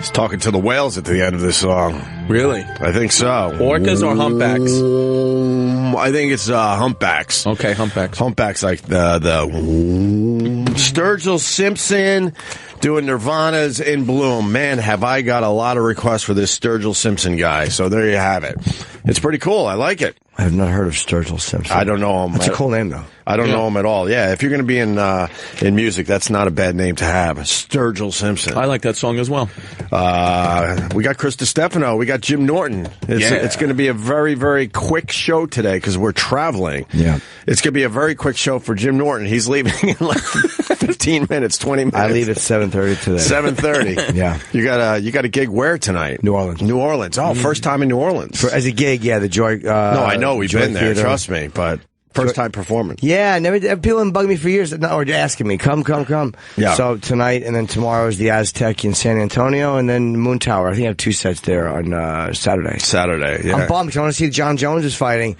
He's talking to the whales at the end of this song. Really? I think so. Orcas or humpbacks? I think it's humpbacks. Okay, humpbacks. Humpbacks like the Sturgill Simpson doing Nirvana's In Bloom. Man, have I got a lot of requests for this Sturgill Simpson guy. So there you have it. It's pretty cool. I like it. I have not heard of Sturgill Simpson. I don't know him. That's a cool name, though. I don't know him at all. Yeah, if you're going to be in music, that's not a bad name to have. Sturgill Simpson. I like that song as well. We got Chris Distefano. We got Jim Norton. It's going to be a very, very quick show today because we're traveling. Yeah. It's going to be a very quick show for Jim Norton. He's leaving in like 15 minutes, 20 minutes. I leave at 7:30 today. 7:30. Yeah. You got a gig where tonight? New Orleans. New Orleans. Oh, first time in New Orleans. As a gig, yeah, the Joy... no, I know. We've Joy been there. Theater. Trust me. But first time performance. Yeah, people have bugged me for years. Or asking me, come. Yeah. So tonight and then tomorrow is the Aztec in San Antonio and then Moon Tower. I think I have 2 sets there on Saturday. Saturday, yeah. I'm bummed because I want to see John Jones is fighting.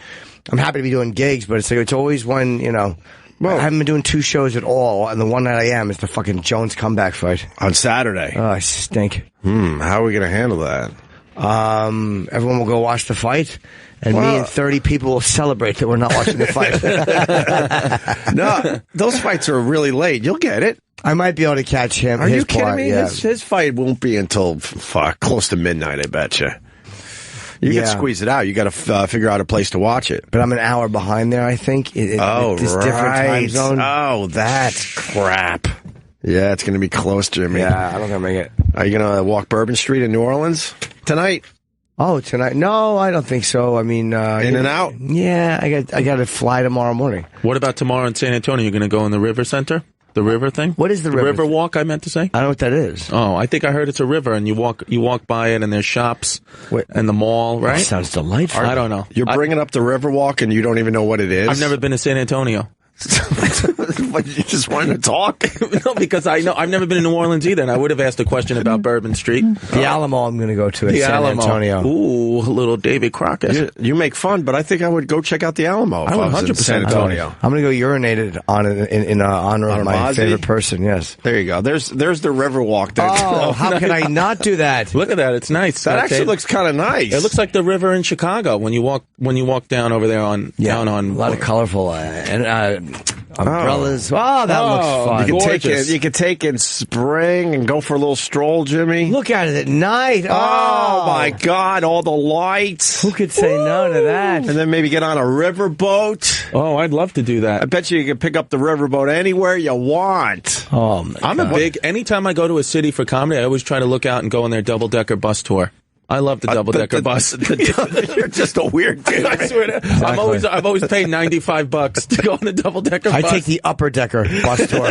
I'm happy to be doing gigs, but it's always when, I haven't been doing 2 shows at all, and the one night I am is the fucking Jones comeback fight. On Saturday. Oh, I stink. How are we going to handle that? Everyone will go watch the fight, and me and 30 people will celebrate that we're not watching the fight. No, those fights are really late. You'll get it. I might be able to catch him. Are you kidding me? Yeah. His fight won't be until close to midnight, I bet you. You can squeeze it out. You got to figure out a place to watch it. But I'm an hour behind there, I think. Different time zone. Oh, that's crap. Yeah, it's going to be close, Jimmy. Yeah, I don't think I'll make it. Are you going to walk Bourbon Street in New Orleans tonight? Oh, tonight? No, I don't think so. I mean, in and out? Yeah, I got to fly tomorrow morning. What about tomorrow in San Antonio? You're going to go in the River Center? The river thing? What is the river? River walk, I meant to say. I don't know what that is. Oh, I think I heard it's a river, and you walk by it, and there's shops and the mall, right? That sounds delightful. I don't know. You're bringing up the river walk, and you don't even know what it is? I've never been to San Antonio. What, you just wanted to talk? No, because I know I've never been to New Orleans either, and I would have asked a question about Bourbon Street. The Alamo I'm going to go to in San Antonio. Ooh, little David Crockett. You make fun, but I think I would go check out the Alamo. I would 100% San Antonio. I'm going to go urinated on it in honor of my favorite person, yes. There you go. There's the river walk. Oh, how can I not do that? Look at that. It's nice. That actually looks kind of nice. It looks like the river in Chicago when you walk down over there down on a lot of colorful umbrellas. Oh, that looks fun. You could take in spring and go for a little stroll, Jimmy. Look at it at night. Oh my God, all the lights. Who could say no to that? And then maybe get on a riverboat. Oh, I'd love to do that. I bet you can pick up the riverboat anywhere you want. Oh, my God. Anytime I go to a city for comedy, I always try to look out and go on their double-decker bus tour. I love the double-decker bus. You're just a weird dude. I swear to exactly. I've always paid $95 to go on the double-decker bus. I take the upper-decker bus tour.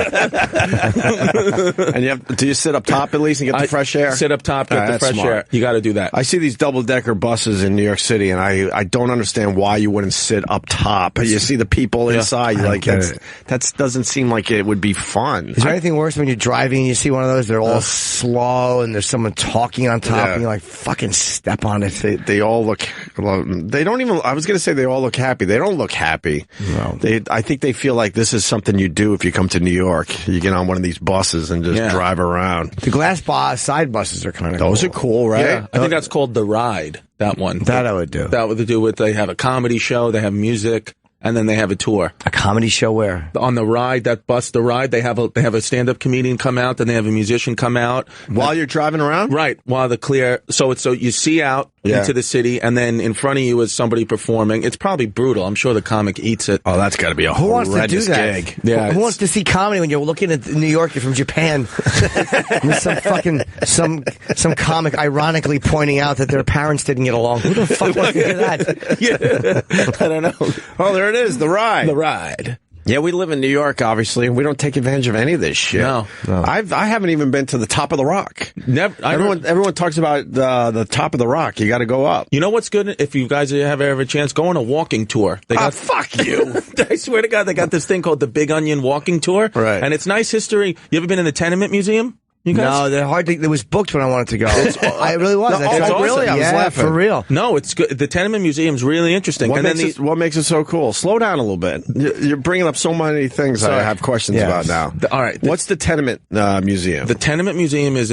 And do you sit up top at least and get the fresh air? Sit up top, get the fresh air. You got to do that. I see these double-decker buses in New York City, and I don't understand why you wouldn't sit up top. You see the people inside. You're like, that doesn't seem like it would be fun. Is there anything worse when you're driving and you see one of those? They're all slow, and there's someone talking on top, and you're like, fucking step on it. They all look. They don't even. I was going to say they all look happy. They don't look happy. No. I think they feel like this is something you do if you come to New York. You get on one of these buses and just drive around. The glass side buses are kind of. Those are cool, right? Yeah, I think that's called The Ride. That one. That I would do. That would do with they have a comedy show, they have music. And then they have a tour. A comedy show where? On the ride, that bus, the ride, they have a stand-up comedian come out, then they have a musician come out. While you're driving around? Right, while the clear, so you see out into the city, and then in front of you is somebody performing. It's probably brutal. I'm sure the comic eats it. Oh, that's got to be a horrendous gig. Yeah, who wants to see comedy when you're looking at New York, you're from Japan? With some comic ironically pointing out that their parents didn't get along. Who the fuck wants to do that? Yeah. I don't know. Oh, there it is, the ride. The ride. Yeah, we live in New York, obviously, and we don't take advantage of any of this shit. No. I haven't even been to the top of the Rock. Never. Everyone talks about the top of the Rock. You got to go up. You know what's good? If you guys have ever a chance, go on a walking tour. Fuck you. I swear to God, they got this thing called the Big Onion Walking Tour. Right. And it's nice history. You ever been in the Tenement Museum? You guys? No, they're hard to. It was booked when I wanted to go. I really was. No, awesome. Really? I was laughing. For real. No, it's good. The Tenement Museum's really interesting. What makes it so cool? Slow down a little bit. You're bringing up so many things I have questions about now. All right. What's the Tenement Museum? The Tenement Museum is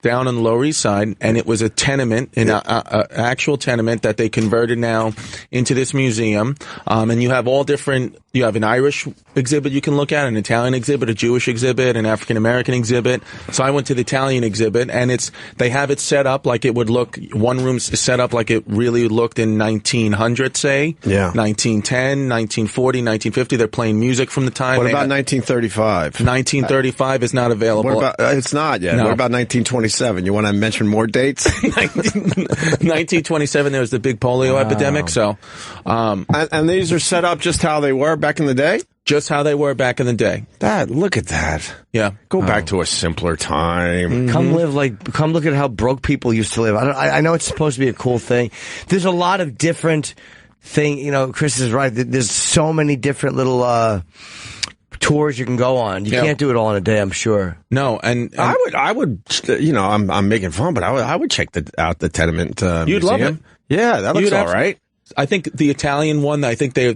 down on the Lower East Side, and it was a tenement, an actual tenement that they converted now into this museum. And you have all different. You have an Irish exhibit you can look at, an Italian exhibit, a Jewish exhibit, an African American exhibit. So I went to the Italian exhibit, and they have it set up like it would look. One room's set up like it really looked in 1900, say, 1910, 1940, 1950. They're playing music from the time. What about 1935? 1935 is not available. What about, it's not yet. No. What about 1927? You want to mention more dates? 1927, there was the big polio epidemic. So, and these are set up just how they were back in the day? Just how they were back in the day. Look at that. Yeah. Go back to a simpler time. Come look at how broke people used to live. I know it's supposed to be a cool thing. There's a lot of different thing. You know, Chris is right. There's so many different little tours you can go on. You can't do it all in a day, I'm sure. No, and I would. You know, I'm making fun, but I would check out the Tenement Museum. You'd love it. Yeah, that looks all right. I think the Italian one. I think they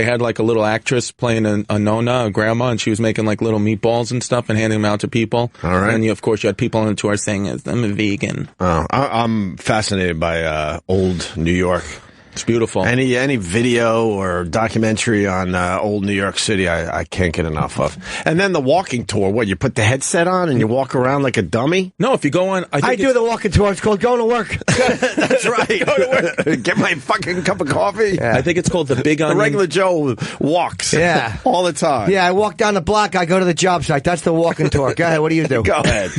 had like a little actress playing a nonna, a grandma, and she was making like little meatballs and stuff and handing them out to people. All right. And of course you had people on the tour saying, "I'm a vegan." Oh, I'm fascinated by old New York. It's beautiful. Any video or documentary on old New York City, I can't get enough of. And then the walking tour. What, you put the headset on and you walk around like a dummy? No, if you go on, I do the walking tour. It's called going to work. That's right. Go to work. Get my fucking cup of coffee. Yeah. I think it's called the Big Onion. The regular Joe walks. Yeah, all the time. Yeah, I walk down the block. I go to the job site. That's the walking tour. Go ahead. What do you do? Go ahead.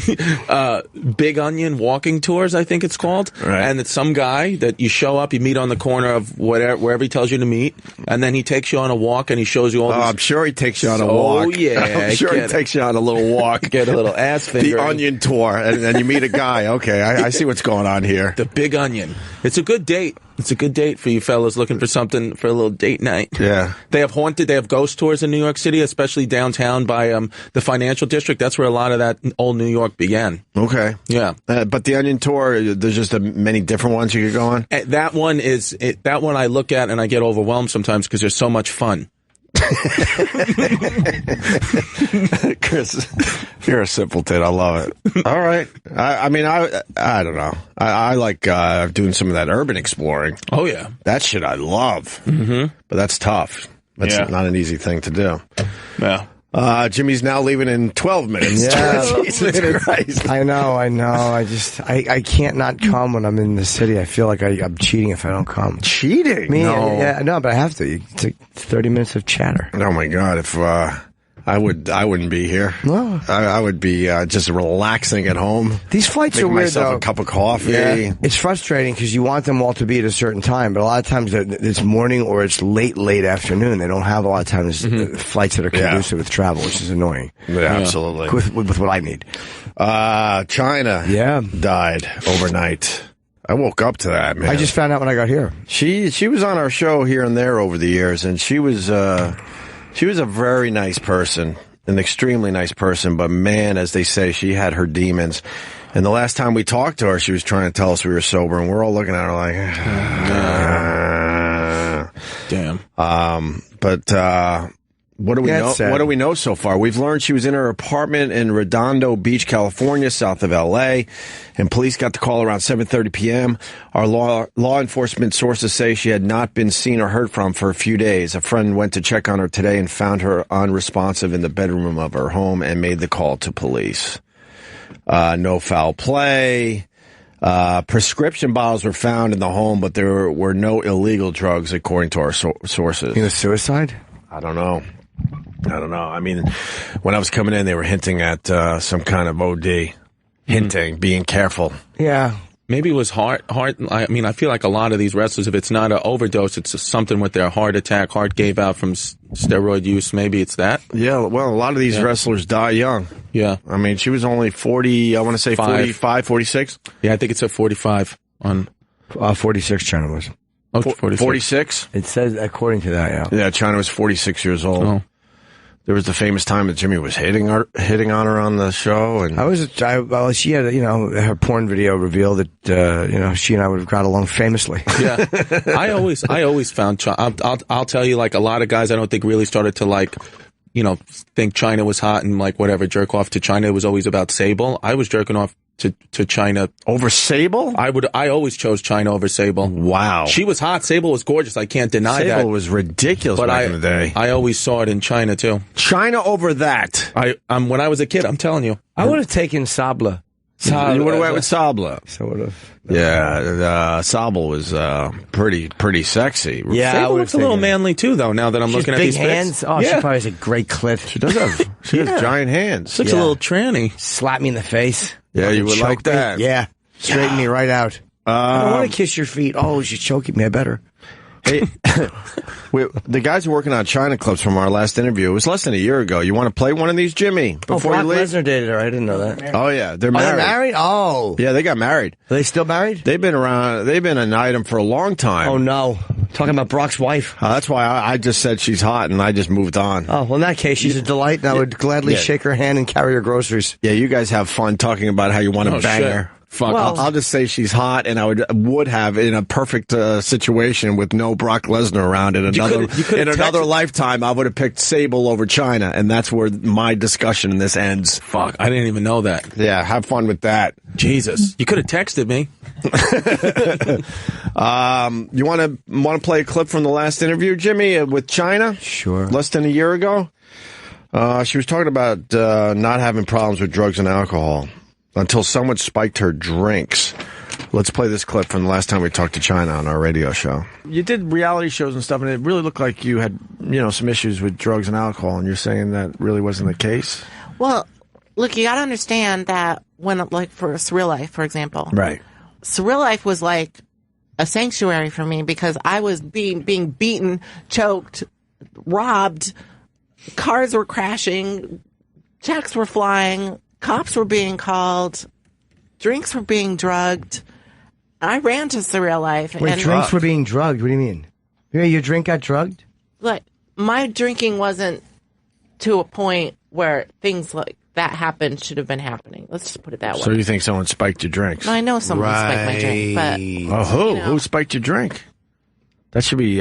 Big Onion walking tours, I think it's called. Right. And it's some guy that you show up, you meet on the corner of wherever he tells you to meet, and then he takes you on a walk and he shows you all these... I'm sure he takes you on a walk. Oh, yeah. I'm sure he takes you on a little walk. Get a little ass finger. The Onion tour, and you meet a guy. Okay, I see what's going on here. The Big Onion. It's a good date. It's a good date for you fellas looking for something for a little date night. Yeah. They have ghost tours in New York City, especially downtown by the financial district. That's where a lot of that old New York began. Okay. Yeah. But the Onion tour, there's just many different ones you could go on? That one I look at and I get overwhelmed sometimes because there's so much fun. Chris, you're a simpleton. I love it. All right. I mean, I don't know. I like doing some of that urban exploring. Oh, yeah. That shit I love. Mm-hmm. But that's tough. That's not an easy thing to do. Yeah. Jimmy's now leaving in 12 minutes. Yeah. Jesus Christ. I know. I can't not come when I'm in the city. I feel like I'm cheating if I don't come. Cheating? No, but I have to. It's like 30 minutes of chatter. Oh my God. If, I wouldn't be here. No. I would be just relaxing at home. These flights are weird, myself though. A cup of coffee. Yeah. It's frustrating because you want them all to be at a certain time, but a lot of times it's morning or it's late afternoon. They don't have a lot of times flights that are conducive with travel, which is annoying. Yeah, absolutely. With what I need. China died overnight. I woke up to that, man. I just found out when I got here. She was on our show here and there over the years, and she was a very nice person, an extremely nice person, but man, as they say, she had her demons. And the last time we talked to her, she was trying to tell us we were sober, and we're all looking at her like, damn. But what do we know? What do we know so far? We've learned she was in her apartment in Redondo Beach, California, south of L.A., and police got the call around 7:30 p.m. Our law enforcement sources say she had not been seen or heard from for a few days. A friend went to check on her today and found her unresponsive in the bedroom of her home and made the call to police. No foul play. Prescription bottles were found in the home, but there were no illegal drugs, according to our sources. You know, suicide? I don't know. I mean, when I was coming in, they were hinting at some kind of OD. Being careful. Yeah. Maybe it was heart. I mean, I feel like a lot of these wrestlers, if it's not an overdose, it's something with their heart attack. Heart gave out from steroid use. Maybe it's that. Yeah, well, a lot of these wrestlers die young. Yeah. I mean, she was only 40, I want to say 45, 46? Yeah, I think it's a 45 on... 46 China was. Oh, 46? It says, according to that, yeah. Yeah, China was 46 years old. Oh. There was the famous time that Jimmy was hitting on her on the show, and well, she had, her porn video revealed that, she and I would have got along famously. Yeah, I always found I'll tell you, like, a lot of guys I don't think really started to, like, think China was hot and, like, whatever, jerk off to China. It was always about Sable. I was jerking off to China over Sable. I always chose China over Sable. Wow, she was hot. Sable was gorgeous. I can't deny that. Sable was ridiculous back in the day. I always saw it in China too. China over that. When I was a kid, I'm telling you, I would have taken Sabla. You would have went with Sabla. So would have. Yeah, Sabla was pretty sexy. Yeah, Sable looks a little manly too, though. Now that I'm looking at these hands. Oh, yeah. She probably has a great clit. She does have. She has giant hands. Looks a little tranny. Slap me in the face. Yeah, you would like that. Yeah, straighten me right out. I don't want to kiss your feet. Oh, she's choking me. I better. Hey, the guys are working on China clips from our last interview. It was less than a year ago. You want to play one of these, Jimmy? Before you leave? Lesnar dated her. I didn't know that. Oh yeah, they're married. They're married? Oh, yeah, they got married. Are they still married? They've been around. They've been an item for a long time. Oh no, talking about Brock's wife. That's why I just said she's hot, and I just moved on. Oh well, in that case, she's a delight, and I would gladly shake her hand and carry her groceries. Yeah, you guys have fun talking about how you want to bang her. Well, I'll just say she's hot, and I would have in a perfect situation with no Brock Lesnar around in another lifetime. I would have picked Sable over China, and that's where my discussion in this ends. Fuck, I didn't even know that. Yeah, have fun with that. Jesus, you could have texted me. You want to play a clip from the last interview, Jimmy, with China? Sure. Less than a year ago, she was talking about not having problems with drugs and alcohol until someone spiked her drinks. Let's play this clip from the last time we talked to China on our radio show. You did reality shows and stuff, and it really looked like you had, some issues with drugs and alcohol, and you're saying that really wasn't the case? Well, look, you got to understand that when, like, for Surreal Life, for example. Right. Surreal Life was like a sanctuary for me because I was being beaten, choked, robbed, cars were crashing, checks were flying, cops were being called, drinks were being drugged. I ran to Surreal Life. Wait, drinks were being drugged? What do you mean? Your drink got drugged? Like, my drinking wasn't to a point where things like that happened should have been happening. Let's just put it that way. So you think someone spiked your drinks? I know someone spiked my drink, but... Oh, who? Who spiked your drink? That should be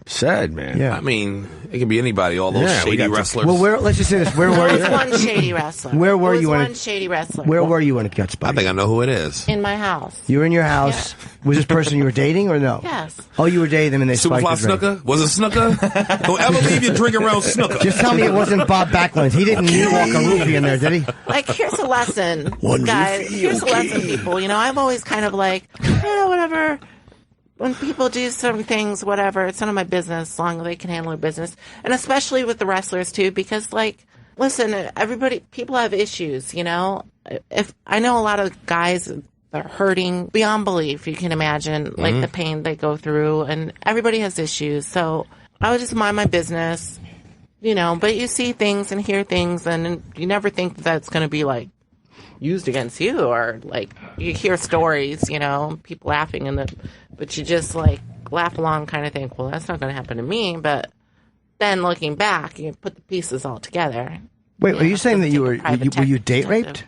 said, man. Yeah. I mean, it can be anybody, all those shady wrestlers. Well, let's just say this. Where were you? There was one shady wrestler. Where were you when one shady wrestler. Where were you when it got spiked? I think I know who it is. In my house. You were in your house. Yeah. Was this person you were dating or no? Yes. Oh, you were dating them and they spiked your drink. Snooker? Was it Snooker? Don't ever leave your drink around Snooker. Just tell me it wasn't Bob Backlund. He didn't walk a roofie in there, did he? Like, here's a lesson, guys. Here's a lesson, people. I'm always kind of like, whatever. When people do certain things, whatever, it's none of my business as long as they can handle their business. And especially with the wrestlers, too, because, like, listen, people have issues, If I know a lot of guys are hurting beyond belief, you can imagine, like, the pain they go through, and everybody has issues. So I would just mind my business, but you see things and hear things, and you never think that's going to be, like, used against you, or like you hear stories, people laughing but you just like laugh along, kind of think, well, that's not going to happen to me. But then looking back, you put the pieces all together. Wait, are you saying that were you date raped?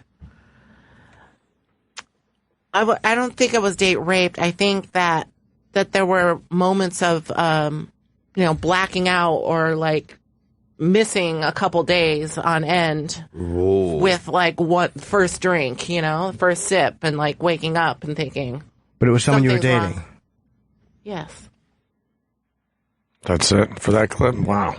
I don't think I was date raped. I think that there were moments of blacking out or like missing a couple days on end. Ooh. With like first drink, first sip, and like waking up and thinking. But it was someone you were dating. Wrong. Yes. That's it for that clip. Wow.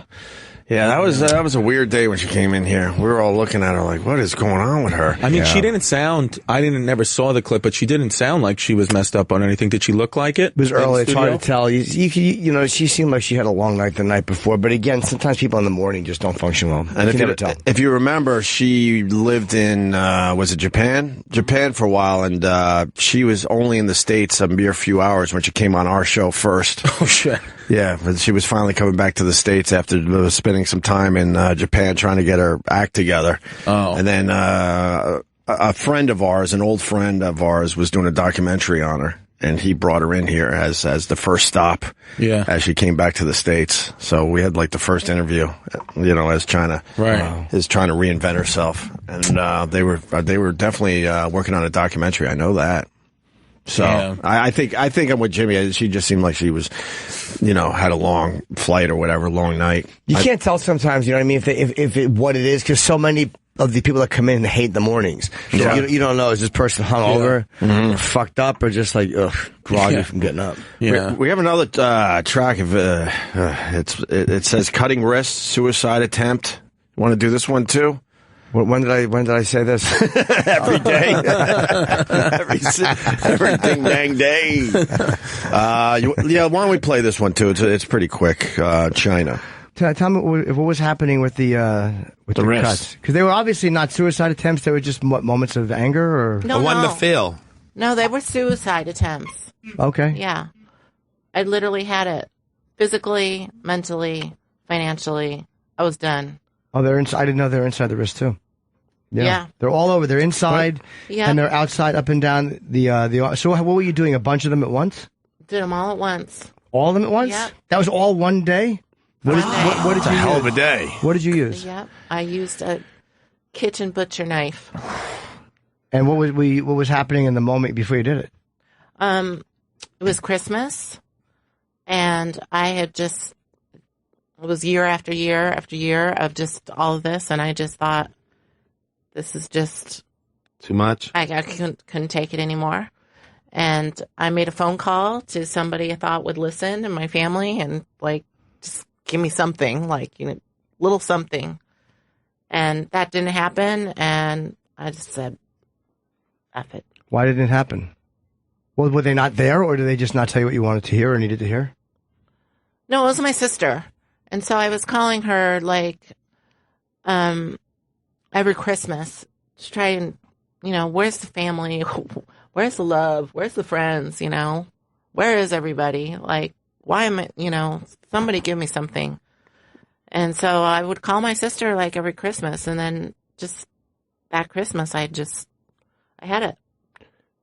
Yeah, that was a weird day when she came in here. We were all looking at her like, what is going on with her? I mean, she didn't sound, never saw the clip, but she didn't sound like she was messed up on anything. Did she look like it? It was early. It's hard to tell. She seemed like she had a long night the night before. But again, sometimes people in the morning just don't function well. And if you remember, she lived in, was it Japan? Japan for a while, and she was only in the States a mere few hours when she came on our show first. Oh, shit. Yeah, but she was finally coming back to the States after spending some time in Japan trying to get her act together. Oh. And then a friend of ours, an old friend of ours, was doing a documentary on her. and he brought her in here as the first stop. Yeah. As she came back to the States. So we had like the first interview, as China is trying to reinvent herself. And they were definitely working on a documentary. I know that. So I think I'm with Jimmy. She just seemed like she was, had a long flight or whatever, long night. You can't tell sometimes, you know what I mean, if what it is, because so many of the people that come in hate the mornings. So you don't know, is this person hungover, or fucked up, or just like groggy from getting up? Yeah. We have another track of it says cutting wrists, suicide attempt. You want to do this one too? When did I say this? Every day. every ding dang day. Why don't we play this one too? It's pretty quick. China. Tell me what was happening with the cuts, because they were obviously not suicide attempts. They were just moments of anger, or one to fail. No, they were suicide attempts. Okay. Yeah, I literally had it physically, mentally, financially. I was done. Oh, they're inside. I didn't know they were inside the wrist too. Yeah. They're all over. They're inside, and they're outside, up and down the. So what were you doing? A bunch of them at once? Did them all at once. All of them at once? Yep. That was all one day? What did you use? Hell of a day. What did you use? Yep. I used a kitchen butcher knife. And what was happening in the moment before you did it? It was Christmas, and I had it was year after year after year of just all of this, and I just thought, this is just too much. I couldn't take it anymore. And I made a phone call to somebody I thought would listen in my family and just give me something, little something. And that didn't happen. And I just said, F it. Why didn't it happen? Well, were they not there, or did they just not tell you what you wanted to hear or needed to hear? No, it was my sister. And so I was calling her every Christmas to try and, where's the family? Where's the love? Where's the friends? Where is everybody? Why am I, somebody give me something. And so I would call my sister every Christmas, and then just that Christmas, I had it.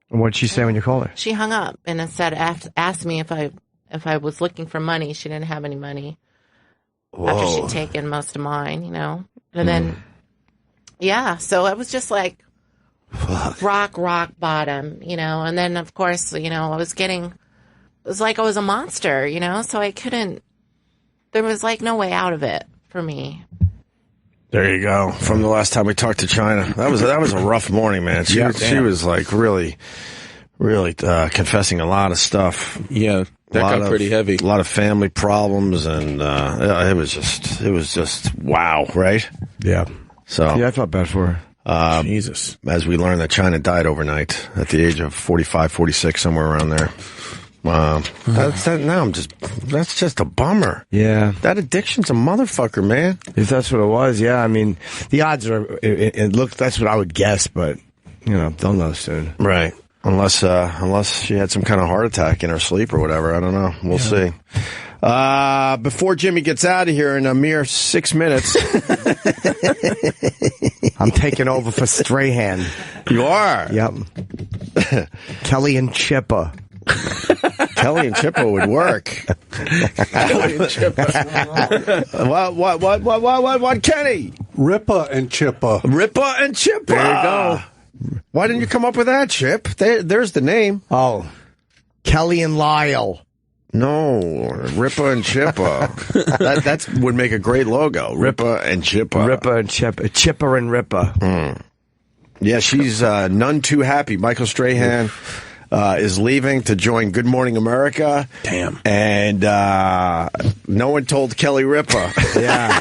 And what did she say when you called her? She hung up and instead asked me if I was looking for money. She didn't have any money. Whoa. After she'd taken most of mine, And then, so I was just rock bottom, And then, of course, it was like I was a monster, So I couldn't, there was no way out of it for me. There you go. From the last time we talked to China, that was a rough morning, man. She was really, really confessing a lot of stuff. Yeah, that got pretty heavy. A lot of family problems, and it was just wow, right? Yeah. So yeah, I felt bad for her. Jesus. As we learned that China died overnight at the age of 45, 46, somewhere around there. That's just a bummer. Yeah. That addiction's a motherfucker, man. If that's what it was, yeah. I mean, the odds are, that's what I would guess, but, they'll know soon. Right. Unless she had some kind of heart attack in her sleep or whatever. I don't know. We'll see. Before Jimmy gets out of here in a mere 6 minutes. I'm taking over for Strahan. You are? Yep. Kelly and Chippa. Kelly and Chippa would work. Kelly and Chippa. What, Kenny? Ripa and Chippa. Ripa and Chippa. There you go. Why didn't you come up with that, Chip? There's the name. Oh. Kelly and Lyle. No, Ripa and Chippa. that would make a great logo. Ripa and Chippa. Ripa and Chippa. Chippa and Ripa. Yeah, she's none too happy. Michael Strahan is leaving to join Good Morning America. Damn. And no one told Kelly Ripa. Yeah.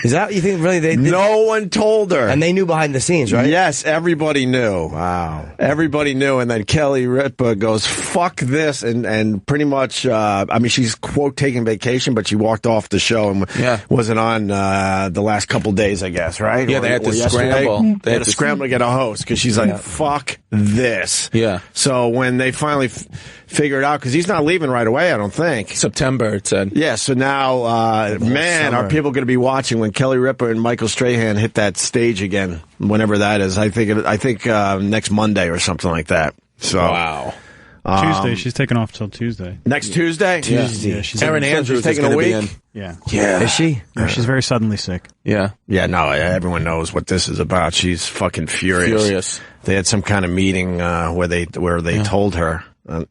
Is that, you think, really? No one told her. And they knew behind the scenes, right? Yes, everybody knew. Wow. Everybody knew. And then Kelly Ripa goes, fuck this. And pretty much, she's, quote, taking vacation, but she walked off the show and wasn't on the last couple days, I guess, right? Yeah, they had to scramble. They had to scramble to get a host because she's like, fuck this. Yeah. So when they finally figured out, because he's not leaving right away, I don't think. September, it said. Yeah, so now, are people going to be watching when Kelly Ripa and Michael Strahan hit that stage again, whenever that is? I think next Monday or something like that. So wow. Tuesday. She's taking off till Tuesday. Next Tuesday? Tuesday. Yeah, she's Erin Andrews taking is a going to be week. in. Yeah. Yeah. Is she? Yeah, she's very suddenly sick. Yeah. Yeah, no, everyone knows what this is about. She's fucking furious. They had some kind of meeting where they told her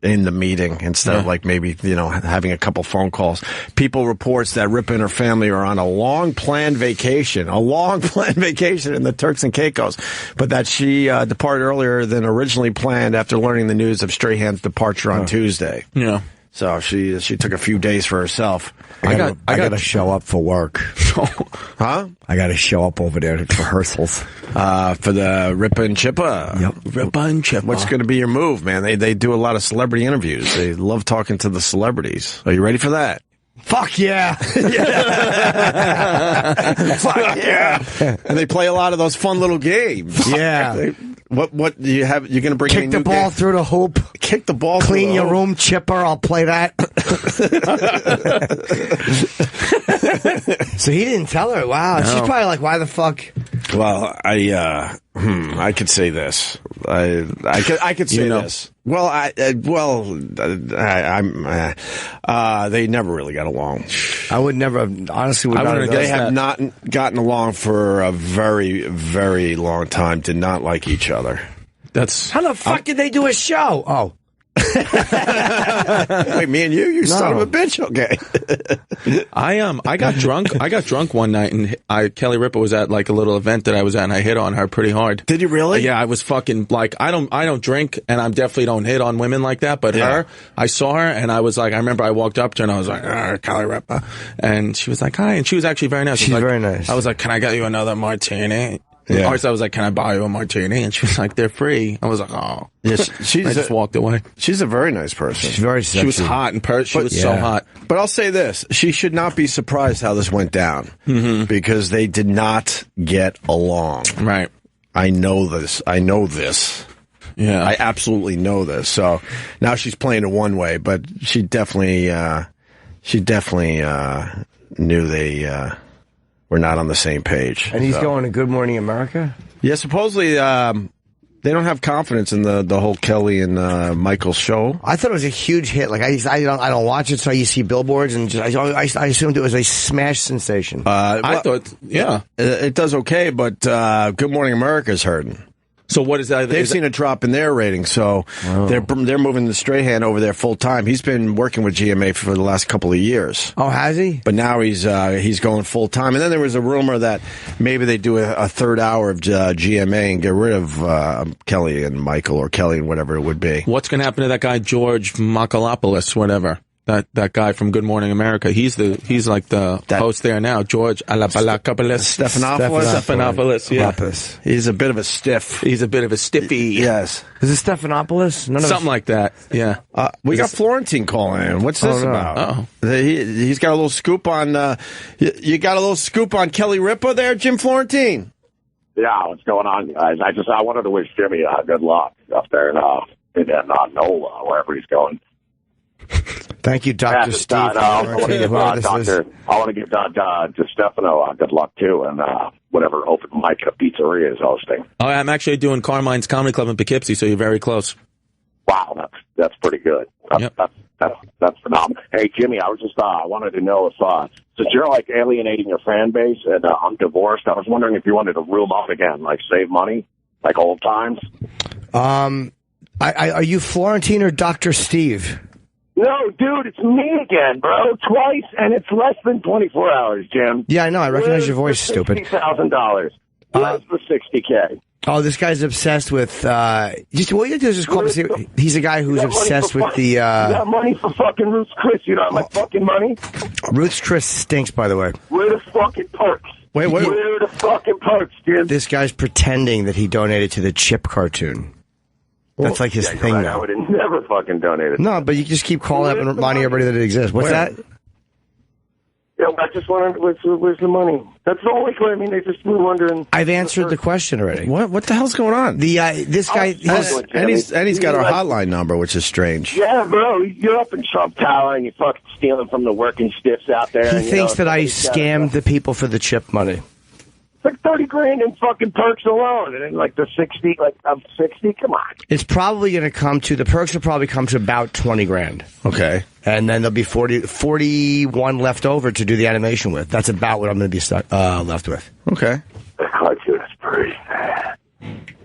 in the meeting instead of like maybe, having a couple phone calls. People reports that Ripa and her family are on a long planned vacation in the Turks and Caicos, but that she departed earlier than originally planned after learning the news of Strahan's departure on Tuesday. Yeah. So she took a few days for herself. I got to show up for work. Huh? I got to show up over there at rehearsals. For the Ripa and Chippa. Yep. Ripa and Chippa. What's going to be your move, man? They do a lot of celebrity interviews. They love talking to the celebrities. Are you ready for that? Fuck yeah. Fuck yeah. And they play a lot of those fun little games. Yeah. What do you have? You're going to bring Kick the ball through the hoop. Kick the ball. Clean your room, Chipper. I'll play that. So he didn't tell her. Wow. No. She's probably like, why the fuck? Well, I could say this. I could say this. Well, they never really got along. I would never have, honestly, they have not gotten along for a very, very long time. Did not like each other. How the fuck did they do a show? Oh. Wait, me and you son of a bitch. Okay. I got drunk. I got drunk one night, and Kelly Ripa was at like a little event that I was at, and I hit on her pretty hard. Did you really? Yeah, I was fucking like, I don't drink, and I definitely don't hit on women like that. But her, I saw her, and I was like, I remember I walked up to her, and I was like, Kelly Ripa, and she was like, hi, and she was actually very nice. She's like, very nice. I was like, can I get you another martini? Yeah. I was like, can I buy you a martini? And she was like, they're free. I was like, oh. Yes, I just walked away. She's a very nice person. She's very sexy. She was hot in person. She was so hot. But I'll say this. She should not be surprised how this went down. Mm-hmm. Because they did not get along. Right. I know this. Yeah. I absolutely know this. So now she's playing it one way, but she definitely knew they we're not on the same page. And he's going to Good Morning America? Yeah, supposedly they don't have confidence in the whole Kelly and Michael show. I thought it was a huge hit. Like I don't watch it, so you see billboards, and I assumed it was a smash sensation. I thought, it does okay, but Good Morning America is hurting. So what is that? They've seen a drop in their ratings, so they're moving the Strahan over there full time. He's been working with GMA for the last couple of years. Oh, has he? But now he's going full time. And then there was a rumor that maybe they do a third hour of GMA and get rid of Kelly and Michael, or Kelly and whatever it would be. What's going to happen to that guy George Makalopoulos, whatever? That guy from Good Morning America. He's like the host there now. George Alabalakopoulos. Stephanopoulos. Yeah. He's a bit of a stiff. He's a bit of a stiffy. Yes. Is it Stephanopoulos? Something like that. Yeah. We got Florentine calling in. What's this about? Oh. He's got a little scoop on. You got a little scoop on Kelly Ripa there, Jim Florentine. Yeah, what's going on, guys? I wanted to wish Jimmy good luck up there in NOLA, wherever he's going. Thank you, Dr. Steve. I want to give Distefano good luck, too, and whatever open mic pizzeria is hosting. Oh, I'm actually doing Carmine's Comedy Club in Poughkeepsie, so you're very close. Wow, that's pretty good. That's phenomenal. Hey, Jimmy, I was just wanted to know if since you're like alienating your fan base, and I'm divorced, I was wondering if you wanted to room up again, like save money, like old times. Are you Florentine or Dr. Steve? No, dude, it's me again, bro. Twice, and it's less than 24 hours, Jim. Yeah, I know. I recognize your voice, stupid. $60,000. Where's the $60K? Oh, this guy's obsessed with. Just what you do is just call him. He's a guy who's obsessed with the. You got money for fucking Ruth's Chris. You don't have my fucking money. Ruth's Chris stinks, by the way. Where the fucking perks? Wait. Where the fucking perks, Jim? This guy's pretending that he donated to the Chip cartoon. That's like his thing right. now. I would have never fucking donated. No, but you just keep calling up and reminding everybody that it exists. What's that? Yeah, I just wondered where's the money. That's the only question. I mean, they just were wondering. I've answered the question already. What the hell's going on? This guy, and he's got our hotline number, which is strange. Yeah, bro, you're up in Trump Tower and you're fucking stealing from the working stiffs out there. He thinks that I scammed the people for the Chip money. It's like 30 grand in fucking perks alone, and then like the 60, like I'm 60. Come on. It's probably going to come to, the perks will probably come to about 20 grand. Okay. And then there'll be 41 left over to do the animation with. That's about what I'm going to be left with. Okay. The cartoon is pretty bad.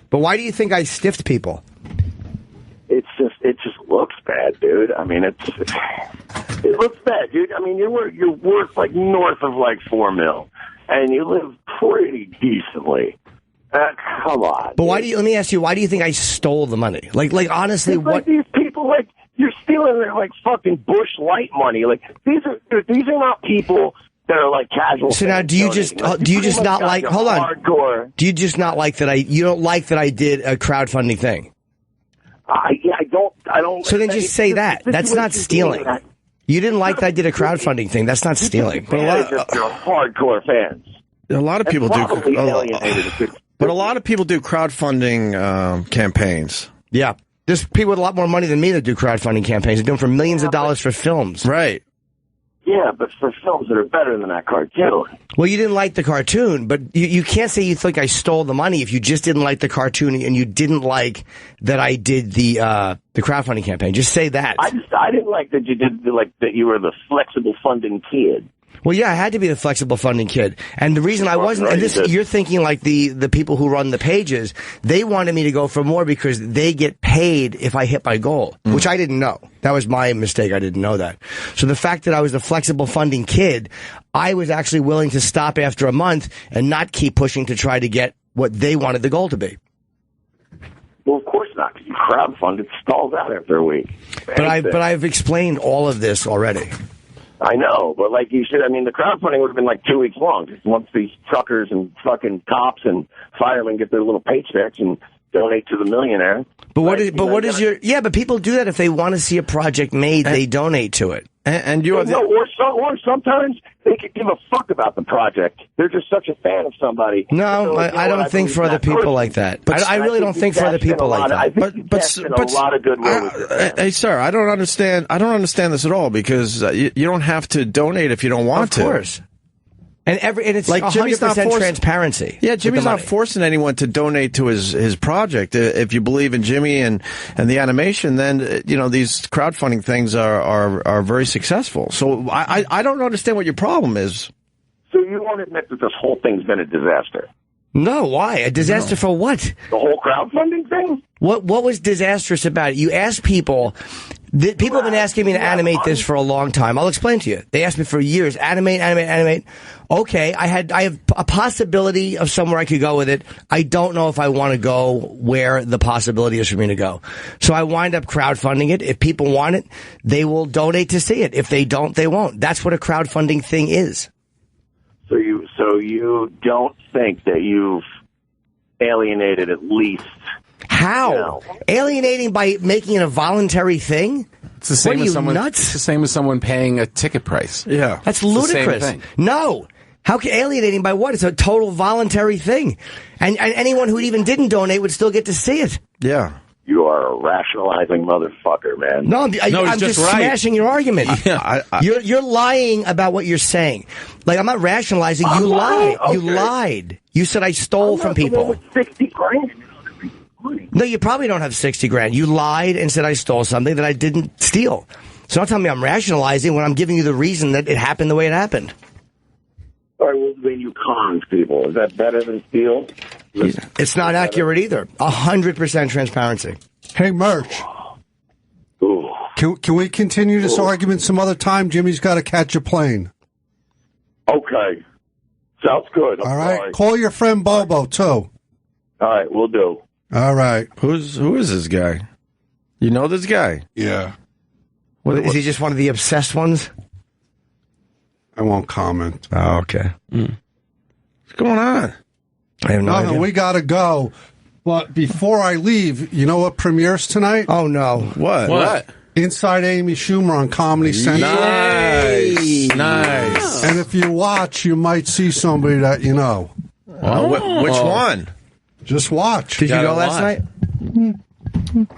But why do you think I stiffed people? It just looks bad, dude. I mean, it looks bad, dude. I mean, you're worth like north of like $4 million, and you live pretty decently. Come on. But why do you? Let me ask you. Why do you think I stole the money? Like honestly, it's what? Like these people, like you're stealing their like fucking Bush Light money. Like these are not people that are like casual. So now, do you just not like? Hold on. Hardcore. Do you just not like that you don't like that I did a crowdfunding thing? I don't. So then just say that. That's not stealing. You didn't like that I did a crowdfunding thing. That's not stealing. But you're hardcore fans. A lot of people do. But a lot of people do crowdfunding campaigns. Yeah. There's people with a lot more money than me that do crowdfunding campaigns. They're doing for millions of dollars for films. Right. Yeah, but for films that are better than that cartoon. Well, you didn't like the cartoon, but you can't say you think I stole the money if you just didn't like the cartoon and you didn't like that I did the crowdfunding campaign. Just say that. I didn't like that you did that you were the flexible funding kid. Well, yeah, I had to be the flexible funding kid. And the reason I wasn't, and this, you're thinking like the people who run the pages, they wanted me to go for more because they get paid if I hit my goal, which I didn't know. That was my mistake. I didn't know that. So the fact that I was the flexible funding kid, I was actually willing to stop after a month and not keep pushing to try to get what they wanted the goal to be. Well, of course not, because you crowdfunded stalls out after a week. But I've explained all of this already. I know, but like you said, I mean, the crowdfunding would have been like 2 weeks long. Just once these truckers and fucking cops and firemen get their little paychecks and donate to the millionaire. But but people do that if they want to see a project made, they donate to it. And you are or sometimes they could give a fuck about the project. They're just such a fan of somebody. No, I don't think for other people like that. But I really don't think for other people like that. But a lot of goodwill. Hey, sir, I don't understand this at all because you don't have to donate if you don't want to. Of course. And it's like 100% transparency. Yeah, Jimmy's not forcing anyone to donate to his project. If you believe in Jimmy and the animation, then these crowdfunding things are very successful. So I don't understand what your problem is. So you won't admit that this whole thing's been a disaster? No, why? A disaster for what? The whole crowdfunding thing? What was disastrous about it? You asked people. People have been asking me to animate this for a long time. I'll explain to you. They asked me for years, animate. Okay, I have a possibility of somewhere I could go with it. I don't know if I want to go where the possibility is for me to go. So I wind up crowdfunding it. If people want it, they will donate to see it. If they don't, they won't. That's what a crowdfunding thing is. So you don't think that you've alienated at least... How? Alienating by making it a voluntary thing? It's the same as someone. Nuts? It's the same as someone paying a ticket price. Yeah, that's ludicrous. No, how can alienating by what? It's a total voluntary thing, and anyone who even didn't donate would still get to see it. Yeah. You are a rationalizing motherfucker, man. No, I'm just smashing your argument. You're lying about what you're saying. Like, I'm not rationalizing. You lied. Okay. You lied. You said I stole from people. With 60 grand. No, you probably don't have 60 grand. You lied and said I stole something that I didn't steal. So don't tell me I'm rationalizing when I'm giving you the reason that it happened the way it happened. All right, well, then you conned people. Is that better than steal? It's not accurate either. 100% transparency. Hey, Merch. Ooh. Can we continue this argument some other time? Jimmy's got to catch a plane. Okay. Sounds good. All right. Sorry. Call your friend Bobo, too. All right, we'll do. All right. Who is this guy? You know this guy? Yeah. Is he just one of the obsessed ones? I won't comment. Oh, okay. What's going on? I have no idea. We got to go. But before I leave, you know what premieres tonight? Oh, no. What? Inside Amy Schumer on Comedy Central. Nice. And if you watch, you might see somebody that you know. Which one? Just watch. Did you go last night?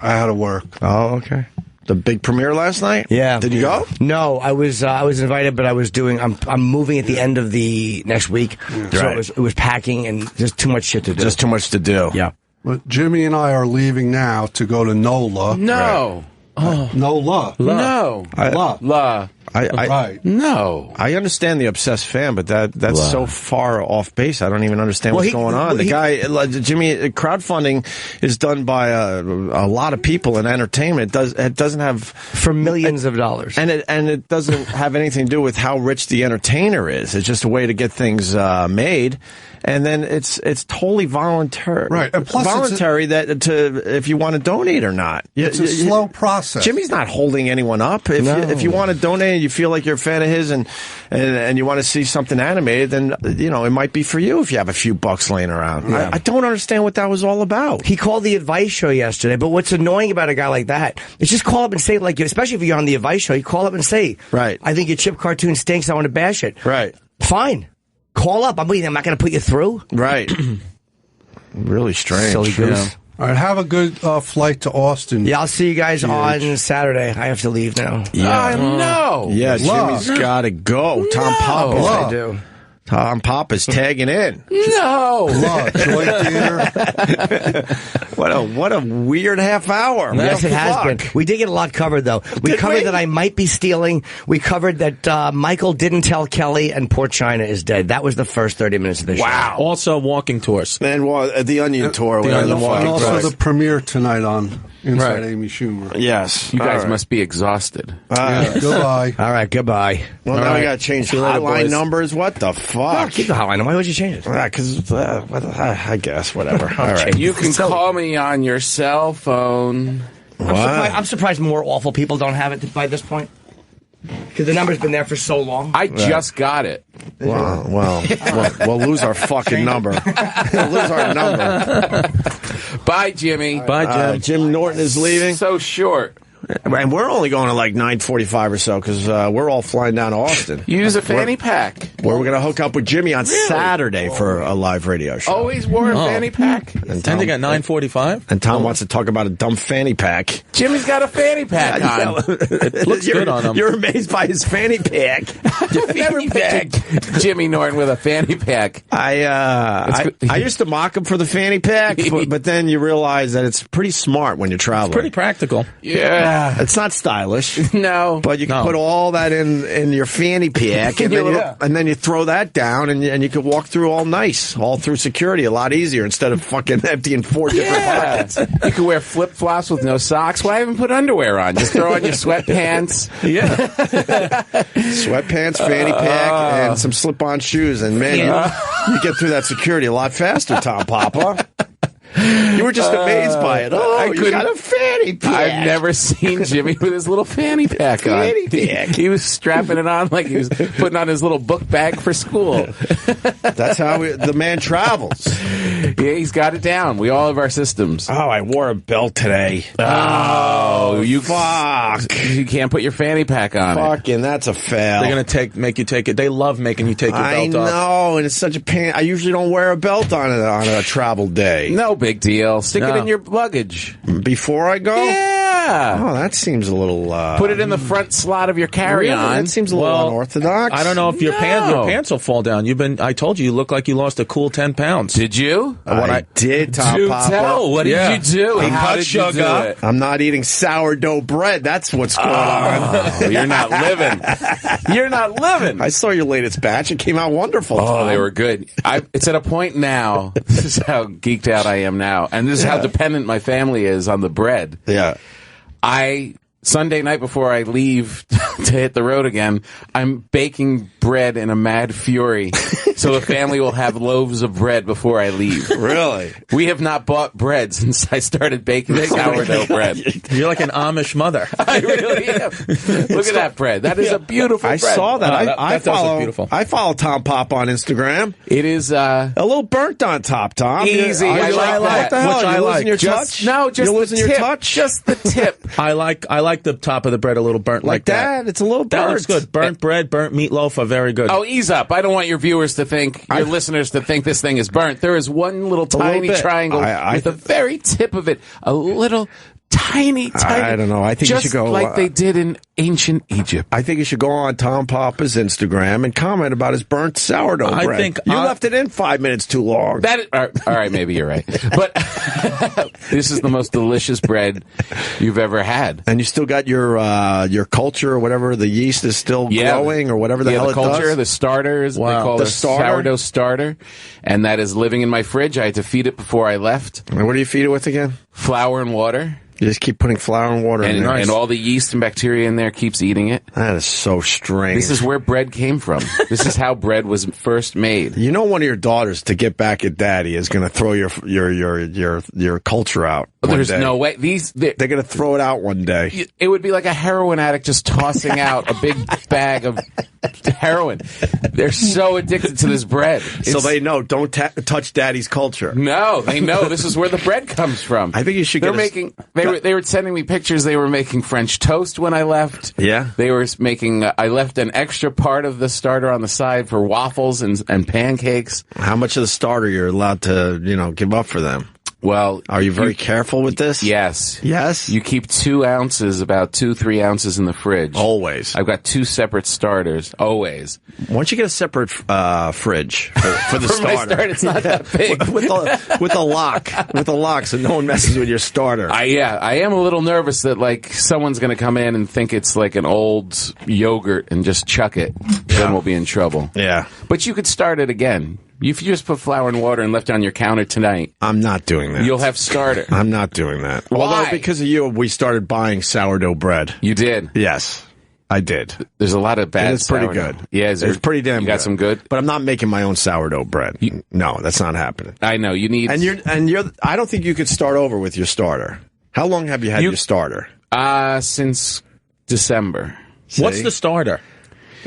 I had to work. Oh, okay. The big premiere last night? Yeah. Did you go? No, I was invited, but I was doing. I'm moving at the end of the next week, so it was packing and just too much shit to do. Just too much to do. Yeah. But Jimmy and I are leaving now to go to NOLA. No. Oh. NOLA. No. La. Right. No. I understand the obsessed fan, but that's so far off base. I don't even understand what's going on. Jimmy, crowdfunding is done by a lot of people in entertainment. It doesn't have for millions of dollars, and it doesn't have anything to do with how rich the entertainer is. It's just a way to get things made. And then it's totally voluntary, right? And plus, voluntary if you want to donate or not. It's a slow process. Jimmy's not holding anyone up. If you want to donate, and you feel like you're a fan of his, and you want to see something animated, then it might be for you if you have a few bucks laying around. Yeah. I don't understand what that was all about. He called the Advice Show yesterday, but what's annoying about a guy like that is just call up and say, especially if you're on the Advice Show, you call up and say, right, I think your chip cartoon stinks. I want to bash it. Right. Fine. Call up. I'm not going to put you through. Right. Really strange. Silly goose. Yeah. All right, have a good flight to Austin. Yeah, I'll see you guys on Saturday. I have to leave now. Yeah. No. Yeah, Jimmy's got to go. Tom Papa. I do. Tom Papa's tagging in. No. Joy Theater. What a weird half hour. Yes, it has been. We did get a lot covered, though. We covered that I might be stealing. We covered that Michael didn't tell Kelly and poor China is dead. That was the first 30 minutes of the show. Wow. Also walking tours. And the Onion tour. And also the premiere tonight on Inside Amy Schumer. Yes. You guys must be exhausted. Goodbye. All right, goodbye. Well, now we got to change hotline numbers. What the fuck? Keep the hotline. Why would you change it? Because, I guess, whatever. All right. You can call me on your cell phone. I'm surprised more awful people don't have it by this point. Because the number's been there for so long. I just got it. We'll lose our fucking number. We'll lose our number. Bye, Jimmy. Bye, Jim. Jim Norton is leaving. So short. And we're only going to like 9:45 or so because we're all flying down to Austin. Use a fanny pack. Where we're going to hook up with Jimmy on Saturday for a live radio show. Always wore a fanny pack. And Tom, at 9:45. And Tom wants to talk about a dumb fanny pack. Jimmy's got a fanny pack on. It looks good on him. You're amazed by his fanny pack. I've never pictured Jimmy Norton with a fanny pack. I used to mock him for the fanny pack, but then you realize that it's pretty smart when you're traveling. It's pretty practical. Yeah. It's not stylish. No. But you can put all that in your fanny pack, and then you throw that down, and you can walk through all nice, all through security a lot easier instead of fucking emptying 4 different pockets. You can wear flip-flops with no socks. Why even put underwear on? Just throw on your sweatpants. Yeah. Sweatpants, fanny pack, and some slip-on shoes. And, man, you get through that security a lot faster, Tom Papa. You were just amazed by it. Oh, you got a fanny pack. I've never seen Jimmy with his little fanny pack on. Fanny pack. He was strapping it on like he was putting on his little book bag for school. That's how the man travels. Yeah, he's got it down. We all have our systems. Oh, I wore a belt today. Oh, you fuck. You can't put your fanny pack on. Fucking, that's a fail. They're going to make you take it. They love making you take your belt off. I know, and it's such a pain. I usually don't wear a belt on a travel day. No big deal. Stick it in your luggage. Before I go? Yeah. Oh, that seems a little... Put it in the front slot of your carry-on. Really? That seems a little unorthodox. I don't know if your pants will fall down. I told you, you look like you lost a cool 10 pounds. Did you? I did, Tom Papa. Tell. What did you do? How did you do it? I'm not eating sourdough bread. That's what's going on. You're not living. You're not living. I saw your latest batch. It came out wonderful. Oh, they were good. It's at a point now. This is how geeked out I am now. And this is how dependent my family is on the bread. Yeah. Sunday night before I leave to hit the road again, I'm baking bread in a mad fury so the family will have loaves of bread before I leave. Really? We have not bought bread since I started baking sourdough bread. You're like an Amish mother. I really am. Look at that bread. That is a beautiful bread. I saw that. That does look beautiful. I follow Tom Pop on Instagram. It is a little burnt on top, Tom. Easy. I like that. What the hell? You're losing your touch? No, just you're losing your touch? Just the tip. I like the top of the bread a little burnt like that. It's a little burnt. That looks good. Burnt bread, burnt meatloaf are very good. Oh, ease up. I don't want your viewers to think, your listeners to think this thing is burnt. There is one little tiny triangle with the very tip of it, a little tiny. I don't know. I think you should go like they did in ancient Egypt. I think you should go on Tom Papa's Instagram and comment about his burnt sourdough bread. I think you left it in 5 minutes too long. All right, maybe you're right. But this is the most delicious bread you've ever had. And you still got your culture or whatever. The yeast is still growing or whatever the hell the culture, it does. The starters. They call it a sourdough starter. And that is living in my fridge. I had to feed it before I left. And what do you feed it with again? Flour and water. You just keep putting flour and water in there. And all the yeast and bacteria in there keeps eating it. That is so strange. This is where bread came from. This is how bread was first made. You know, one of your daughters, to get back at Daddy, is going to throw your culture out. There's no way. They're going to throw it out one day. It would be like a heroin addict just tossing out a big bag of heroin. They're so addicted to this bread. So they know, don't touch Daddy's culture. No, they know this is where the bread comes from. I think you should They were sending me pictures. They were making French toast when I left. Yeah. They were making, I left an extra part of the starter on the side for waffles and pancakes. How much of the starter you're allowed to, give up for them? Well, are you very careful with this? Yes. Yes? You keep 2 ounces, about 2-3 ounces in the fridge. Always. I've got 2 separate starters. Always. Why don't you get a separate fridge for the for starter? My starter, it's not that big. with a lock. With a lock so no one messes with your starter. I am a little nervous that, someone's going to come in and think it's like an old yogurt and just chuck it. Yeah. Then we'll be in trouble. Yeah. But you could start it again. If you just put flour and water and left it on your counter tonight, I'm not doing that. You'll have starter. I'm not doing that. Why? Although because of you, we started buying sourdough bread. You did? Yes, I did. There's a lot of bad. It's pretty good. Yeah, it's pretty damn good. You got some good, but I'm not making my own sourdough bread. No, that's not happening. I know you need. And you're. I don't think you could start over with your starter. How long have you had your starter? Since December. See? What's the starter?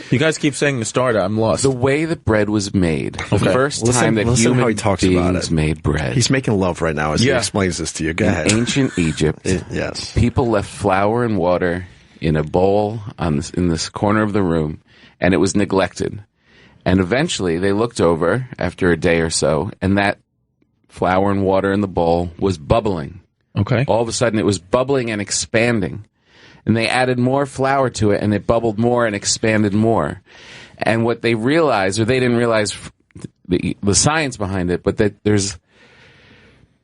You guys keep saying the starter. I'm lost. The way that bread was made. The first time that human beings made bread. He's making love right now as he explains this to you. Go ahead. In ancient Egypt, yes, people left flour and water in a bowl in this corner of the room, and it was neglected. And eventually, they looked over after a day or so, and that flour and water in the bowl was bubbling. Okay. All of a sudden, it was bubbling and expanding. And they added more flour to it, and it bubbled more and expanded more. And what they realized, or they didn't realize the science behind it, but that there's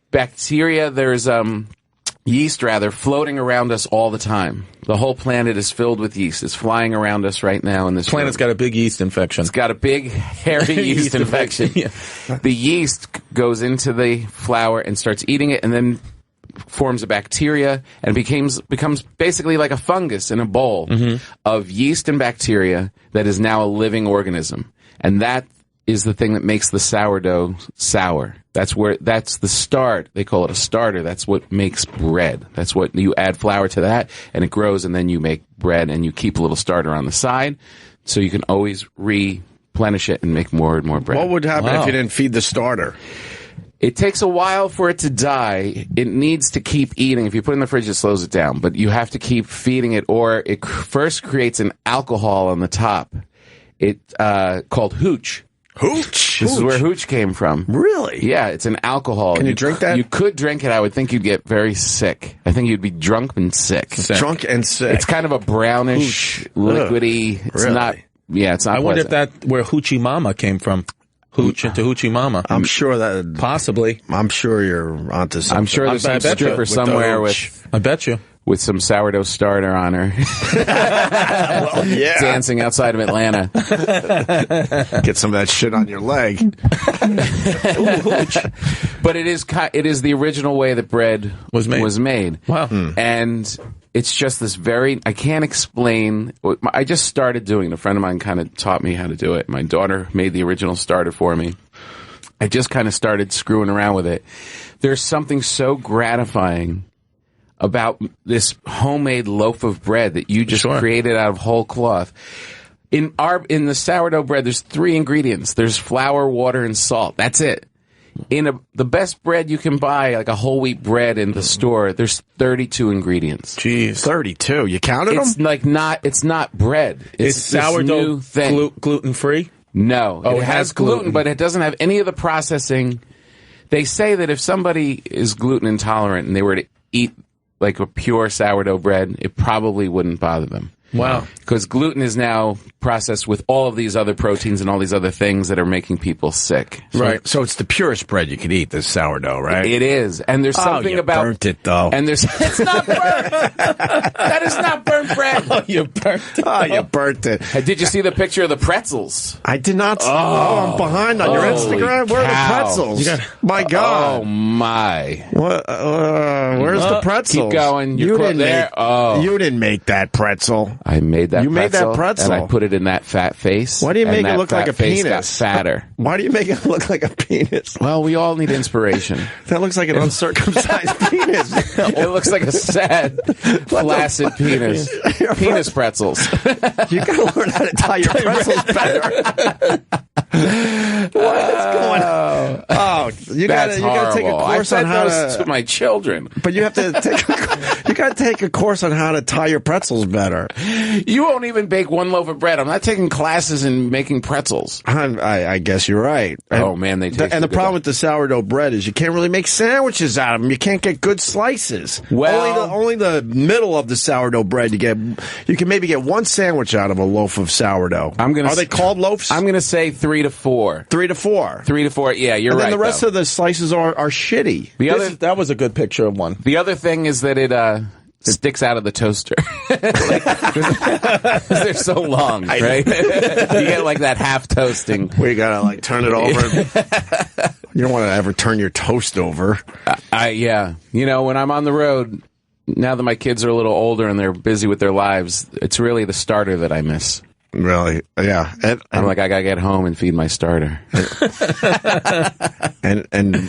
bacteria, there's yeast, rather, floating around us all the time. The whole planet is filled with yeast. It's flying around us right now in this planet's got a big yeast infection. It's got a big, hairy yeast infection. Yeah. The yeast goes into the flour and starts eating it, and then forms a bacteria and becomes basically like a fungus in a bowl of yeast and bacteria that is now a living organism. And that is the thing that makes the sourdough sour. That's the start. They call it a starter. That's what makes bread. That's what you add flour to that and it grows, and then you make bread, and you keep a little starter on the side so you can always replenish it and make more and more bread. What would happen if you didn't feed the starter? It takes a while for it to die. It needs to keep eating. If you put it in the fridge, it slows it down. But you have to keep feeding it, or it first creates an alcohol on the top. Called hooch. Hooch? This is where hooch came from. Really? Yeah, it's an alcohol. Can you drink that? You could drink it. I would think you'd get very sick. I think you'd be drunk and sick. Drunk and sick. It's kind of a brownish, liquidy. It's really? Not. Yeah, it's not. I wonder if where Hoochie Mama came from. Hooch into Hoochie Mama. I'm sure that possibly. I'm sure you're onto something. I'm sure there's some stripper somewhere with. I bet you. With some sourdough starter on her. Well, yeah. Dancing outside of Atlanta. Get some of that shit on your leg. But it is the original way that bread was made. Wow. And it's just this I can't explain. I just started doing it. A friend of mine kind of taught me how to do it. My daughter made the original starter for me. I just kind of started screwing around with it. There's something so gratifying about this homemade loaf of bread that you just created out of whole cloth. In the sourdough bread, there's 3 ingredients. There's flour, water, and salt. That's it. In the best bread you can buy, like a whole wheat bread in the store, there's 32 ingredients. Jeez, 32. You counted them? It's not bread. It's sourdough gluten free? No, it has gluten, but it doesn't have any of the processing. They say that if somebody is gluten intolerant and they were to eat like a pure sourdough bread, it probably wouldn't bother them. Wow. Because gluten is now processed with all of these other proteins and all these other things that are making people sick. Right. So it's the purest bread you could eat, this sourdough, right? It is. And there's something you about... burnt it, though. And there's... It's not burnt! That is not burnt bread! Oh, you burnt it. Oh, you burnt it. Did you see the picture of the pretzels? I did not. I'm behind on your Instagram. Where are the pretzels? My God. Oh, my. What? Where's the pretzel? Keep going. You didn't make that pretzel. I made that You made that pretzel. and I put it in that fat face. Why do you make it look like a face penis? Got fatter. Why do you make it look like a penis? Well, we all need inspiration. That looks like an uncircumcised penis. It looks like a sad, flaccid penis. Penis pretzels. You gotta learn how to tie your pretzels better. What is going on? Oh, you gotta take a course on how to my children. But you have to take a course on how to tie your pretzels better. You won't even bake one loaf of bread. I'm not taking classes in making pretzels. I guess you're right. Oh man, they taste and the problem with the sourdough bread is you can't really make sandwiches out of them. You can't get good slices. Well, only the middle of the sourdough bread you can maybe get one sandwich out of a loaf of sourdough. Are they called loaves? I'm gonna say 3 to 4. 3 to 4. 3 to 4. Yeah, you're right. And then the rest of the slices are shitty. That was a good picture of one. The other thing is that it sticks out of the toaster. Because they're so long, right? You get like that half toasting. Where you gotta like turn it over. You don't want to ever turn your toast over. Yeah. You know, when I'm on the road, now that my kids are a little older and they're busy with their lives, it's really the starter that I miss. Really? Yeah. I'm like, I gotta get home and feed my starter. And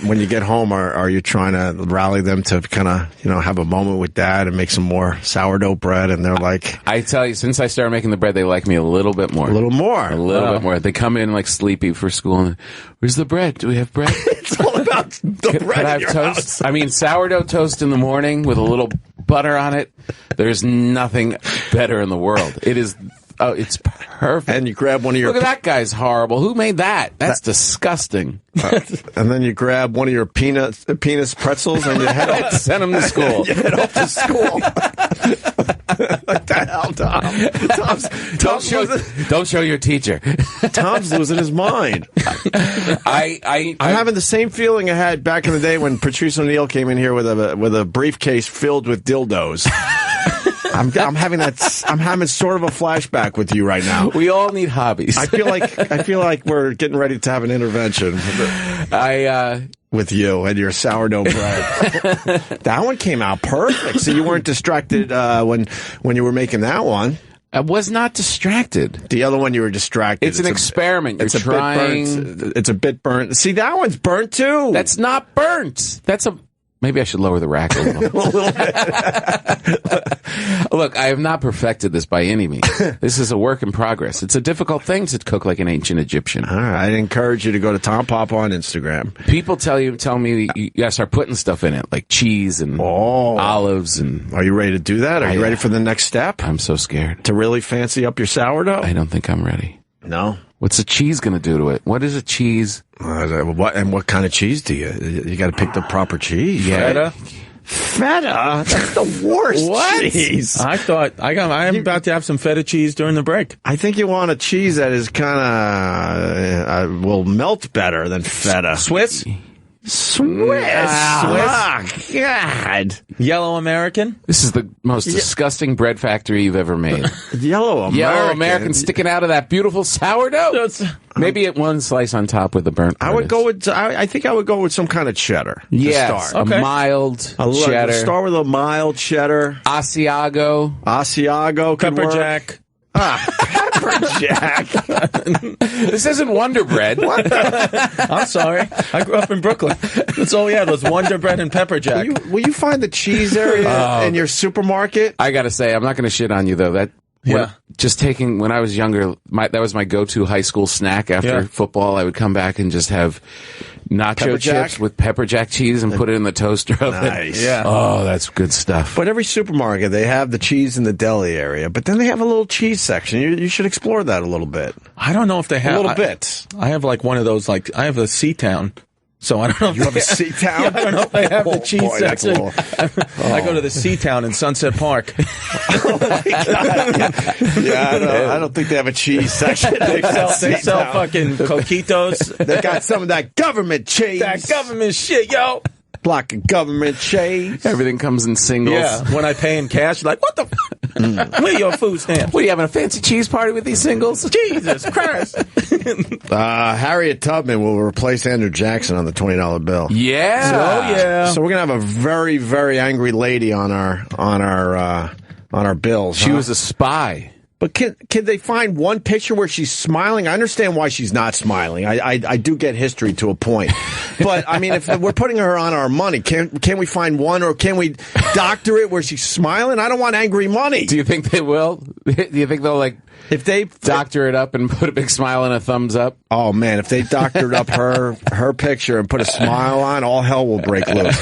when you get home, are you trying to rally them to kind of, have a moment with Dad and make some more sourdough bread? And they're like... I tell you, since I started making the bread, they like me a little bit more. A little more? A little bit more. They come in like sleepy for school and, where's the bread? Do we have bread? It's all about the bread Can I have toast? House? I mean, sourdough toast in the morning with a little butter on it. There's nothing better in the world. It is... Oh, it's perfect. And you grab one of your... Look at that guy's horrible. Who made that? That's disgusting. And then you grab one of your penis pretzels and you head off. Send them to school. You head off to school. What the hell, Tom? Don't show your teacher. Tom's losing his mind. I'm having the same feeling I had back in the day when Patrice O'Neill came in here with a briefcase filled with dildos. I'm having sort of a flashback with you right now. We all need hobbies. I feel like we're getting ready to have an intervention. With you and your sourdough bread. That one came out perfect. So you weren't distracted when you were making that one. I was not distracted. The other one you were distracted. It's an experiment. You're trying. It's a bit burnt. See, that one's burnt too. That's not burnt. Maybe I should lower the rack a little bit. Look, I have not perfected this by any means. This is a work in progress. It's a difficult thing to cook like an ancient Egyptian. All right. I'd encourage you to go to Tom Papa on Instagram. People tell me you gotta start putting stuff in it, like cheese and olives. And are you ready to do that? Are you ready for the next step? I'm so scared. To really fancy up your sourdough? I don't think I'm ready. No? What's a cheese going to do to it? What is a cheese? What kind of cheese do you? You got to pick the proper cheese. Yeah. Feta? That's the worst cheese. I thought I'm about to have some feta cheese during the break. I think you want a cheese that is kind of will melt better than feta. Swiss. Oh, God. Yellow American? This is the most disgusting bread factory you've ever made. Yellow American sticking out of that beautiful sourdough. Maybe one slice on top with the burnt. I think I would go with some kind of cheddar. Yes, to start. A mild cheddar. Start with a mild cheddar. Asiago Pepper Jack. Pepper Jack. This isn't Wonder Bread. What? I'm sorry. I grew up in Brooklyn. That's all we had was Wonder Bread and Pepper Jack. Will you find the cheese area in your supermarket? I got to say, I'm not going to shit on you, though. When I was younger, that was my go-to high school snack after football. I would come back and just have nacho chips with pepper jack cheese and put it in the toaster oven. Nice. Yeah. Oh, that's good stuff. But every supermarket, they have the cheese in the deli area, but then they have a little cheese section. You should explore that a little bit. I don't know if they have. A little bit. I have like one of those, I have a C-Town So I don't know. You have a C-Town? Yeah, I don't know if I have the cheese section. I go to the C-Town in Sunset Park. Oh my God. Yeah, I don't think they have a cheese section. They sell fucking coquitos. They got some of that government cheese. That government shit, yo. Block of government cheese. Everything comes in singles. Yeah, when I pay in cash, like, what the where your food stamps? What, are you having a fancy cheese party with these singles? Jesus Christ. Harriet Tubman will replace Andrew Jackson on the $20 bill. Yeah. Oh, yeah. So we're going to have a very, very angry lady on our bills. She was a spy. But can they find one picture where she's smiling? I understand why she's not smiling. I do get history to a point. But, I mean, if we're putting her on our money, can we find one, or can we doctor it where she's smiling? I don't want angry money. Do you think they will? Do you think they'll, like, if they doctor it up and put a big smile and a thumbs up? Oh, man, if they doctored up her picture and put a smile on, all hell will break loose.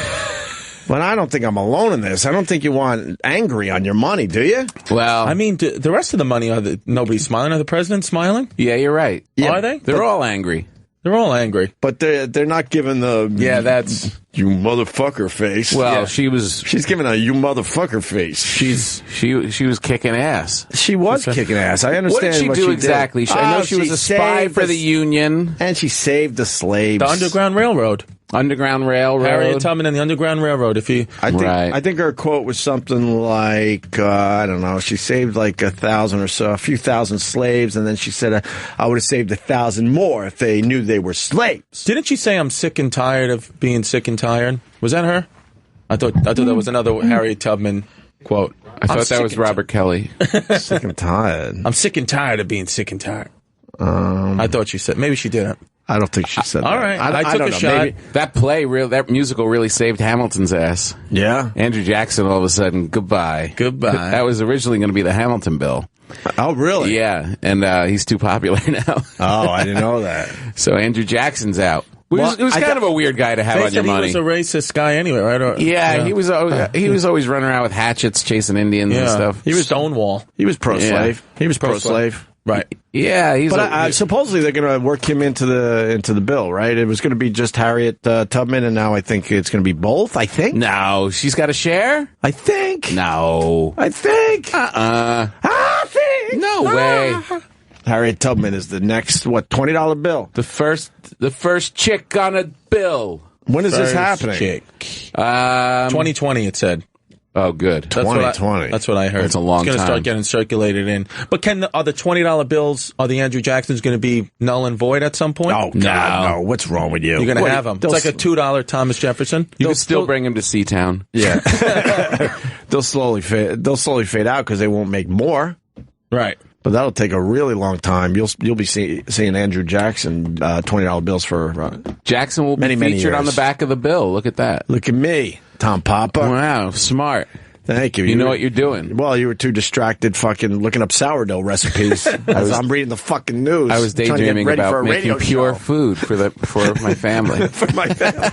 But I don't think I'm alone in this. I don't think you want angry on your money, do you? Well, I mean, the rest of the money, nobody's smiling. Are the president smiling? Yeah, you're right. Yeah, are they? They're all angry. They're all angry. But they're not giving the you motherfucker face. Well, she's giving a you motherfucker face. She was kicking ass. She was kicking ass. I understand. What did she do exactly? I know she was a spy for the Union, and she saved the slaves. The Underground Railroad. Underground Railroad. Harriet Tubman and the Underground Railroad. I think her quote was something like, I don't know, she saved like 1,000 or so, a few thousand slaves, and then she said, I would have saved 1,000 more if they knew they were slaves. Didn't she say, I'm sick and tired of being sick and tired? Was that her? I thought that was another Harriet Tubman quote. I thought that was Robert Kelly. Sick and tired. I'm sick and tired of being sick and tired. I thought she said, maybe she didn't. I don't think she said that. All right. I took a shot. Maybe. That musical really saved Hamilton's ass. Yeah. Andrew Jackson, all of a sudden, goodbye. Goodbye. That was originally going to be the Hamilton bill. Oh, really? Yeah. And he's too popular now. Oh, I didn't know that. So Andrew Jackson's out. It was kind of a weird guy to have on your money. He was a racist guy anyway, right? Yeah, he was always running around with hatchets, chasing Indians and stuff. He was Stonewall. He was pro-slave. Yeah. He was pro-slave. Right. Yeah, but supposedly they're going to work him into the bill, right? It was going to be just Harriet Tubman, and now I think it's going to be both. I think. No, she's got a share. I think. No, I think. I think. No way. Harriet Tubman is the next $20 bill. The first chick on a bill. When is this happening? Chick. 2020, it said. Oh, good. 2020. That's what I heard. It's a long time. It's going to start getting circulated in. But are the $20 bills, are the Andrew Jacksons going to be null and void at some point? Oh, God, no. What's wrong with you? You're going to have them. It's like a $2 Thomas Jefferson. You can still bring him to C-Town. Yeah. They'll slowly fade out because they won't make more. Right. But that'll take a really long time. You'll be seeing Andrew Jackson $20 bills for Jackson will be featured on the back of the bill. Look at that. Look at me, Tom Papa. Wow, smart. Thank you. You know what you're doing. Well, you were too distracted fucking looking up sourdough recipes. I'm reading the fucking news. I was daydreaming about making pure food for my family. For my family.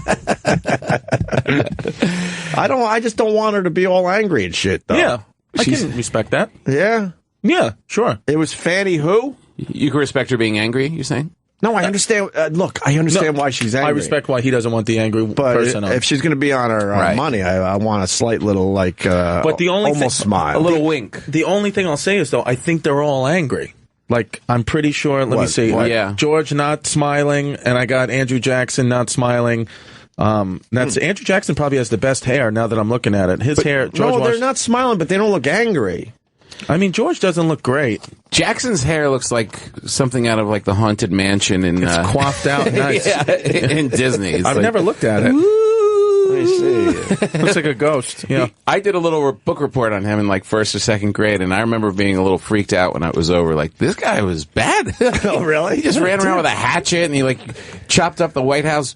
I just don't want her to be all angry and shit, though. Yeah, I can respect that. Yeah? Yeah, sure. It was Fanny who? You can respect her being angry, you're saying? No, I understand. Look, I understand why she's angry. I respect why he doesn't want the angry person on. If she's going to be on her money, I want a slight little, but the only almost smile. A little wink. The only thing I'll say is, though, I think they're all angry. Like, I'm pretty sure, let me see. Yeah. George not smiling, and I got Andrew Jackson not smiling. Andrew Jackson probably has the best hair now that I'm looking at it. His hair, they're not smiling, but they don't look angry. I mean, George doesn't look great. Jackson's hair looks like something out of like the Haunted Mansion in it's coiffed out nice. in Disney. I've never looked at it. Let me see. Looks like a ghost. Yeah. I did a little book report on him in like first or second grade, and I remember being a little freaked out when I was over. Like, this guy was bad. Oh, really? He just ran around with a hatchet, and he like chopped up the White House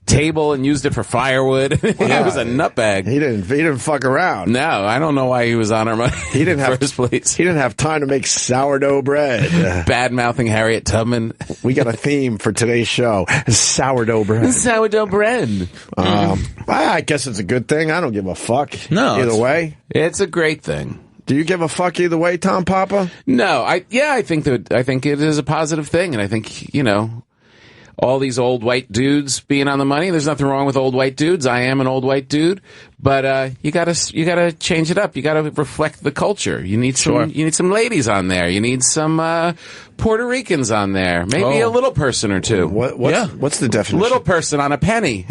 table and used it for firewood. It was a nutbag. He didn't fuck around. No, I don't know why he was on our money. He didn't have first place. He didn't have time to make sourdough bread. Bad mouthing Harriet Tubman. We got a theme for today's show: sourdough bread. Sourdough bread. I guess it's a good thing. I don't give a fuck. No, either way, it's a great thing. Do you give a fuck either way, Tom Papa? No, I think it is a positive thing, and I think all these old white dudes being on the money. There's nothing wrong with old white dudes. I am an old white dude, but you gotta change it up. You gotta reflect the culture. You need some ladies on there. You need some Puerto Ricans on there. Maybe a little person or two. What's the definition? Little person on a penny.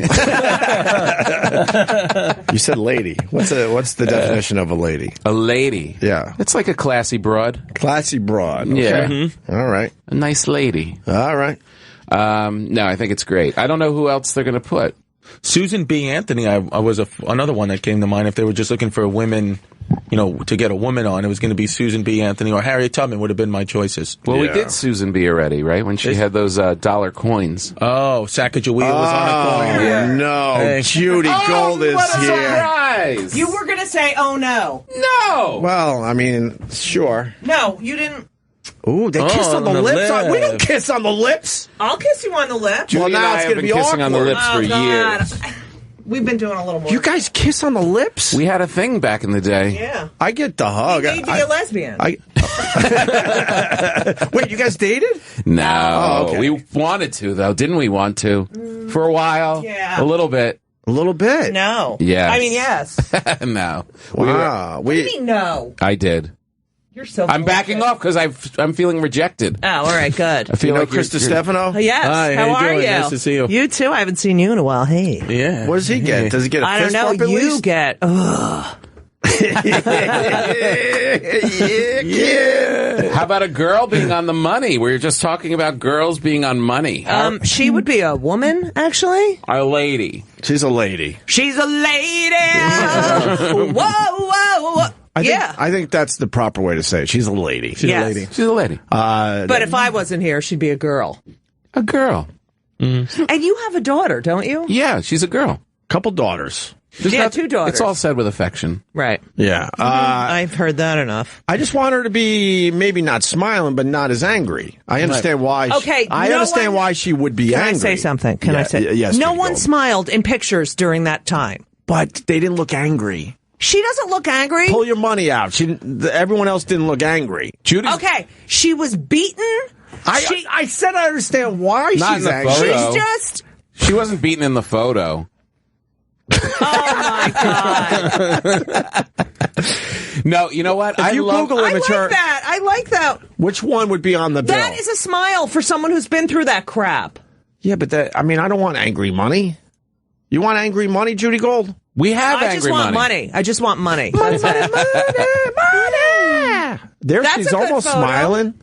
You said lady. What's the definition of a lady? A lady. Yeah. It's like a classy broad. Classy broad. Okay. Yeah. Mm-hmm. All right. A nice lady. All right. No, I think it's great. I don't know who else they're going to put. Susan B. Anthony, I was another one that came to mind. If they were just looking for a women, to get a woman on, it was going to be Susan B. Anthony or Harriet Tubman would have been my choices. Well, we did Susan B. already, right? When she had those dollar coins. Oh, Sacagawea was on a coin. Yeah. No, hey. Judy Gold is what a here. Surprise! You were going to say, oh no. No! Well, I mean, sure. No, you didn't. Ooh, they kissed on the lips. We don't kiss on the lips. I'll kiss you on the lips. Well, now it's going to be kissing awkward. on the lips for years. We've been doing a little more. You guys kiss on the lips? We had a thing back in the day. Yeah. I get the hug. You may be a lesbian. Wait, you guys dated? No. Oh, okay. We wanted to, though. Didn't we want to? For a while. Yeah. A little bit. A little bit? No. Yes. I mean, yes. No. Wow. What do you mean no? I did. You're so I'm backing off because I'm feeling rejected. Oh, all right, good. I feel like Chris Distefano? Yes. Hi, how are doing? you? Nice to see you. You too. I haven't seen you in a while. Hey. Yeah. What does he get? Does he get a I don't fist know. bump at You least? get. Ugh. Yeah. How about a girl being on the money? We were just talking about girls being on money. She would be a woman, actually. A lady. She's a lady. She's a lady. Whoa. I think that's the proper way to say it. She's a lady. She's a lady. She's a lady. But if I wasn't here, she'd be a girl. A girl. Mm. And you have a daughter, don't you? Yeah, she's a girl. Couple daughters. Two daughters. It's all said with affection. Right. Yeah. I've heard that enough. I just want her to be maybe not smiling, but not as angry. I understand why. Okay. I understand why she would be angry. Can I say something? Can I say? Yes. No one smiled in pictures during that time. But they didn't look angry. She doesn't look angry. Pull your money out. Everyone else didn't look angry. Okay. She was beaten. I said I understand why Not she's in the angry. photo. She wasn't beaten in the photo. Oh my God. No, you know what? If you Google image her, I like that. Which one would be on the bill? That is a smile for someone who's been through that crap. Yeah, but I don't want angry money. You want angry money, Judy Gold? We have angry money. I just want money. I just want money. That's it. Money. There she's almost smiling.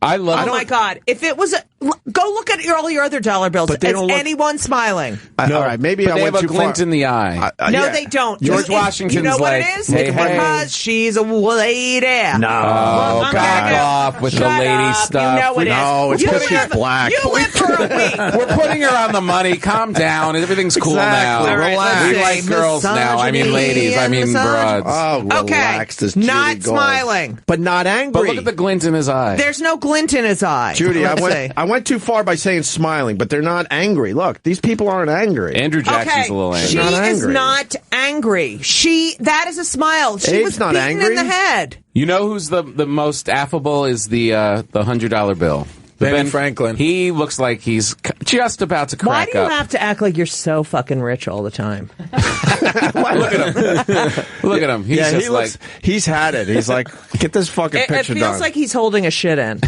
I love. Oh my God! If it was, go look at all your other dollar bills. Is anyone smiling? All right, maybe I went too far. They have a glint in the eye. No, they don't. George Washington's you know what like, it is? hey, Because she's a lady. No, back off with the lady stuff. You know it is. No, it's because she's black. You live for a week. We're putting her on the money. Calm down. Everything's cool now. Right, relax. We like girls now. I mean ladies. I mean broads. Oh, relax. This Judy not Gold. Smiling, but not angry. But look at the glint in his eye. There's no glint in his eye. Judy, I went too far by saying smiling, but they're not angry. Look, these people aren't angry. Andrew Jackson's a little angry. She is not angry. That is a smile. She was not beaten angry. in the head. You know who's the most affable is the $100 bill. Ben Franklin. He looks like he's just about to crack Why do you up. have to act like you're so fucking rich all the time? Look at him. Look at him. He's just he's had it. He's like, get this fucking picture done. It feels done. like he's holding a shit in.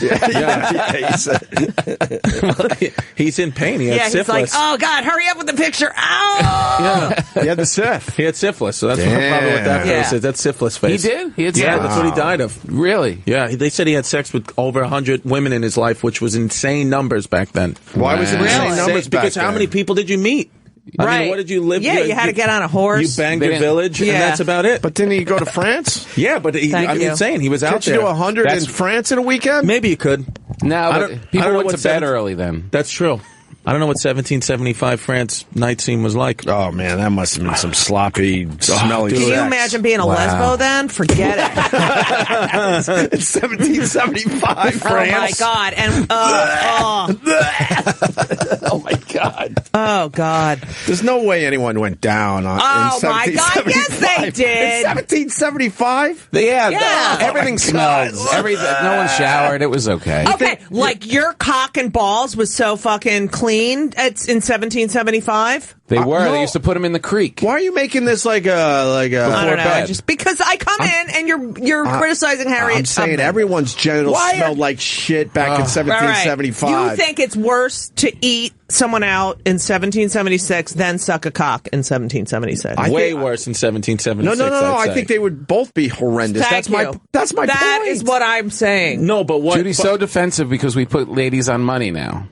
He's in pain. He had syphilis. He's like, oh God, hurry up with the picture. Ow! He had the syph. He had syphilis, so that's probably what that face is. That's syphilis face. He did? He had syphilis. syphilis. That's what he died of. Really? Yeah, they said he had sex with over 100 women in his life, which was insane numbers back then. Why was it insane numbers back Because how many people did you meet? I mean, what did you live? Yeah, you had to get on a horse. You banged your village, and that's about it. But didn't he go to France? Yeah, but I'm saying he was out there. Can't you do 100 in France in a weekend? Maybe you could. No, but people went to bed early then. That's true. I don't know what 1775 France night scene was like. Oh, man, that must have been some sloppy, smelly Can you imagine being a lesbo then? Forget it. It's 1775 France. Oh, my God. And, oh, my God. Oh, God. There's no way anyone went down in 1775. My God, yes, they did. In 1775? Yeah. Everything smelled. No one showered. It was okay. Okay, like your cock and balls was so fucking clean in 1775? They were. No. They used to put them in the creek. Why are you making this like a I don't know. Just because I come in and you're criticizing Harriet I'm saying Tubman. Everyone's genitals smelled like shit back in 1775. Right. You think it's worse to eat someone out in 1776 than suck a cock in 1776? Way worse in 1776. No. I think they would both be horrendous. That's my point. That is what I'm saying. No, but what? Judy's so defensive because we put ladies on money now.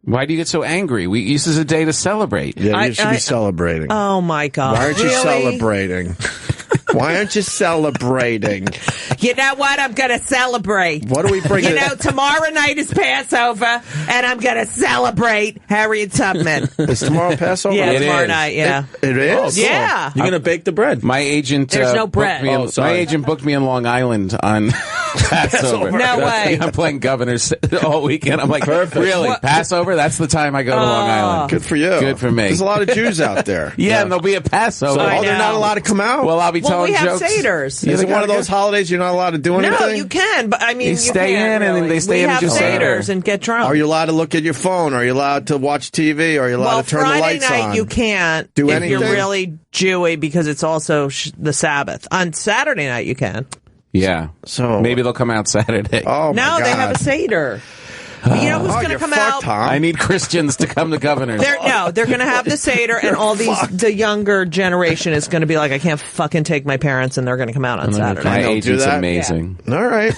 Why do you get so angry? This is a day to celebrate. Yeah, you should be celebrating. Oh, my God. Why aren't you celebrating? Why aren't you celebrating? You know what? I'm going to celebrate. What do we bring? Tomorrow night is Passover, and I'm going to celebrate Harriet Tubman. Is tomorrow Passover? Yeah, tomorrow night, yeah. It is? Oh, yeah. You're going to bake the bread. My agent... There's no bread. My agent booked me in Long Island on Passover. No way. I'm playing governors all weekend. I'm like, perfect. Really? What? Passover? That's the time I go to Long Island. Good for you. Good for me. There's a lot of Jews out there. Yeah, and there'll be a Passover. So, they're not allowed to come out? Well, I'll be telling we have jokes. Seders. Is it one of those holidays you're not allowed to do anything? No, you can, but I mean, you stay in and they stay in and just Seders and get drunk. Are you allowed to look at your phone? Are you allowed to watch TV? Are you allowed to turn the lights on? Friday night you can't do if anything? You're really Jewy because it's also the Sabbath. On Saturday night you can. Yeah. So maybe they'll come out Saturday. Oh, my God. They have a Seder. You know who's going to come out? Tom. I need Christians to come to governors. They're going to have the Seder, and all the younger generation is going to be like, I can't fucking take my parents, and they're going to come out on Saturday. My agent's amazing. Yeah. All right.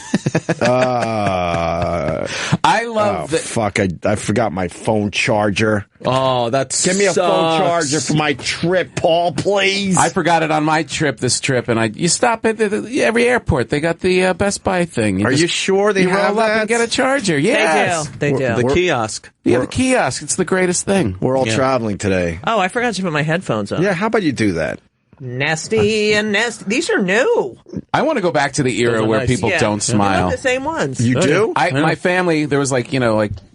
I love that. Fuck, I forgot my phone charger. Oh, that's Give me a phone charger for my trip, Paul, please. I forgot it on my trip this trip, and you stop at every airport. They got the Best Buy thing. Are you sure they have roll up that? and get a charger. Yes. They do. The kiosk. Yeah, the kiosk. It's the greatest thing. We're all traveling today. Oh, I forgot to put my headphones on. Yeah, how about you do that? Nasty and nasty. These are new. I want to go back to the era where people don't smile. The same ones. You do? My family, there was like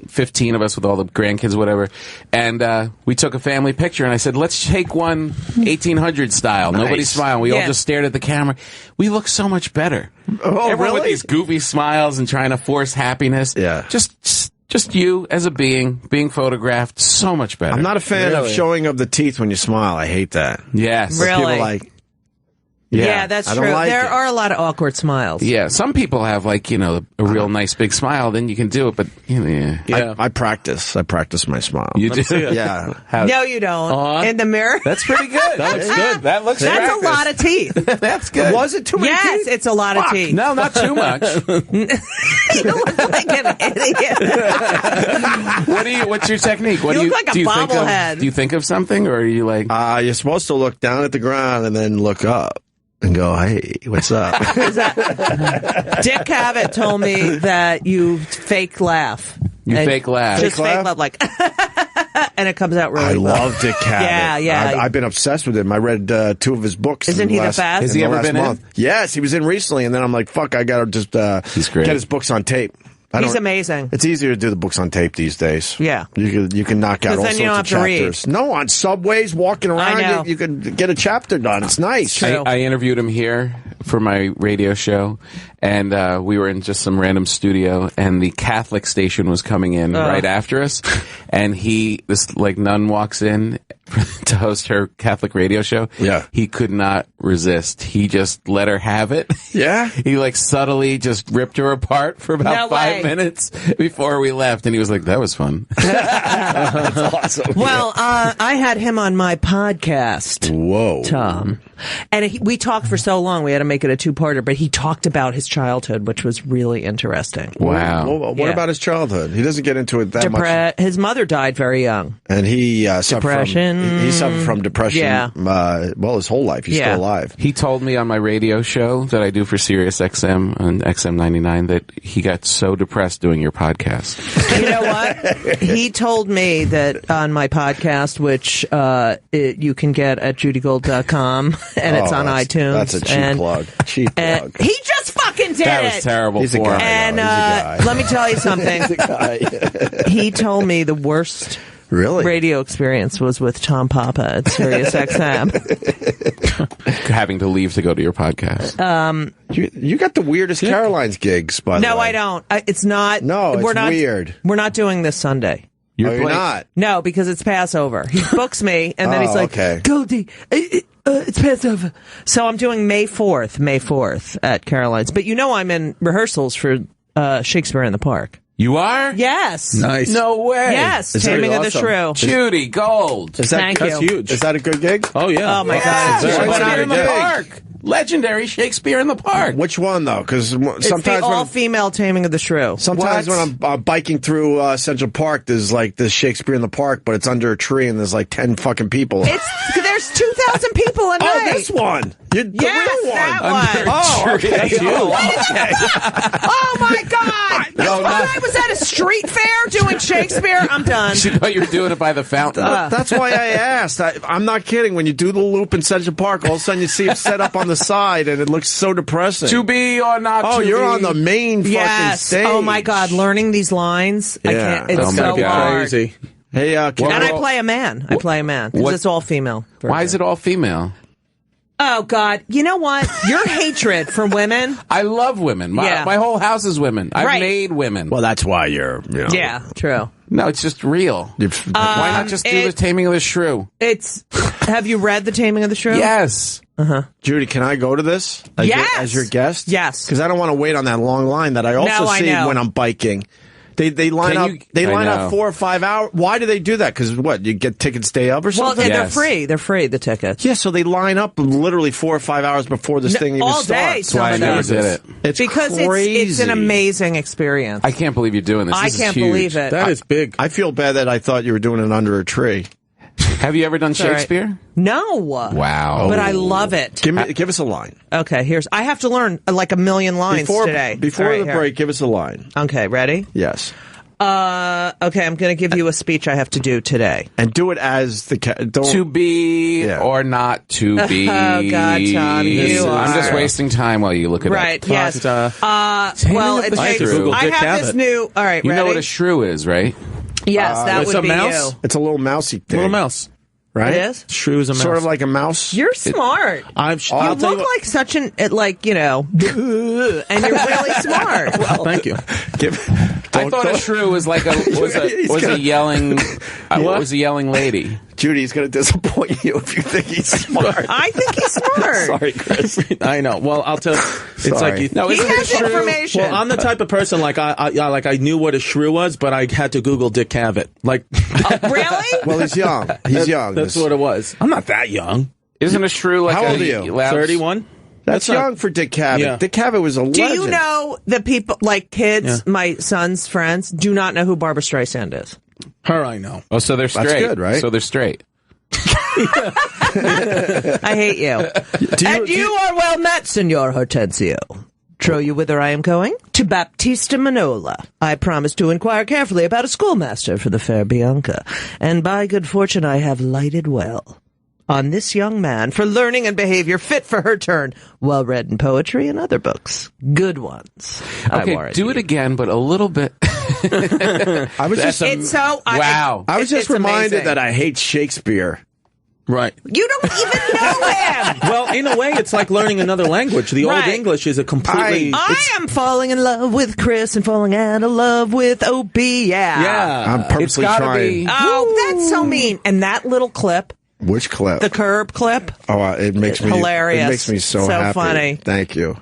15 of us with all the grandkids, whatever, and we took a family picture, and I said, let's take one 1800 style. Nice. Nobody smiled. We all just stared at the camera. We look so much better. Oh, Everyone really? with these goofy smiles and trying to force happiness. Yeah. Just you as a being photographed, so much better. I'm not a fan of showing of the teeth when you smile. I hate that. Yes. Really? People like... Yeah, that's true. There are a lot of awkward smiles. Yeah, some people have a real nice big smile, then you can do it, but yeah. I practice my smile. You do? Yeah. No, you don't. In the mirror? That's pretty good. That looks good. That looks That's practice. a lot of teeth. That's good. Was it too many teeth? Yes, it's a lot of teeth. No, not too much. You look like an idiot. What's your technique? You look like a bobblehead. Do you think of something, or are you like... You're supposed to look down at the ground and then look up. And go, hey, what's up? Dick Cavett told me that you fake laugh. Fake laugh. Just fake laugh, like, and it comes out really well. I love Dick Cavett. Yeah. I've been obsessed with him. I read 2 of his books. Isn't he the best? Has he ever been in? Yes, he was in recently, and then I'm like, fuck, I gotta just get his books on tape. He's amazing. It's easier to do the books on tape these days. Yeah. You can knock out all sorts of chapters. No, on subways, walking around, you can get a chapter done. It's nice. I interviewed him here for my radio show, and we were in just some random studio, and the Catholic station was coming in right after us, and this nun walks in to host her Catholic radio show. Yeah. He could not resist. He just let her have it. Yeah? He subtly just ripped her apart for about 5 minutes before we left, and he was like, that was fun. That's awesome. Well, I had him on my podcast. Whoa. Tom. And we talked for so long, we had to make it a 2-parter, but he talked about his childhood, which was really interesting. Wow. What about his childhood? He doesn't get into it that much. His mother died very young. And he suffered from depression. Yeah. His whole life. He's still alive. He told me on my radio show that I do for Sirius XM on XM 99 that he got so depressed doing your podcast. You know what? He told me that on my podcast, which you can get at judygold.com, and it's on iTunes. That's a cheap plug. Cheap plug. He just fucking did it. That was terrible. He's a guy. And He's a guy. let me tell you something. He's a guy. He told me the worst Really? radio experience was with Tom Papa at Sirius XM. Having to leave to go to your podcast. You got the weirdest Caroline's gigs, by the way. No, I don't. It's not. No, it's weird. We're not doing this Sunday. You're not? No, because it's Passover. He books me, and then he's like, okay. Goldie, it's Passover. So I'm doing May 4th at Caroline's. But I'm in rehearsals for Shakespeare in the Park. You are? Yes. Nice. No way. Yes. Is Taming of the awesome. Shrew. Judy Gold. Thank That's you. huge. Is that a good gig? Oh, yeah. Oh, my God. Yeah, It's Shakespeare in the gig. Park. Legendary Shakespeare in the Park. Which one, though? Because It's sometimes the all-female Taming of the Shrew. sometimes when I'm biking through Central Park, there's like this Shakespeare in the Park, but it's under a tree and there's like 10 fucking people. There's 2,000 people a night. Oh, this one. The Yes, real one. that one. Oh, okay. That's huge. Oh, my God. I was at a street fair doing Shakespeare. I'm done. She thought you were doing it by the fountain. That's why I asked. I'm not kidding. When you do the loop in Central Park, all of a sudden you see him set up on the side, and it looks so depressing. To be or not to be. you're on the main fucking stage. Oh, my God. Learning these lines. I Yeah. can't. It's Oh, my so God. hard. Crazy. Hey, And I play a man. Because it's all female. Why is it all female? Oh, God. You know what? Your hatred for women. I love women. My whole house is women. I've Right. made women. Well, that's why you're. Yeah, true. No, it's just real. Why not just do the Taming of the Shrew? Have you read The Taming of the Shrew? Yes. Judy, can I go to this? As your guest? Yes. Because I don't want to wait on that long line that I also No, I see know. when I'm biking. They line Can up. you- They I line know. up 4 or 5 hours. Why do they do that? Because what? You get tickets day of or Well, something? they're Yes. free. They're free, the tickets. Yeah, so they line up literally 4 or 5 hours before this thing even all starts. day. That's why I some of never them. did it. It's Because crazy. it's an amazing experience. I can't believe you're doing this. I This is can't huge. believe it. That is big. I feel bad that I thought you were doing it under a tree. Have you ever done all right. Shakespeare? No. Wow. But I love it. Give us a line. Okay, I have to learn like a million lines today. Before All right, the here. break, give us a line. Okay, ready? Yes. Okay, I'm going to give you a speech I have to do today. And do it as the... Don't, To be or not to be. Oh, God, Tom, you I'm just are- wasting time while you look it Right, up. yes. But, Well, of the it's Shrew. I have this new... All right, You ready? know what a shrew is, right? Yes, that it's would a be mouse? you. It's a little mousy thing. Little mouse. Right? It is? Shrew is a mouse. Sort of like a mouse. You're smart. I'll You tell you look what- like such an, and you're really smart. Well, thank you. I thought a shrew was like a yelling lady. Judy's going to disappoint you if you think he's smart. I think he's smart. Sorry, Chris. I know. Well, I'll tell you. It's Sorry. like you. No, He isn't has a shrew? information. Well, I'm the type of person I knew what a shrew was, but I had to Google Dick Cavett. Like, Really? Well, he's young. He's young. that's what it was. I'm not that young. Isn't a shrew like How a old are you? loud- 31. That's not- young for Dick Cavett. Yeah. Dick Cavett was a legend. Do you know the people, like kids, Yeah. my son's friends, do not know who Barbara Streisand is? Her, I know. Oh, so they're straight. That's good, right? So they're straight. I hate you. You are well met, Signor Hortensio. Trow you whither I am going? To Baptista Manola. I promise to inquire carefully about a schoolmaster for the fair Bianca, and by good fortune I have lighted well on this young man for learning and behavior fit for her turn, well read in poetry and other books. Good ones. Okay, do it again, but a little bit. I was just It's so... Wow. I was just it's reminded amazing. that I hate Shakespeare. Right. You don't even know him! Well, in a way, it's like learning another language. The Old Right. English is a completely... I am falling in love with Chris and falling out of love with Opie. yeah. I'm purposely It's gotta trying. be. Oh, that's so mean. And that little clip, Which clip? the curb clip, Oh, it makes me hilarious. It makes me so happy. funny. Thank you.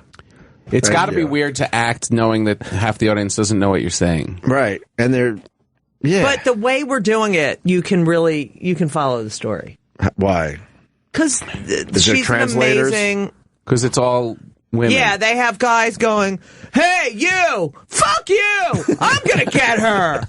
It's Thank got to be you. weird to act knowing that half the audience doesn't know what you're saying. Right, and they're But the way we're doing it, you can follow the story. Why? Because there she's an translators? amazing... Because it's all women. Yeah, they have guys going, hey, you! Fuck you! I'm gonna get her!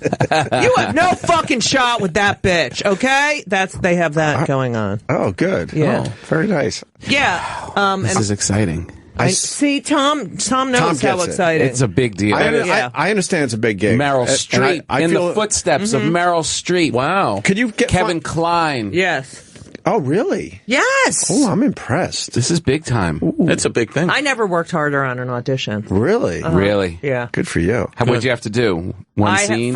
You have no fucking shot with that bitch, okay? They have that going on. Oh, good. Yeah. Oh, very nice. Yeah. This is exciting. See, Tom knows Tom how gets it. exciting. It's a big deal. I understand it's a big gig. Meryl And Streep I in feel, the footsteps of Meryl Streep. Wow. Could you get Kevin Kline. Yes. Oh, really? Yes! Oh, I'm impressed. This is big time. It's a big thing. I never worked harder on an audition. Really? Really? Yeah. Good for you. What'd you have to do? One scene?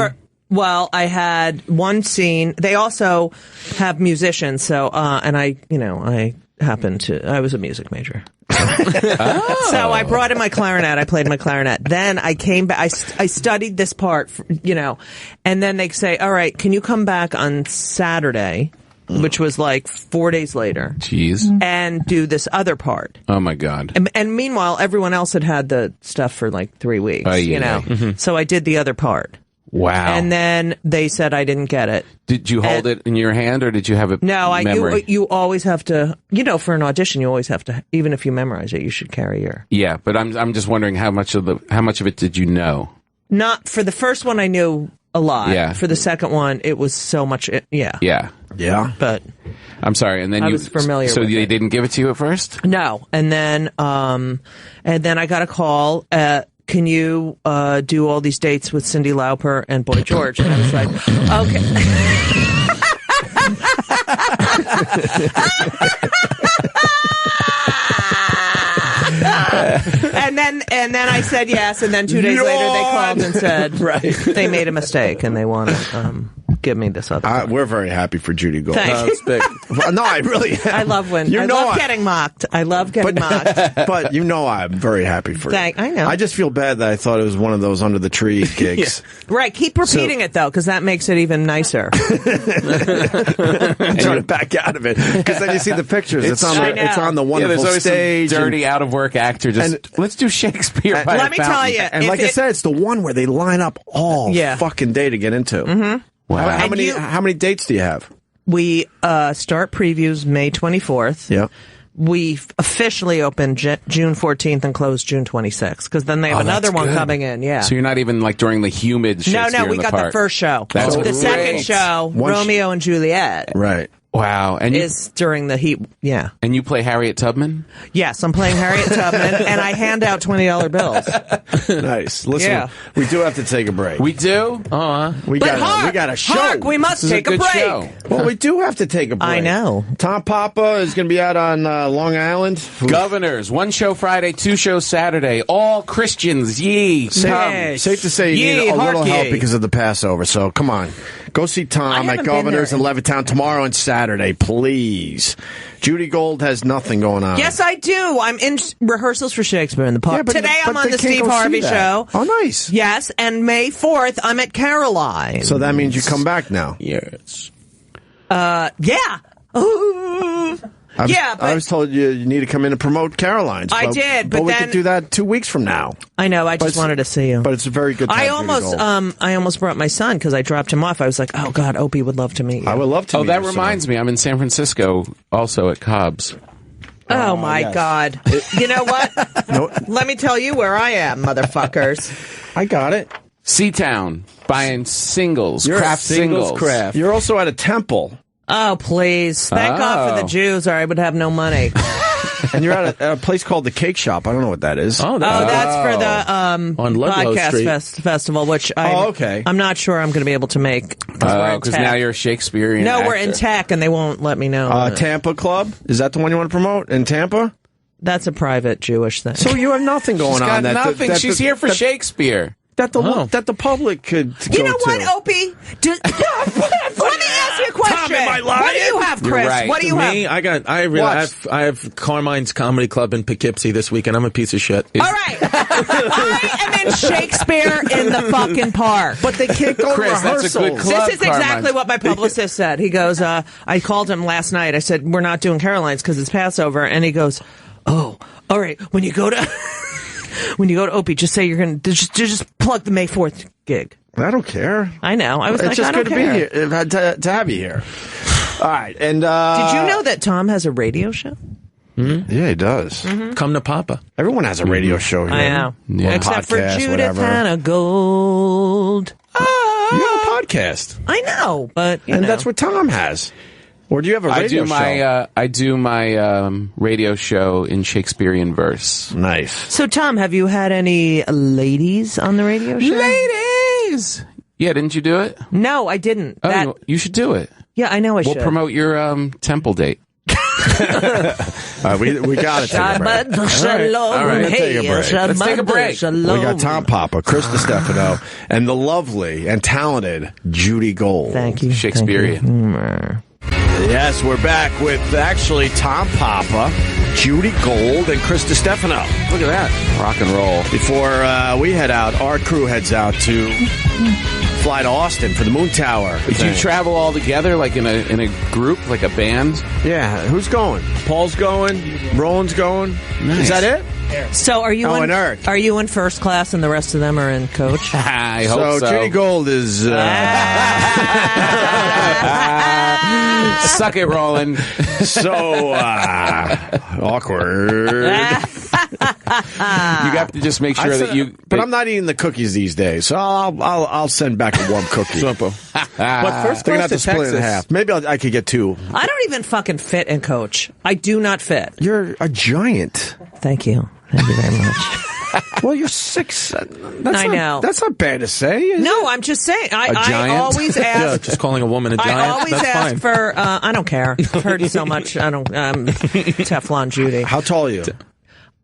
Well, I had one scene. They also have musicians, so and I was a music major. So I brought in my clarinet. I played my clarinet. Then I came back. I studied this part, and then they say, "All right, can you come back on Saturday?" Which was like 4 days later. Jeez. And do this other part. Oh my God. And meanwhile, everyone else had the stuff for like 3 weeks. Mm-hmm. So I did the other part. Wow. And then they said I didn't get it. Did you hold it in your hand, or did you have it? No, memory? You always have to. For an audition, you always have to. Even if you memorize it, you should carry your. Yeah, but I'm just wondering how much of it did you know? Not for the first one, I knew a lot. Yeah. For the second one, it was so much. Yeah. Yeah. But I'm sorry. And then I was familiar. So with they it. didn't give it to you at first? No. And then I got a call. Can you do all these dates with Cyndi Lauper and Boy George? And I was like, okay. and then I said yes, and then 2 days later they called and said they made a mistake and they want to give me this other. We're very happy for Judy Gold. Thanks. No, I really am. I love when I love getting mocked. I love getting mocked. But I'm very happy for you. I know. I just feel bad that I thought it was one of those under the tree gigs. Right. Keep repeating it though, because that makes it even nicer. I'm trying to back out of it because then you see the pictures. It's on the wonderful stage. Some dirty out of work actor. Let's do Shakespeare. Let me tell you. And like I said, it's the one where they line up all fucking day to get into. Mm-hmm. Wow. How many dates do you have? We start previews May 24th. Yeah. We officially open June 14th and close June 26th because then they have another one coming in. Yeah. So you're not even like during the humid Shakespeare. No, we got the first show. That's the second show, Romeo and Juliet. Right. Wow. And is during the heat. Yeah. And you play Harriet Tubman? Yes, I'm playing Harriet Tubman, and I hand out $20 bills. Nice. Listen, we do have to take a break. We do? We got a show. Hark, we must take a break. Show. Well, we do have to take a break. I know. Tom Papa is going to be out on Long Island. Governors, 1 show Friday, 2 shows Saturday. All Christians, ye. Safe to say you need a little help because of the Passover. So come on. Go see Tom at Governors in Levittown tomorrow and Saturday, please. Judy Gold has nothing going on. Yes, I do. I'm in rehearsals for Shakespeare in the Park. Today I'm on the Steve Harvey show. Oh, nice. Yes, and May 4th I'm at Caroline. So that means you come back now. Yes. Yeah. I was told you need to come in and promote Caroline's. I did, but we could do that 2 weeks from now. I know. I just wanted to see you. But it's a very good time. I almost brought my son because I dropped him off. I was like, oh God, Opie would love to meet you. I would love to. Oh, that reminds me. I'm in San Francisco also at Cobb's. Oh my God! You know what? Let me tell you where I am, motherfuckers. I got it. Seatown buying singles, You're craft singles. Craft. You're also at a temple. Oh, please. Thank God for the Jews or I would have no money. And you're at a place called the Cake Shop. I don't know what that is. That's for the on Ludlow podcast festival, which I'm not sure I'm going to be able to make. Because now you're a Shakespearean actor. We're in tech and they won't let me know. Tampa Club? Is that the one you want to promote in Tampa? That's a private Jewish thing. So you have nothing going on. Nothing. She's here for Shakespeare. That the public could go to. You know what, Opie? Let me ask you a question. Tom, am I lying? What do you have, Chris? Right. What do you have? I have Carmine's Comedy Club in Poughkeepsie this weekend. I'm a piece of shit. All right. I am in Shakespeare in the fucking Park. But they can't go to rehearsals. That's a good club, This is exactly what my publicist said. He goes, I called him last night. I said, we're not doing Caroline's because it's Passover. And he goes, oh, all right. When you go to Opie, just say you're going to just plug the May 4th gig. I don't care. I know. I was it's just I don't good care. to be here, to have you here. All right. And did you know that Tom has a radio show? Mm-hmm. Yeah, he does. Mm-hmm. Come to Papa. Everyone has a radio show here. I know. Yeah. Except for Podcast, Judith Hannah Gold. You have a podcast. I know, but and that's what Tom has. Or do you have a radio show? I do my radio show in Shakespearean verse. Nice. So, Tom, have you had any ladies on the radio show? Ladies! Yeah, didn't you do it? No, I didn't. Oh, you should do it. Yeah, I know I should. We'll promote your temple date. We got to take a break. All right, take a break. Let's take a break. We got Tom Papa, Chris Distefano, and the lovely and talented Judy Gold. Thank you. Shakespearean. Yes, we're back with actually Tom Papa, Judy Gold, and Chris Distefano. Look at that. Rock and roll. Before we head out, our crew heads out to fly to Austin for the Moon Tower. Did you travel all together, like in a group, like a band? Yeah. Who's going? Paul's going. Roland's going. Nice. Is that it? So are you are you in first class and the rest of them are in coach? I hope so. Judy Gold is... Suck it, Roland. So awkward. You have to just make sure that you... But I'm not eating the cookies these days, so I'll send back a warm cookie. But first They're going to have class to to split it in Texas. half. Maybe I could get two. I don't even fucking fit in coach. I do not fit. You're a giant. Thank you. Thank you very much. Well, you're 6. I know. That's not bad to say. No, I'm just saying. I always ask. Yeah, just calling a woman a giant. I always that's ask fine. for. I don't care. I've heard so much. I don't. Teflon Judy. How tall are you?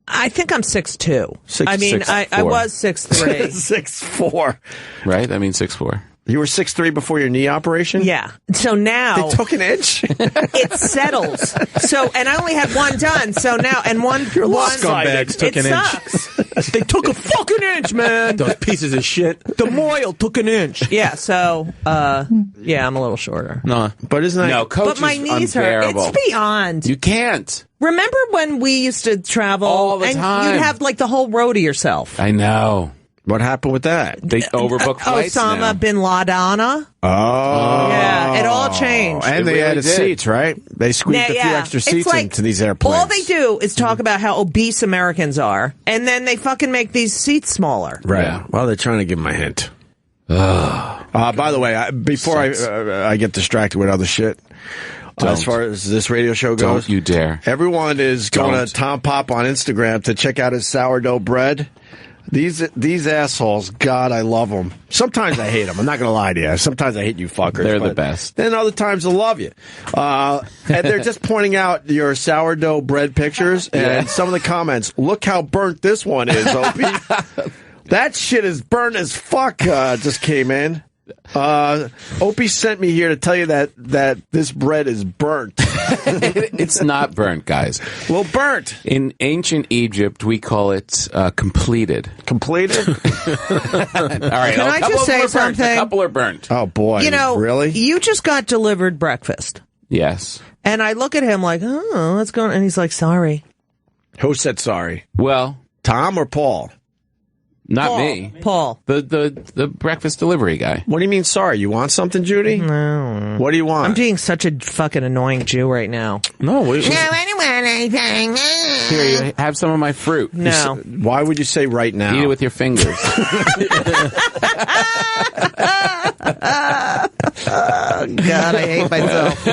I think I'm 6'2". 6'4". I was 6'3". 6'4". Right? That means 6'4". You were 6'3" before your knee operation? Yeah. So now they took an inch. It settles. So, and I only had one done. So now, and one scumbags took an inch. They took a fucking inch, man. Those pieces of shit. The Moyle took an inch. Yeah. So, yeah, I'm a little shorter. No, but isn't that? No, coach but my is knees unbearable. hurt. It's beyond. You can't. Remember when we used to travel all the and time? You'd have like the whole row to yourself. I know. What happened with that? They overbooked flights Osama now. bin Laden. Oh. Yeah, it all changed. And they added seats, right? They squeezed a few extra seats into these airplanes. All they do is talk about how obese Americans are, and then they fucking make these seats smaller. Right. Yeah. Well, they're trying to give them a hint. By the way, before I get distracted with other shit, as far as this radio show goes, don't you dare. Everyone is going to Tom Pop on Instagram to check out his sourdough bread. These assholes, God, I love them. Sometimes I hate them. I'm not going to lie to you. Sometimes I hate you fuckers. They're the best. Then other times I love you. And they're just pointing out your sourdough bread pictures and some of the comments. Look how burnt this one is, Opie. That shit is burnt as fuck. Just came in. Opie sent me here to tell you that this bread is burnt. It's not burnt, guys. Well, burnt. In ancient Egypt, we call it completed. Completed? All right. Can I just say something? A couple are burnt. Oh, boy. You know, really? You just got delivered breakfast. Yes. And I look at him like, oh, what's going on? And he's like, sorry. Who said sorry? Well, Tom or Paul? Not me. Paul. The breakfast delivery guy. What do you mean sorry? You want something, Judy? No. What do you want? I'm being such a fucking annoying Jew right now. No, I don't want anything. Here, you have some of my fruit. No. Why would you say right now? Eat it with your fingers. God, I hate myself.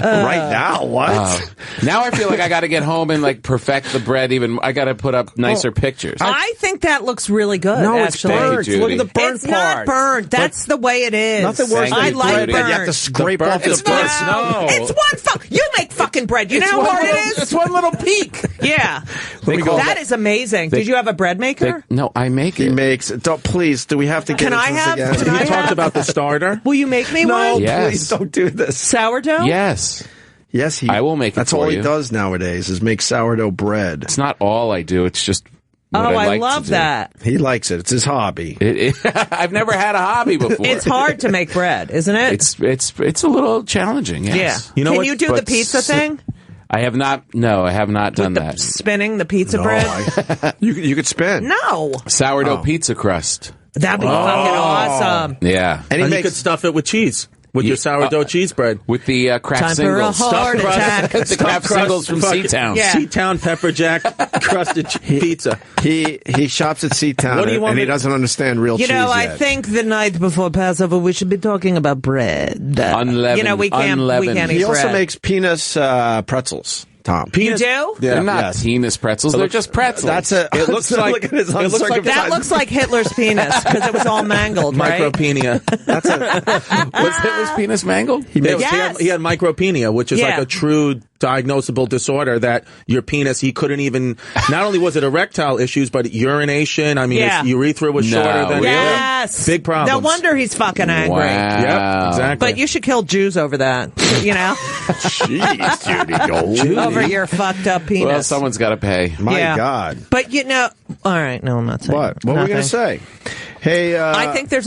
Right now? What? Now I feel like I got to get home and like perfect the bread. Even I got to put up nicer pictures. I think that looks really good. No, actually. it's burnt. Judy. Look at the burnt It's part. not burnt. That's the way it is. Nothing worse than I like bread. burnt. You have to scrape off the It's burnt. not. It's one You make fucking bread. You know how hard it is? It's one little peak. Yeah. Call that is amazing. Did you have a bread maker? No, I make it. He makes it. Don't, please, do we have to get Can into I this have- again? can I You talked have- about the starter. Will you make me No, one? Yes. please don't do this. Sourdough? Yes. Yes, I will make it That's for all you. he does nowadays is make sourdough bread. It's not all I do. It's just what Oh, I like love to do. that. He likes it. It's his hobby. I've never had a hobby before. It's hard to make bread, isn't it? It's a little challenging. Yes. Yeah. You know Can what? you do the But pizza thing? I have not. No, I have not done that. Spinning the pizza bread? You could spin. No. Sourdough pizza crust. That'd be fucking awesome. Yeah. And he And you makes could stuff it with cheese. With your sourdough cheese bread. With the Kraft Time for a singles. heart attack. The Kraft singles from Seatown. Yeah. Seatown pepper jack crusted pizza. He shops at Seatown What do you want and he me- doesn't understand real You cheese know, I yet. think the night before Passover we should be talking about bread. Unleavened. You know, we can't eat He bread. also makes penis pretzels, Tom. You do? Yeah, They're not yes. penis pretzels. They're just pretzels. That's a. It looks like- look at his it looks like- uncircumcised- That looks like Hitler's penis because it was all mangled, right? Micropenia. Was Hitler's penis mangled? He had Yes. micropenia, which is Yeah. like a true diagnosable disorder that your penis, he couldn't even, not only was it erectile issues, but urination. I mean, his urethra was shorter than Yes. Big problems. No wonder he's fucking angry. Yep, exactly. But you should kill Jews over that, you know? Jeez, Judy Gold. Over your fucked up penis. Well, someone's got to pay. My God. But, you know, all right, no, I'm not saying What were we going to say? Hey, I think there's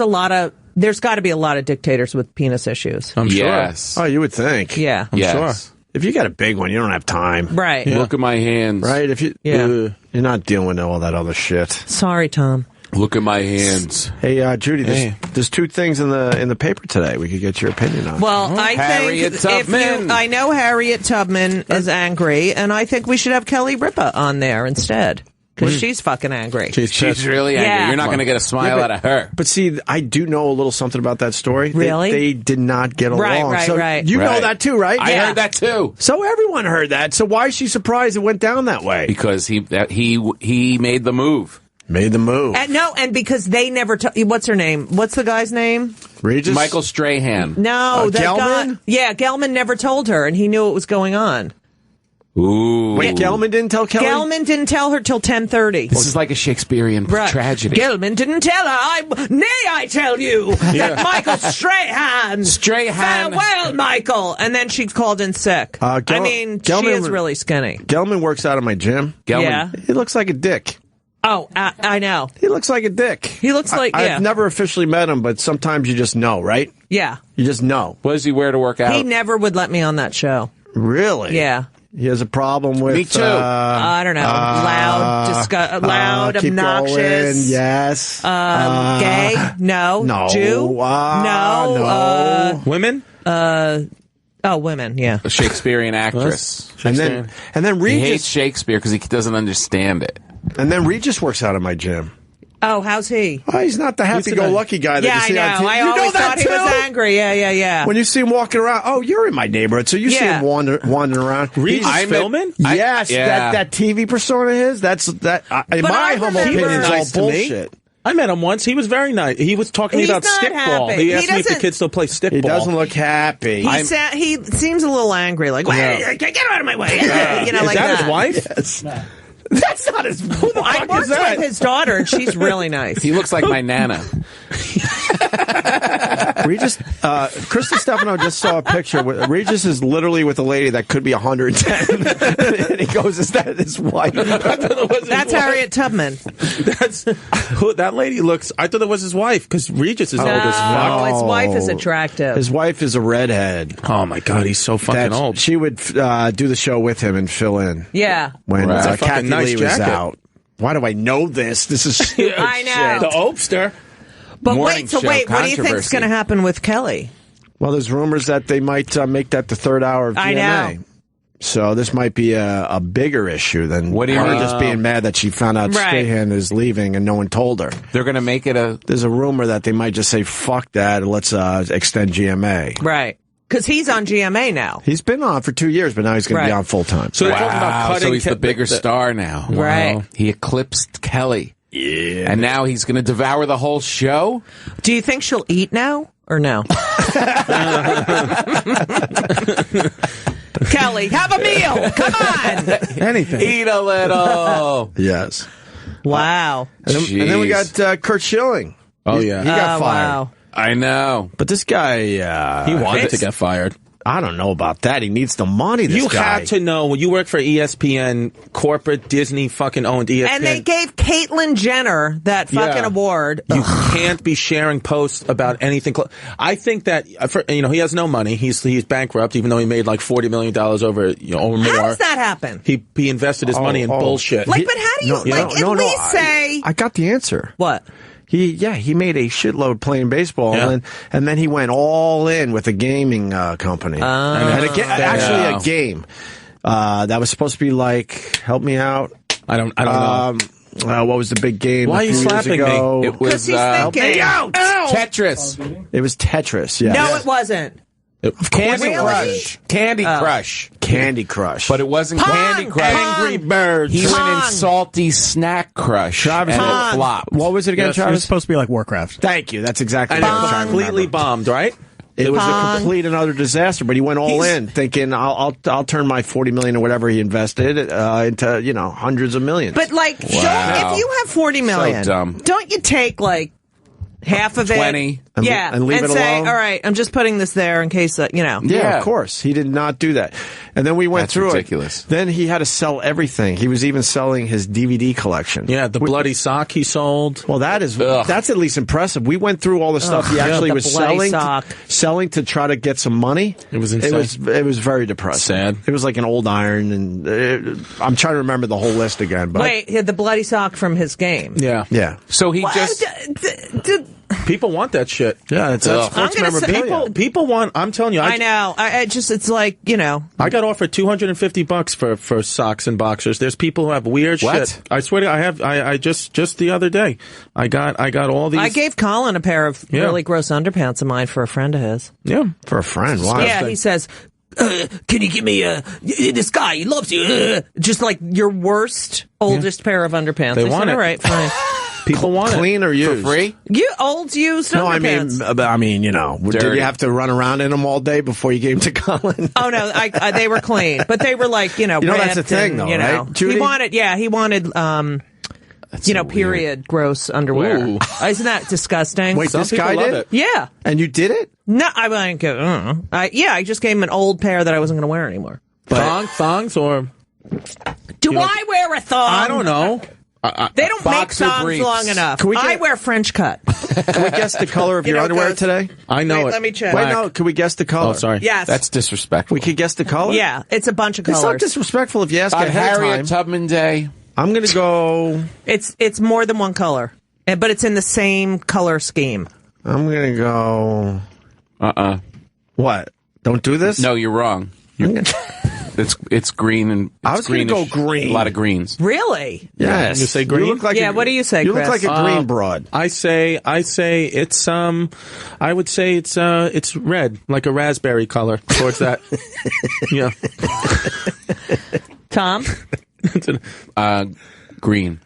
got to be a lot of dictators with penis issues. I'm sure. Yes. Oh, you would think. Yeah. I'm Yes. sure. If you got a big one, you don't have time. Right. Look at my hands. Right? If you, you're not dealing with all that other shit. Sorry, Tom. Look at my hands. Hey, Judy, there's two things in the paper today we could get your opinion on. Well, I Harriet think Tubman. I know Harriet Tubman is angry, and I think we should have Kelly Ripa on there instead. Because she's fucking angry. She's really angry. Yeah. You're not going to get a smile out of her. But see, I do know a little something about that story. Really? They did not get along. Right. You know that too, right? I heard that too. So everyone heard that. So why is she surprised it went down that way? Because he made the move. Made the move. And because they never... what's her name? What's the guy's name? Regis? Michael Strahan. No, that Gelman? guy... Yeah, Gelman never told her, and he knew what was going on. Ooh. Wait, Gelman didn't tell Kelly? Gelman didn't tell her till 10:30. This is like a Shakespearean tragedy. Gelman didn't tell her. Nay, I tell you that Michael Strahan. Farewell, Michael. And then she called in sick. She is really skinny. Gelman works out of my gym. Yeah. He looks like a dick. Oh, I know. He looks like a dick. He looks like, I've never officially met him, but sometimes you just know, right? Yeah. You just know. What does he wear to work out? He never would let me on that show. Really? Yeah. He has a problem with... Me too. I don't know. Loud, keep obnoxious. Going. Yes. Gay? No. No. Jew? No. Women? Women, yeah. A Shakespearean actress. And then Regis... He hates Shakespeare because he doesn't understand it. And then Regis works out of my gym. Oh, how's he? Oh, he's not the happy-go-lucky guy that you see on TV. I You know always that thought he was angry. Yeah. When you see him walking around, oh, you're in my neighborhood, so you see him wandering around. Regis Philbin? Yes, that TV persona of his, in my humble opinion, is all bullshit. I met him once. He was very nice. He was talking He's about not stickball. happy. He asked me if the kids still play stickball. He doesn't look happy. He seems a little angry, like, get out of my way. Is that his wife? Yes. That's not his. Who the I worked with his daughter, and she's really nice. He looks like my Nana. Regis, Chris Distefano just saw a picture. Regis is literally with a lady that could be 110, and he goes, "Is that his wife?" That's Harriet Tubman. That lady looks. I thought it was his wife because Regis is old as fuck. No, his wife is attractive. His wife is a redhead. Oh my God, he's so fucking old. She would do the show with him and fill in. Yeah. When Kathy nice Lee was out. Why do I know this? This is huge. I know. The Opster. But wait, what do you think is going to happen with Kelly? Well, there's rumors that they might make that the third hour of GMA. I know. So this might be a bigger issue than what do you mean? Just being mad that she found out Strahan is leaving and no one told her. They're going to make it a... There's a rumor that they might just say, fuck that, and let's extend GMA. Right. Because he's on GMA now. He's been on for 2 years, but now he's going to be on full time. So they're talking about cutting. So he's the bigger star now. Right. Wow. He eclipsed Kelly. Yeah. And now he's going to devour the whole show? Do you think she'll eat now or no? Kelly, have a meal. Come on. Anything. Eat a little. Yes. Wow. And then we got Kurt Schilling. Oh, yeah. He got fired. Wow. I know. But this guy... he wanted to get fired. I don't know about that. He needs the money, this guy. You had to know, when you work for ESPN, corporate Disney fucking owned ESPN. And they gave Caitlyn Jenner that fucking award. You can't be sharing posts about anything. I think that, he has no money. He's bankrupt, even though he made like $40 million over, or more. How does that happen? He invested his money in bullshit. But how do you, at least say... I got the answer. What? He made a shitload playing baseball, and then he went all in with a gaming company. Actually, a game that was supposed to be like, help me out. I don't know. What was the big game? Why are you slapping me? It was help me out. Tetris. It was Tetris. Yeah. No, it wasn't. Candy Crush. Candy Crush. But it wasn't Candy Crush. Angry Birds. He went in Salty Snack Crush. And it flopped. What was it again, It Travis? was supposed to be like Warcraft. Thank you. That's exactly and what I was it trying to completely remember. bombed, right? It was a complete and utter disaster, but he went all in, thinking I'll turn my $40 million or whatever he invested into hundreds of millions. But if you have $40 million, so dumb. Don't you take half of 20. it? And leave it say, alone? all right, I'm just putting this there in case Yeah, of course. He did not do that. And then we went through ridiculous. it. Then he had to sell everything. He was even selling his DVD collection. Yeah, the bloody sock he sold. Well, that's at least impressive. We went through all the stuff he actually was selling to try to get some money. It was insane. It was very depressing. Sad. It was like an old iron, and I'm trying to remember the whole list again. But wait, he had the bloody sock from his game. Yeah. Yeah. So he just... People want that shit. Yeah, it's sports memorabilia. People want. I'm telling you. I know. It's like I got offered $250 for socks and boxers. There's people who have weird shit. I swear to you, I have. I just the other day, I got all these. I gave Colin a pair of really gross underpants of mine for a friend of his. Yeah, for a friend. Why? Yeah, he says, can you give me this guy? He loves you. Just like your worst, oldest pair of underpants. They want it. All right, fine. People want clean or used for free. You used underpants. No, I mean, did you have to run around in them all day before you gave them to Colin? Oh no, they were clean, but they were like that's the thing, though, right? Judy? He wanted period gross underwear. Ooh. Isn't that disgusting? Wait, this guy did it? Yeah, and you did it? No, I just gave him an old pair that I wasn't going to wear anymore. Thongs or? Do I wear a thong? I don't know. They don't make thongs long enough. I wear French cut. Can we guess the color of your underwear today? I know it. Let me check. Wait, no. Can we guess the color? Oh, sorry. Yes. That's disrespectful. We could guess the color? Yeah, it's a bunch of colors. It's not disrespectful if you ask On ahead of Harriet time. Tubman Day. I'm going to go... It's more than one color, but it's in the same color scheme. I'm going to go... What? Don't do this? No, you're wrong. It's green and I was going to go green. A lot of greens. Really? Yes. You say green? You look like what do you say, You Chris? look like a green broad. I say it's I would say it's red, like a raspberry color towards that. Yeah. Tom? Green.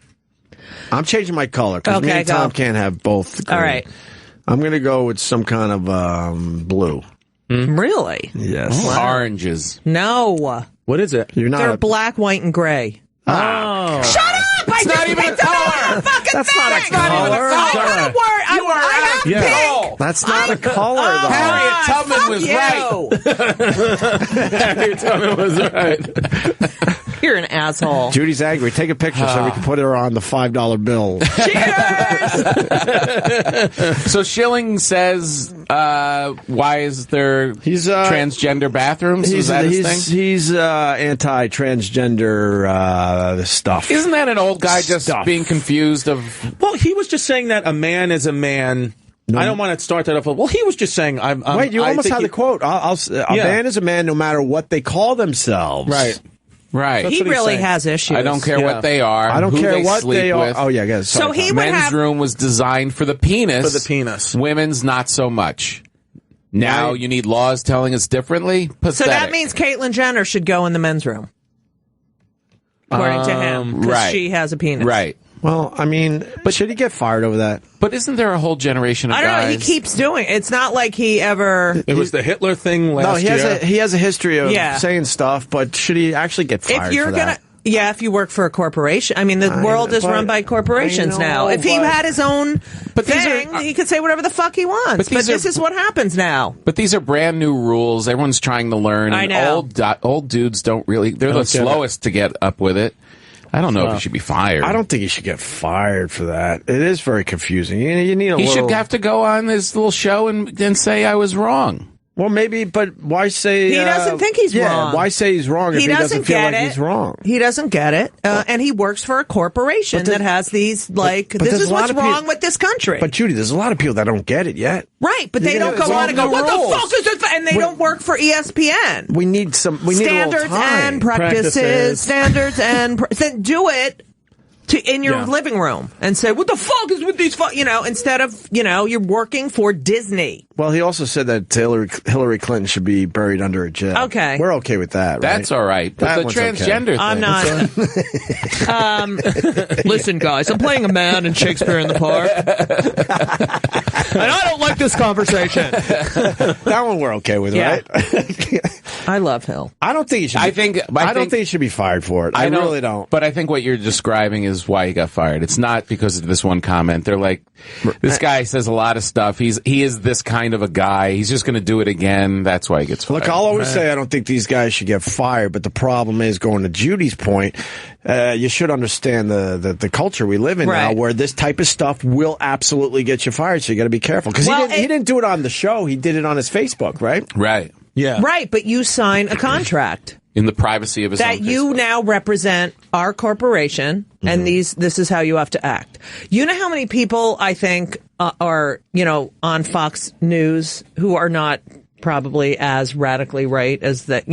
I'm changing my color because me and Tom can't have both green. All right. I'm going to go with some kind of blue. Really? Yes. Wow. Oranges. No. What is it? They're black, white, and gray. Oh. Shut up! I not even a color. That's not a color. I have pink. That's not a color, though. Harriet Tubman was right. Harriet Tubman was right. You're an asshole. Judy's angry. Take a picture so we can put her on the $5 bill. Cheers! So Schilling says, why is there transgender bathrooms? Is that his thing? He's anti-transgender stuff. Isn't that an old guy just being confused of... Well, he was just saying that a man is a man. No. I don't want to start that off. Well, he was just saying... Wait, you almost had the quote. A man is a man no matter what they call themselves. Right. Right. He really has issues. I don't care what they are. I don't care what they are. With. Oh, yeah, I guess. So he would Men's room was designed for the penis. For the penis. Women's not so much. Now you need laws telling us differently? Pathetic. So that means Caitlyn Jenner should go in the men's room. According to him. Because she has a penis. Right. Well, I mean, but should he get fired over that? But isn't there a whole generation of guys? I don't know. He keeps doing it. It's not like he ever... It was the Hitler thing last year. He has a history of saying stuff, but should he actually get fired for that? Yeah, if you work for a corporation. I mean, the world is run by corporations now. If he had his own thing, he could say whatever the fuck he wants. But this is what happens now. But these are brand new rules. Everyone's trying to learn. I know. Old dudes don't really... They're the slowest to get up with it. I don't know if he should be fired. I don't think he should get fired for that. It is very confusing. You need a little... He should have to go on this little show and say I was wrong. Well, maybe, but why say... He doesn't think he's wrong. Why say he's wrong if he doesn't feel like he's wrong? He doesn't get it. And he works for a corporation that has these, this is what's wrong with this country. But, Judy, there's a lot of people that don't get it yet. Right, but they don't go on and go, what the fuck is this? And they don't work for ESPN. We need some... We need standards a little time. And practices. Standards and... Then do it in your living room and say, what the fuck is with these instead of, you're working for Disney. Well, he also said that Hillary Clinton should be buried under a jail. Okay. We're okay with that, right? That's all right. But the transgender thing. I'm not. Listen, guys, I'm playing a man in Shakespeare in the Park. And I don't like this conversation. That one we're okay with, right? I love Hill. I don't think he should. I don't think he should be fired for it. I really don't. But I think what you're describing is why he got fired. It's not because of this one comment. They're like, this guy says a lot of stuff. He is this kind of a guy. He's just going to do it again. That's why he gets fired. Look, I'll always say I don't think these guys should get fired. But the problem is, going to Judy's point, you should understand the culture we live in now, where this type of stuff will absolutely get you fired. So you got to be careful, because he didn't do it on the show. He did it on his Facebook, right? Right. Yeah. Right, but you sign a contract. In the privacy of his own that you now represent our corporation, and this is how you have to act. You know how many people I think are, on Fox News who are not probably as radically right as that,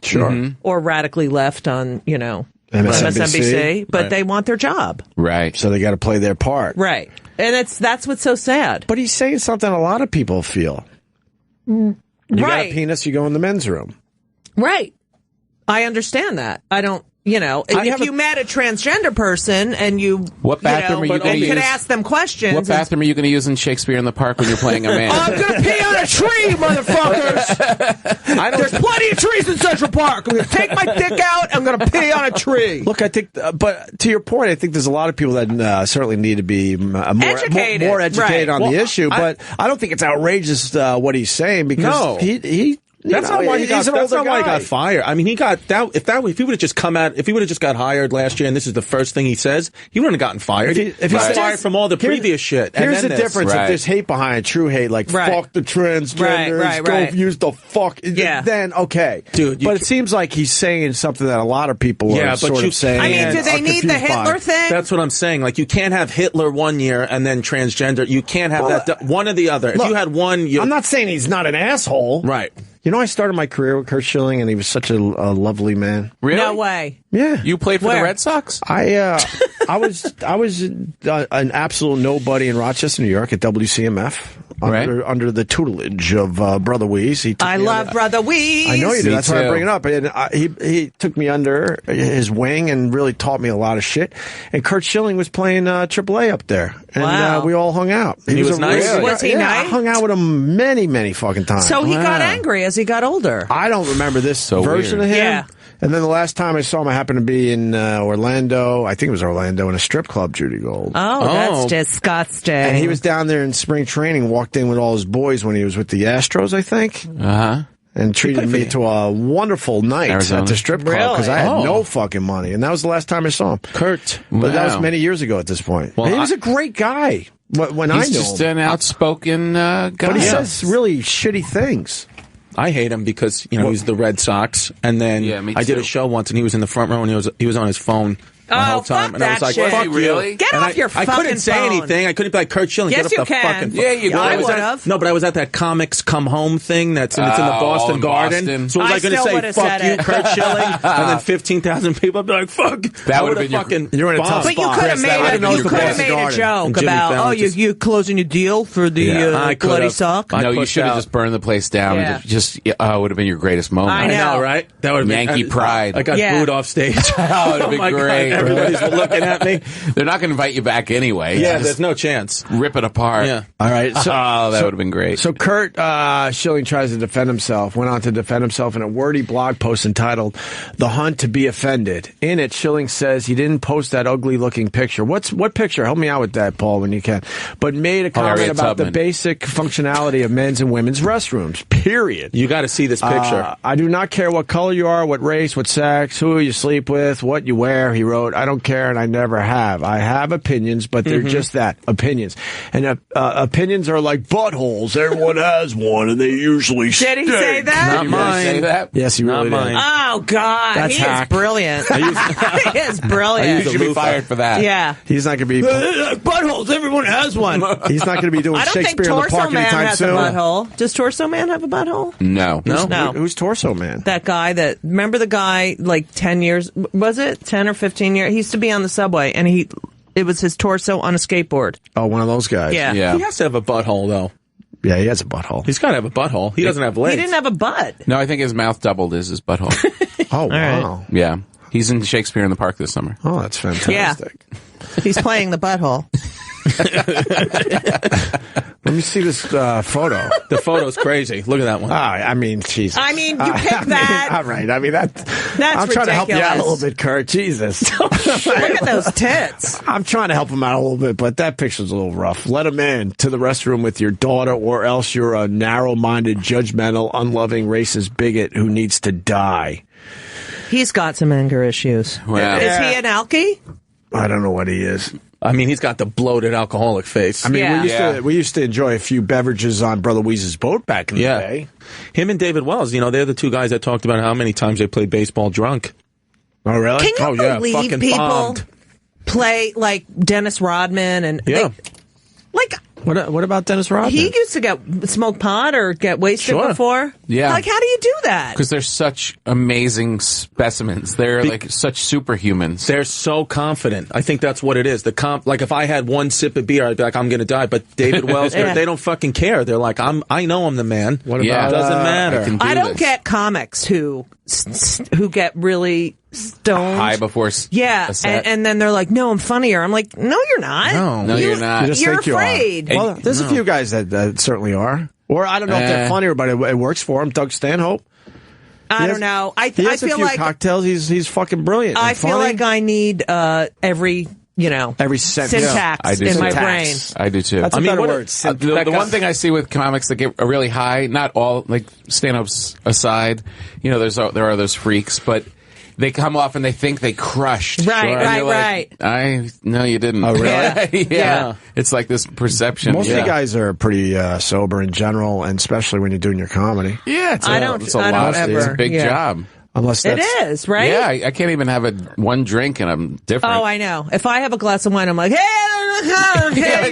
Sure. Or radically left on, MSNBC, but they want their job. Right. So they got to play their part. Right. And that's what's so sad. But he's saying something a lot of people feel. You got a penis, you go in the men's room. Right. I understand that. I don't, if you met a transgender person and you, what bathroom are you going to use? Could ask them questions. What bathroom are you going to use in Shakespeare in the Park when you're playing a man? I'm going to pee on a tree, motherfuckers. There's plenty of trees in Central Park. I'm going to take my dick out. I'm going to pee on a tree. Look, I think, but to your point, I think there's a lot of people that certainly need to be more educated on the issue. But I don't think it's outrageous what he's saying, because he That's not why he got fired. I mean, he got that. If he would have just if he would have just got hired last year, and this is the first thing he says, he wouldn't have gotten fired. If he's fired from all the previous shit. Here's the difference: if there's hate behind it, true hate, like fuck the transgenders, go use the fuck. Then okay, dude. But it seems like he's saying something that a lot of people are sort of saying. I mean, do they need the Hitler thing? That's what I'm saying. Like, you can't have Hitler one year and then transgender. You can't have that one or the other. If you had one, I'm not saying he's not an asshole, right? I started my career with Schilling, and he was such a lovely man. Really? No way. Yeah. You played for the Red Sox? I was an absolute nobody in Rochester, New York, at WCMF under the tutelage of Brother Weeze. I love Brother Weeze. I know you do. That's why I bring it up. And he took me under his wing and really taught me a lot of shit. And Schilling was playing AAA up there, and we all hung out. He was nice. Was he nice? I hung out with him many, many fucking times. So he got angry as he got older. I don't remember this version of him. Yeah. And then the last time I saw him, I happened to be in Orlando. I think it was Orlando, in a strip club, Judy Gold. Oh, that's disgusting. And he was down there in spring training, walked in with all his boys when he was with the Astros, I think. Uh-huh. And treated me to a wonderful night at the strip club, because I had no fucking money. And that was the last time I saw him. Kurt. But that was many years ago at this point. Well, he was a great guy when I knew him. He's just an outspoken guy. But he says really shitty things. I hate him because, he's the Red Sox. And then I did a show once, and he was in the front row, and he was on his phone the whole time. Fuck and I was like, shit. fuck you. Really? Get off your fucking phone. I couldn't say anything. I couldn't be like, Kurt Schilling, yes, get off the fucking phone. Yeah, you could. I would have. No, but I was at that Comics Come Home thing it's in the Boston Garden. So was I going to say, fuck you, Kurt Schilling? And then 15,000 people would be like, fuck. That would have been fucking you're in a tough spot. But you could have made a joke about, you closing your deal for the Bloody Sock? No, you should have just burned the place down. Yeah. It would have been your greatest moment. I know, right? That would have been Yankee pride. I got booed off stage. Oh, it would have been great. God, everybody's looking at me. They're not going to invite you back anyway. Yeah, there's no chance. Rip it apart. Yeah. All right. That would have been great. So Kurt Schilling tries to defend himself, went on to defend himself in a wordy blog post entitled "The Hunt to Be Offended." In it, Schilling says he didn't post that ugly-looking picture. What picture? Help me out with that, Paul, when you can. But made a comment about the basic functionality of men's and women's restrooms, period. You got to see this picture. I do not care what color you are, what race, what sex, who you sleep with, what you wear, he wrote. I don't care, and I never have. I have opinions, but they're just that, opinions. And opinions are like buttholes. Everyone has one, and they usually stink. Did he say that? Not mine. Say that? Yes, he really did. Oh, God. He is brilliant. He is brilliant. You should be fired for that. Yeah. He's not going to be... buttholes. Everyone has one. He's not going to be doing Shakespeare in the Park anytime soon. I don't think Torso Man has a butthole. Does Torso Man have a butthole? No. Who's Torso Man? That guy remember the guy, like 10 years, was it? 10 or 15 years? He used to be on the subway, and he It was his torso on a skateboard. Oh, one of those guys. Yeah. He has to have a butthole, though. Yeah, he has a butthole. He's got to have a butthole. He doesn't have legs. He didn't have a butt. No, I think his mouth doubled as his butthole. Oh, wow. Yeah. He's in Shakespeare in the Park this summer. Oh, that's fantastic. Yeah. He's playing the butthole. Let me see this photo. The photo's crazy. Look at that one. I mean, Jesus. I mean, you picked that. All right. I mean, that's I'm trying to help you out a little bit, Kurt. Jesus. Look at those tits. I'm trying to help him out a little bit, but that picture's a little rough. Let him in to the restroom with your daughter, or else you're a narrow-minded, judgmental, unloving, racist bigot who needs to die. He's got some anger issues. Wow. Is he an alkie? I don't know what he is. I mean, he's got the bloated alcoholic face. I mean, we used to enjoy a few beverages on Brother Weeze's boat back in the day. Him and David Wells, they're the two guys that talked about how many times they played baseball drunk. Oh, really? Can you believe people play like Dennis Rodman and What about Dennis Rodman? He used to smoke pot or get wasted before. Yeah. Like, how do you do that? Because they're such amazing specimens. They're like such superhumans. They're so confident. I think that's what it is. Like if I had one sip of beer, I'd be like, I'm going to die. But David Wells, they don't fucking care. They're like, I know I'm the man. What about? It doesn't matter. I don't get comics who get really stoned. High before a set. And then they're like, no, I'm funnier. I'm like, no, you're not. No, you're not. You're afraid. Well, there's a few guys that certainly are. Or I don't know if they're funnier, but it works for him. Doug Stanhope. I don't know. I feel a few like cocktails. He's fucking brilliant. I feel like I need every syntax in my brain. I do too. That's a better word. The one thing I see with comics that get really high, not all, like stand-ups aside, there are those freaks, but they come off and they think they crushed. Right. No, you didn't. Oh, really? Yeah. It's like this perception. Most of you guys are pretty sober in general, and especially when you're doing your comedy. Yeah, it's a big job. Unless it is, right? Yeah, I can't even have one drink and I'm different. Oh, I know. If I have a glass of wine, I'm like, hey,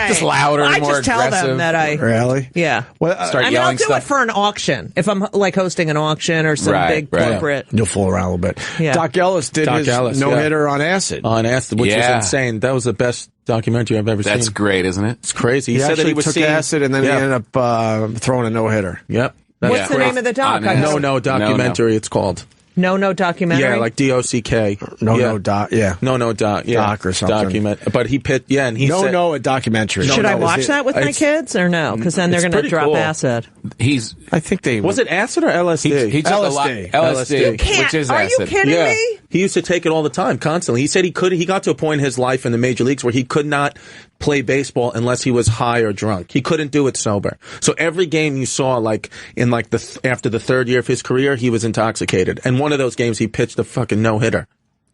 just louder and more aggressive. I just tell them that I... Really? Yeah. Well, I'll do it for an auction. If I'm like hosting an auction or some big corporate. You'll fool around a little bit. Yeah. Doc Ellis did his no-hitter on acid. On acid, which was insane. That was the best documentary I've ever seen. That's great, isn't it? It's crazy. He said that he took acid and then he ended up throwing a no-hitter. Yep. What's the name of the doc? No documentary. It's called. No documentary. Yeah, like DOCK. Doc or something. Document. But he and he said a documentary. Should I watch that with my kids or no? Because then they're going to drop acid. I think they was it acid or LSD? He took LSD. You can't. Which is Are acid. you kidding me? He used to take it all the time, constantly. He said he got to a point in his life in the major leagues where he could not play baseball unless he was high or drunk. He couldn't do it sober. So every game you saw, after the third year of his career, he was intoxicated. And one of those games, he pitched a fucking no-hitter,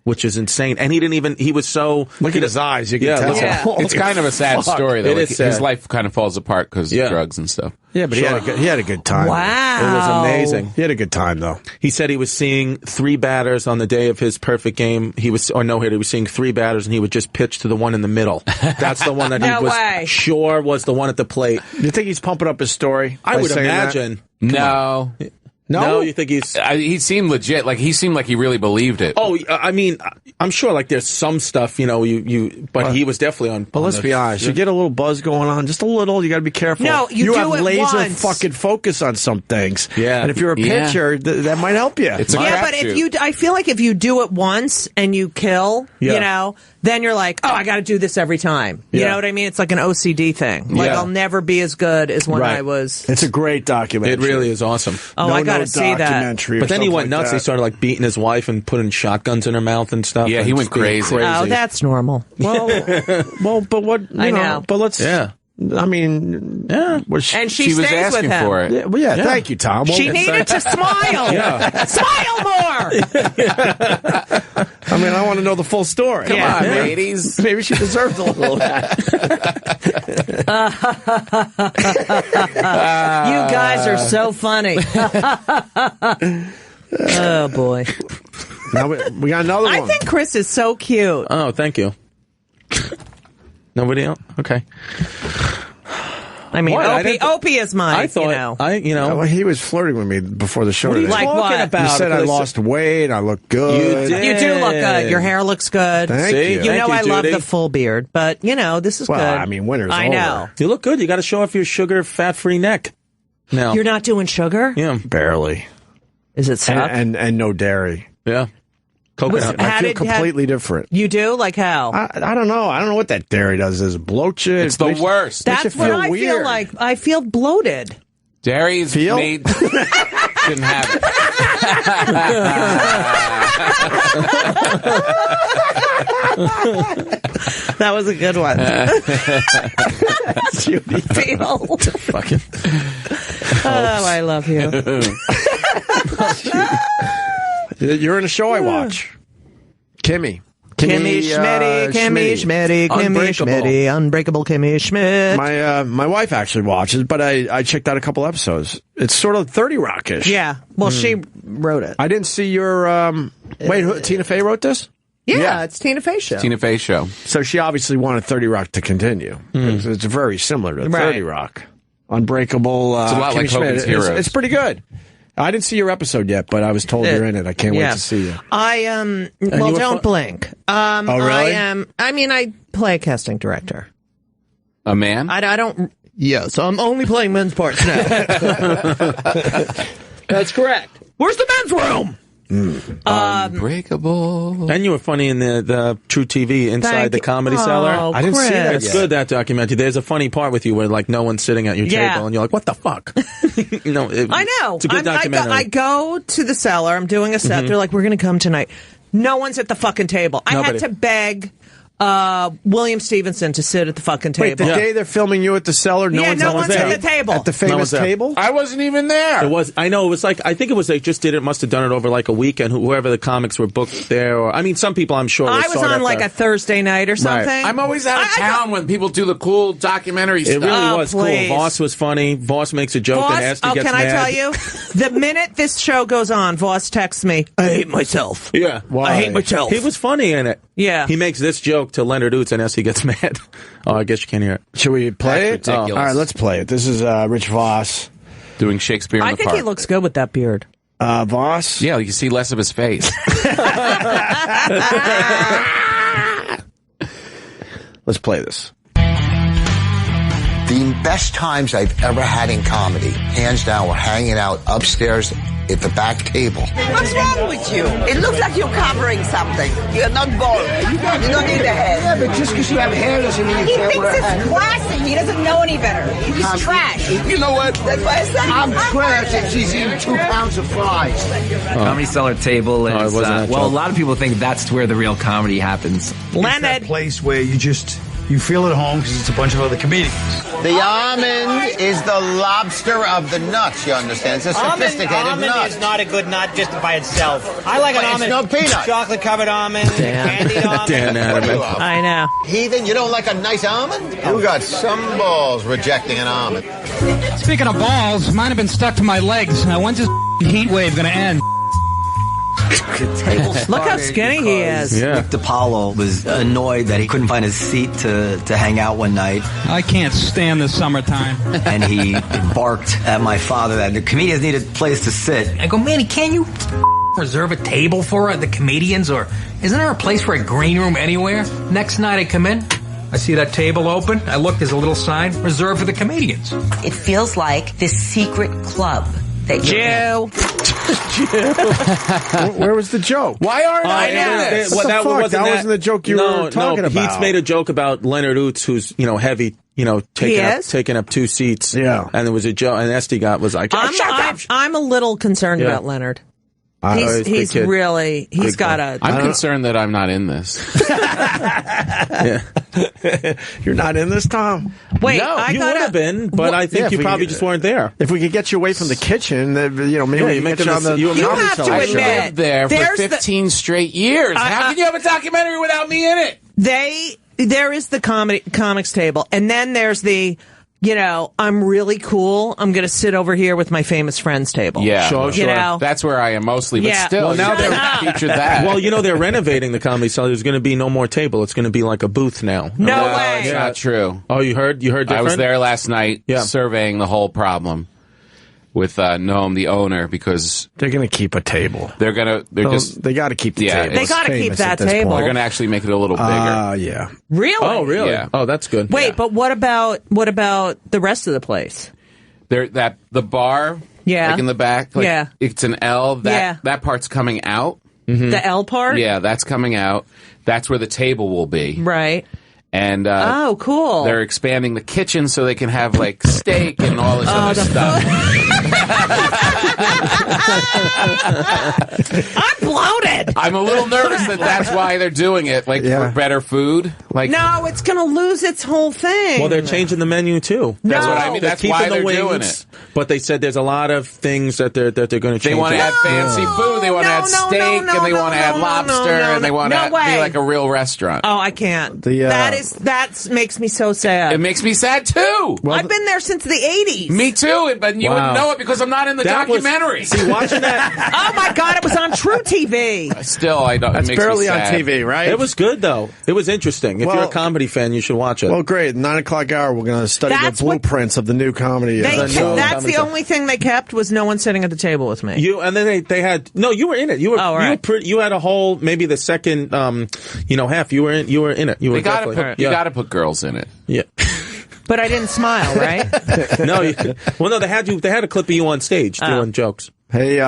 which is insane. And he was so... Look at his eyes, you can tell. Yeah. It's kind of a sad story, though. It is sad. His life kind of falls apart because of drugs and stuff. Yeah, but he had a good time. Wow. It was amazing. He had a good time, though. He said he was seeing 3 batters on the day of his perfect game. He was seeing 3 batters, and he would just pitch to the one in the middle. That's the one that he was sure was the one at the plate. You think he's pumping up his story? I would imagine. No. No, you think he's... he seemed legit. Like, he seemed like he really believed it. Oh, I mean, I'm sure, like, there's some stuff, but he was definitely on... But let's be honest, you get a little buzz going on, just a little, you gotta be careful. No, you do have it laser once. fucking focus on some things. Yeah. And if you're a pitcher, that might help you. It's a but I feel like if you do it once and you kill, then you're like, oh, I gotta do this every time. You know what I mean? It's like an OCD thing. Like, I'll never be as good as when I was... It's a great documentary. It really is awesome. Oh, I gotta see that. But then he went nuts. He started like beating his wife and putting shotguns in her mouth and stuff. Yeah, he went crazy. Oh, that's normal. Well, but what I know. But let's. Yeah. I mean, and she was stays asking with him. for it. Yeah, thank you, Tom. She needed to smile. Smile more. I mean, I want to know the full story. Come on, ladies. Maybe she deserves a little of that. You guys are so funny. Oh boy. Now we got another one. I think Chris is so cute. Oh, thank you. Nobody else? Okay. I mean, Opie is my, I thought, Well, he was flirting with me before the show. What are you Like talking what? about? You said I lost weight, I look good. You did. You do look good. Your hair looks good. Thank you. You know, I love Judy. the full beard, but this is good. Well, I mean, winter's I over. know. You look good. You got to show off your sugar, fat-free neck. No. You're not doing sugar? Yeah. Barely. Is it suck? And no dairy. Yeah. Coconut. I feel completely different. You do? Like how? I don't know. I don't know what that dairy does. Does it bloat you? It's the worst. That's what I weird. feel like. I feel bloated. Dairy is made. Shouldn't have it. That was a good one. Judy. Feel. Fucking. Oh, I love you. You're in a show I watch. Kimmy Schmitty, Unbreakable Kimmy Schmidt. My wife actually watches, but I checked out a couple episodes. It's sort of 30 Rock-ish. Yeah. Well, she wrote it. I didn't see your. Wait, Tina Fey wrote this? Yeah, it's Tina Fey's show. Tina Fey show. So she obviously wanted 30 Rock to continue. It's very similar to 30 Rock. Unbreakable. It's a lot Kimmy like Hogan's Schmidt. Heroes. It's pretty good. I didn't see your episode yet, but I was told you're in it. I can't wait to see you. I well, don't blink. Oh, really? I play a casting director. A man? I don't. Yeah, so I'm only playing men's parts now. That's correct. Where's the men's room? Unbreakable. And you were funny in the True TV Inside the Comedy Cellar. I didn't see that It's yet. good, that documentary. There's a funny part with you where like no one's sitting at your table and you're like, what the fuck? No, I know. It's a good documentary. I go to the Cellar. I'm doing a set. They're like, we're going to come tonight. No one's at the fucking table. I had to beg William Stevenson to sit at the fucking table. Wait, the day they're filming you at the Cellar, no one's at the table. At the famous table? I wasn't even there. It was. I know. It was like. I think it was. They just did it. Must have done it over like a weekend. Whoever the comics were booked there. Or I mean, some people I'm sure. I was on like a Thursday night or something. Right. I'm always out of town when people do the cool documentary It stuff. really was please. cool. Voss was funny. Voss makes a joke and Asti gets can mad. I tell you? The minute this show goes on, Voss texts me, I hate myself. Yeah. Why? I hate myself. He was funny in it. Yeah. He makes this joke to Leonard Oots and Asti gets mad. Oh, I guess you can't hear it. Should we play That's it? ridiculous. All right, let's play it. This is Rich Voss. Doing Shakespeare in I the think park. he looks good with that beard. Voss? Yeah, you can see less of his face. Let's play this. The best times I've ever had in comedy, hands down, were hanging out upstairs at the back table. What's wrong with you? It looks like you're covering something. You're not bald. You don't need a head. Yeah, but just because you have hair doesn't mean you He can't thinks wear a it's hat. classy. He doesn't know any better. He's trash. You know what? That's why I said I'm trash and she's eating 2 pounds of fries. Comedy Cellar table is, it wasn't that a joke. lot of people think that's where the real comedy happens. Leonard. Place where you feel at home because it's a bunch of other comedians. The almond is the lobster of the nuts, you understand? It's a sophisticated almond nut. is not a good nut just by itself. I like an But almond. it's no peanut. Chocolate-covered almond, candied almond. Dan Adams. I know. Heathen, you don't like a nice almond? You got some balls rejecting an almond. Speaking of balls, mine have been stuck to my legs. Now, when's this heat wave going to end? Look how skinny he is. Yeah. Nick DiPaolo was annoyed that he couldn't find his seat to hang out one night, I can't stand the summertime. and he barked at my father that the comedians needed a place to sit. I go, Manny, can you reserve a table for the comedians? Or isn't there a place for a green room anywhere? Next night I come in, I see that table open. I look, there's a little sign, reserved for the comedians. It feels like this secret club that you're in. Where was the joke? Why aren't I in this? What the fuck? That wasn't the joke you were talking about. He's made a joke about Leonard Oots, who's heavy, taking up 2 seats. Yeah, and there was a joke, and Esti was like, I'm a little concerned about Leonard. He's got a. I'm concerned that I'm not in this. You're not in this, Tom? Wait, no, you would have been, but I think you probably just weren't there. If we could get you away from the kitchen, maybe we make get you on the. You have to admit, lived there for 15 straight years. How can you have a documentary without me in it? There is the comics table, and then there's the I'm really cool. I'm going to sit over here with my famous friends table. Yeah, sure. That's where I am mostly. But still, now they're featured that. Well, they're renovating the Comedy Cellar. There's going to be no more table. It's going to be like a booth now. No way. It's not true. Oh, you heard? You heard? Different? I was there last night surveying the whole problem with Noam, the owner, because they're going to keep a table. They got to keep the table. They got to keep that table. They're going to actually make it a little bigger. Yeah. Really? Oh, really? Yeah. Oh, that's good. Wait, but what about the rest of the place? The bar, like in the back, it's an L. That part's coming out. Mm-hmm. The L part? Yeah, that's coming out. That's where the table will be. Right. And oh, cool! They're expanding the kitchen so they can have like steak and all this other stuff. I'm bloated. I'm a little nervous that's why they're doing it, for better food. No, it's going to lose its whole thing. Well, they're changing the menu too. That's what I mean. That's why they're doing it. But they said there's a lot of things that they're going to change. They want to add fancy food. They want to add steak, and they want to add lobster, and they want to be like a real restaurant. Oh, I can't. That makes me so sad. It makes me sad too. Well, I've been there since the 80s. Me too, but you wouldn't know it because I'm not in the documentary. See, watching that. Oh my God, it was on True TV. Still, I don't. That's barely on TV, right? It was good though. It was interesting. If you're a comedy fan, you should watch it. Well, great. 9 o'clock hour, we're going to study the blueprints of the new comedy. That's the only thing they kept was no one sitting at the table with me. And then they had you were in it. You were you had a whole maybe the second half. You were in it. You got to put girls in it. Yeah. But I didn't smile, right? No. They had a clip of you on stage doing jokes. Hey,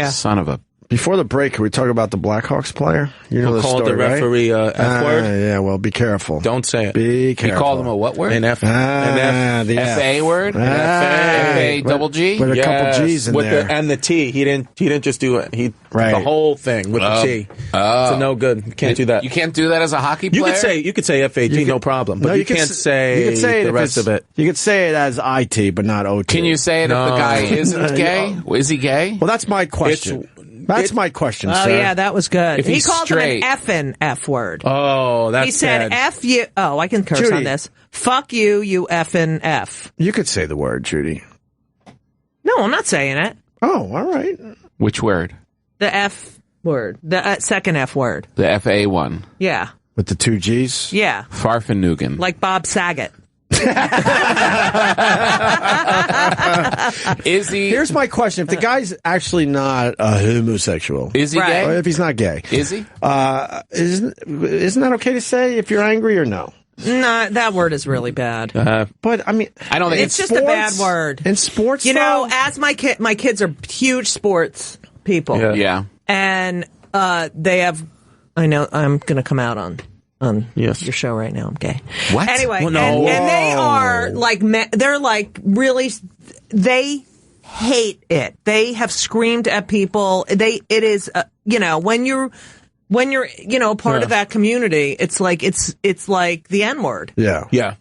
son of a. Before the break, can we talk about the Blackhawks player? You know the called story, the referee right? F word. Yeah, well, be careful. Don't say it. Be careful. He called him a what word? An F. The F-A word? F-A double G? With a couple G's in there. And the T. He didn't just do it. The whole thing with the T. So no good. You can't do that. You can't do that as a hockey player? You could say F-A-G, no problem. But you can't say the rest of it. You could say it as I-T, but not O-T. Can you say it if the guy isn't gay? Is he gay? Well, that's my question. That's my question, sir. Oh, yeah, that was good. If he he's called straight. him an effing F word. Oh, that's He said, bad. F you. Oh, I can curse Judy. on this. Fuck you, you effing F. You could say the word, Judy. No, I'm not saying it. Oh, all right. Which word? The F word. The second F word. The F-A one. Yeah. With the 2 G's? Yeah. Farfanugan. Like Bob Saget. Is he? Here's my question: if the guy's actually not a homosexual, is he gay? Or if he's not gay, is he? Isn't that okay to say if you're angry or no? No, that word is really bad. But I mean, I don't think it's just a bad word. In sports, as my kids are huge sports people. Yeah. And they have. I know I'm going to come out on your show right now. I'm gay. What? Anyway, well, no. and they are like, they're like really, they hate it. They have screamed at people. It is, when you're, part of that community, it's like the N-word. Yeah. Yeah.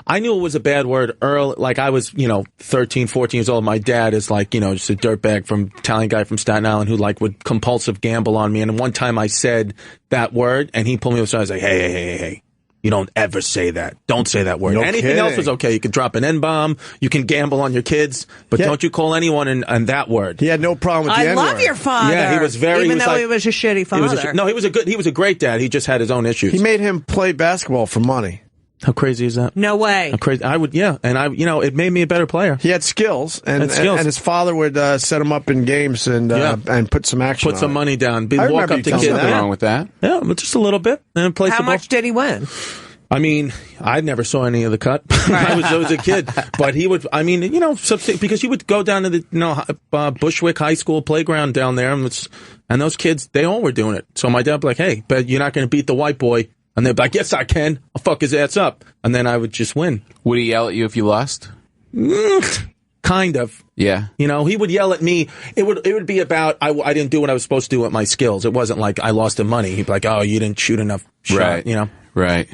I knew it was a bad word early. Like I was, 13, 14 years old. My dad is like, just a dirtbag from Italian guy from Staten Island who like would compulsive gamble on me. And one time I said that word and he pulled me aside. I was like, hey. You don't ever say that. Don't say that word. No Anything kidding. else is okay. You can drop an N-bomb. You can gamble on your kids. But don't you call anyone and that word. He had no problem with the I N-word. love your father. Yeah, he was very... Even though he was a shitty father. He was a great dad. He just had his own issues. He made him play basketball for money. How crazy is that? No way. How crazy. I would, yeah. And it made me a better player. He had skills. And his father would set him up in games and put some action Put some money down. I Walk remember up to you kids. telling Nothing me wrong with that. Yeah, but just a little bit. And play How some ball. much did he win? I mean, I never saw any of the cut. I was a kid, but he would. I mean, because he would go down to the Bushwick High School playground down there, and those kids, they all were doing it. So my dad would be like, "Hey, but you're not going to beat the white boy," and they'd be like, "Yes, I can. I'll fuck his ass up," and then I would just win. Would he yell at you if you lost? Kind of. Yeah. He would yell at me. It would be about I didn't do what I was supposed to do with my skills. It wasn't like I lost the money. He'd be like, "Oh, you didn't shoot enough shot," Right.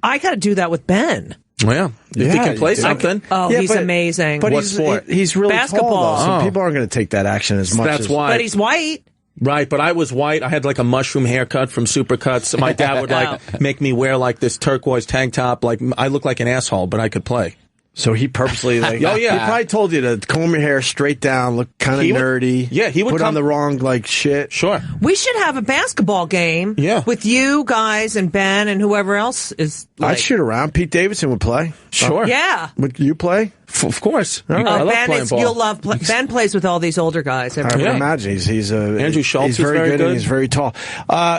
I got to do that with Ben. Well, if he can play something. He's amazing. But What sport? He's really basketball. tall, though, so people aren't going to take that action as much. That's why. But he's white. Right, but I was white. I had like a mushroom haircut from Supercuts. My dad would make me wear like this turquoise tank top. Like I look like an asshole, but I could play. So he purposely, like, Oh, yeah. he probably told you to comb your hair straight down, look kind of nerdy. He would put on the wrong, like, shit. Sure. We should have a basketball game with you guys and Ben and whoever else is. Like, I'd shoot around. Pete Davidson would play. Sure. Yeah. Would you play? Of course. All right. I love Ben playing ball. You'll love Ben plays with all these older guys. I would imagine he's Andrew Schultz he's is very very good and he's very tall.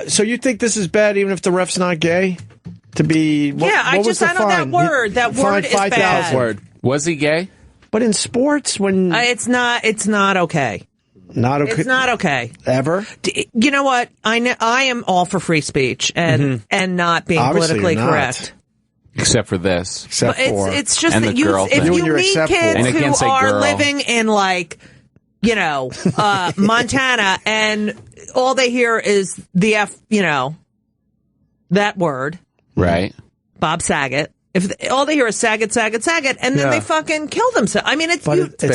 So you think this is bad, even if the ref's not gay? To be I know that word. That word is bad. Word. Was he gay? But in sports, when it's not okay. Not okay. It's not okay. Ever? You know what? I am all for free speech and not being Obviously politically you're not. correct. Except for this. Except for it's just and that the girl if thing. you meet kids who are living in Montana and all they hear is the that word. Right. Bob Saget. If all they hear is Saget, and then they fucking kill themselves. I mean, it's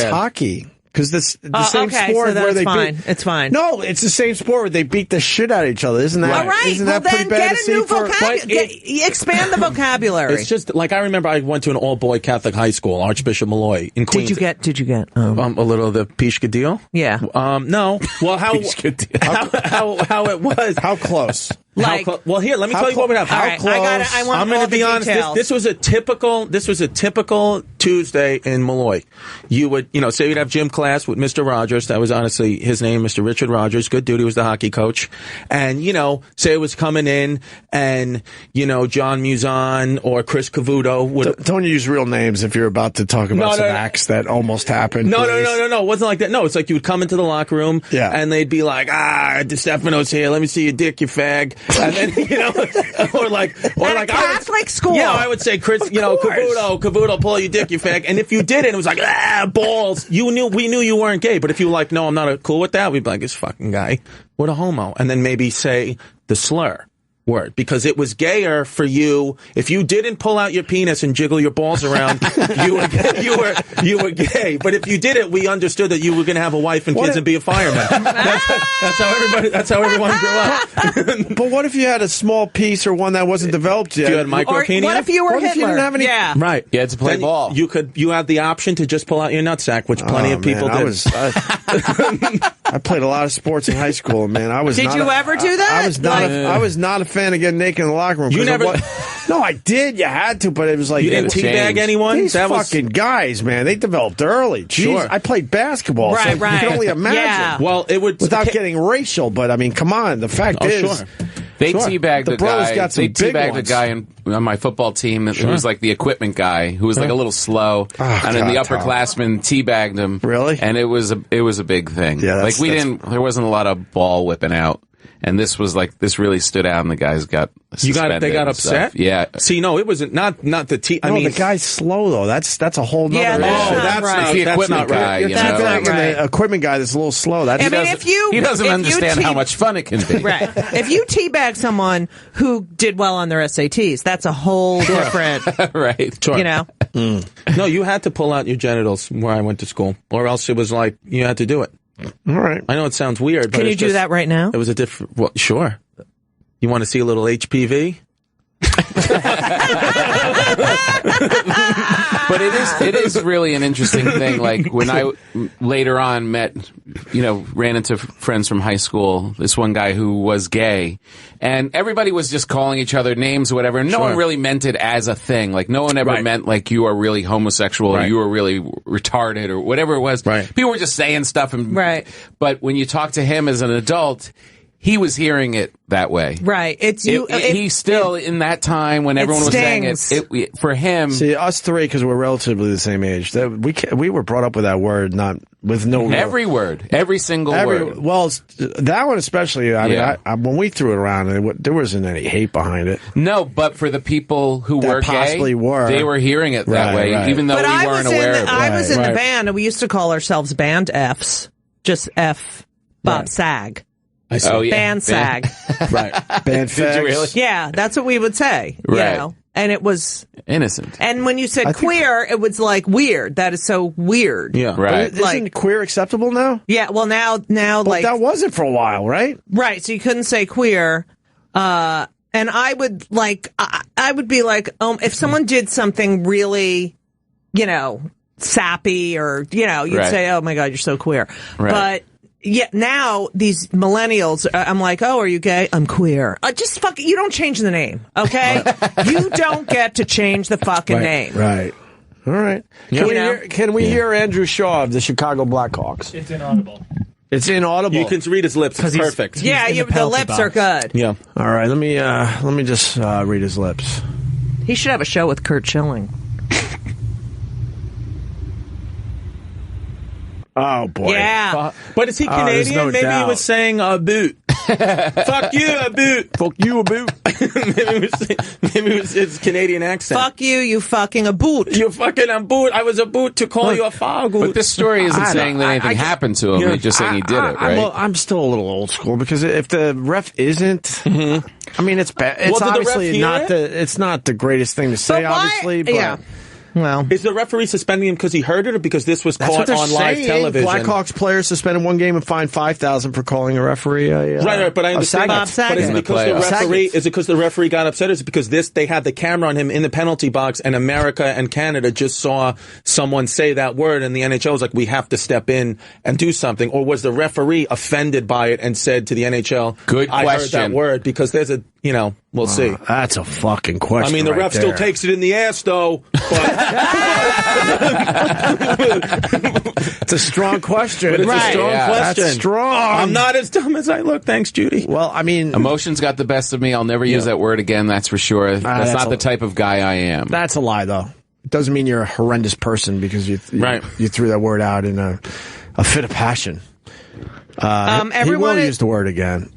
hockey. Because the same okay, sport so where they fine. beat, it's fine. No, it's the same sport where they beat the shit out of each other, isn't that? All right. Isn't that pretty bad get to a see new for? vocabulary. Expand the vocabulary. It's just like I remember I went to an all-boy Catholic high school, Archbishop Malloy in Queens. Did you get a little of the Pishka deal? Yeah. No. Well, how it was? How close? Well, here, let me tell you what would happen. How close? I'm going to be honest. This was a typical Tuesday in Malloy. You would, say you'd have gym class with Mr. Rogers. That was honestly his name, Mr. Richard Rogers. Good dude. He was the hockey coach. And, say it was coming in and, John Musan or Chris Cavuto would. Don't use real names if you're about to talk about some acts that almost happened. No. It wasn't like that. No, it's like you would come into the locker room and they'd be like, Distefano's here. Let me see your dick, you fag. And then, or like Catholic school. Yeah, I would say, Chris, Cavuto, pull your dick, you fag. And if you didn't, it was like, balls. We knew you weren't gay. But if you were like, no, I'm not cool with that, we'd be like, this fucking guy, what a homo. And then maybe say the slur word, because it was gayer for you. If you didn't pull out your penis and jiggle your balls around, you were gay. But if you did it, we understood that you were going to have a wife and kids and be a fireman. That's how everyone grew up. But what if you had a small piece or one that wasn't developed yet? You had micropenia. What if you were Hitler? If you didn't have any? Yeah. Right. You had to play ball. You had the option to just pull out your nutsack, which plenty of people did. I played a lot of sports in high school, man. Did you ever do that? I was not a fan of getting naked in the locker room. You never. No, I did. You had to, but it was like you didn't teabag anyone. These fucking guys, man, they developed early. Jeez, sure. I played basketball, right. You can only imagine. Yeah. Well, it would without getting racial, but I mean, come on. The fact is. Sure. They teabagged the guy. They teabagged a guy on my football team who was like the equipment guy, who was like a little slow, and then the upperclassmen teabagged him. Really? And it was a big thing. Yeah, there wasn't a lot of ball whipping out. And this really stood out, and the guys got suspended. They got upset? Stuff. Yeah. See, no, it wasn't not the team. I mean, the guy's slow though. That's a whole nother issue. That's right. The equipment guy. You're teabagging the equipment guy that's a little slow. He doesn't understand how much fun it can be. Right. If you teabag someone who did well on their SATs, that's a whole different. Right. Sure. No, you had to pull out your genitals where I went to school, or else it was like you had to do it. All right. I know it sounds weird, but can you do that right now? It was a different. Well, sure. You want to see a little HPV? But it is really an interesting thing. Like when I later on ran into friends from high school, this one guy who was gay, and everybody was just calling each other names or whatever, and no one really meant it as a thing. Like no one ever meant like you are really homosexual or you are really retarded or whatever it was. Right. People were just saying stuff. But when you talk to him as an adult, he was hearing it that way. Right. He's still in that time when everyone was saying it. For him, see us three, because we're relatively the same age. We were brought up with that word, not with no every word, every single word. Well, that one especially. I mean, when we threw it around, there wasn't any hate behind it. No, but for the people who were possibly gay, they were hearing it that way, even though we weren't aware of it. I was in the band, and we used to call ourselves Band Fs, just F Bob Sag. Band sag. Right. Band fags. Really? Yeah, that's what we would say. Right. You know? And it was innocent. And when you said queer, it was like weird. That is so weird. Yeah. Right. Isn't queer acceptable now? Yeah, well now like that wasn't for a while, right? Right. So you couldn't say queer. And I would be like, if someone did something really sappy or, you'd say, oh my God, you're so queer. Right. But yeah, now these millennials, I'm like, oh, are you gay? I'm queer. Just fucking, you don't change the name, okay? You don't get to change the fucking name. Right. All right. Can we hear Andrew Shaw of the Chicago Blackhawks? It's inaudible. It's inaudible. You can read his lips. It's perfect. Yeah, the lips are good. Yeah. All right. Let me just read his lips. He should have a show with Kurt Schilling. Oh boy. Yeah. But is he Canadian? No Maybe doubt. he was saying a boot. Fuck you, a boot. Fuck you, a boot. maybe it was his Canadian accent. Fuck you, you fucking a boot. You fucking a boot. I was a boot to call you a fagoot. But this story isn't saying that anything happened to him. It's just saying he did it, right? I'm still a little old school because if the ref isn't, I mean, it's bad. It's Well, did the ref obviously hear not it's not the greatest thing to say, obviously. But yeah. Well, is the referee suspending him because he heard it or because this was caught on live television? Blackhawks players suspended one game and fined $5,000 for calling a referee. Right, but I understand Bob that. But is it because the referee? Is it because the referee got upset? Or is it because they had the camera on him in the penalty box, and America and Canada just saw someone say that word, and the NHL was like, we have to step in and do something? Or was the referee offended by it and said to the NHL, "Good question. I heard that word," because there's a we'll see. That's a fucking question. I mean, the ref still takes it in the ass, though. But it's a strong question. But it's a strong question. That's strong. I'm not as dumb as I look. Thanks, Judy. Well, I mean, emotions got the best of me. I'll never use that word again. That's for sure. That's not the type of guy I am. That's a lie, though. It doesn't mean you're a horrendous person because you threw that word out in a fit of passion. He will use the word again.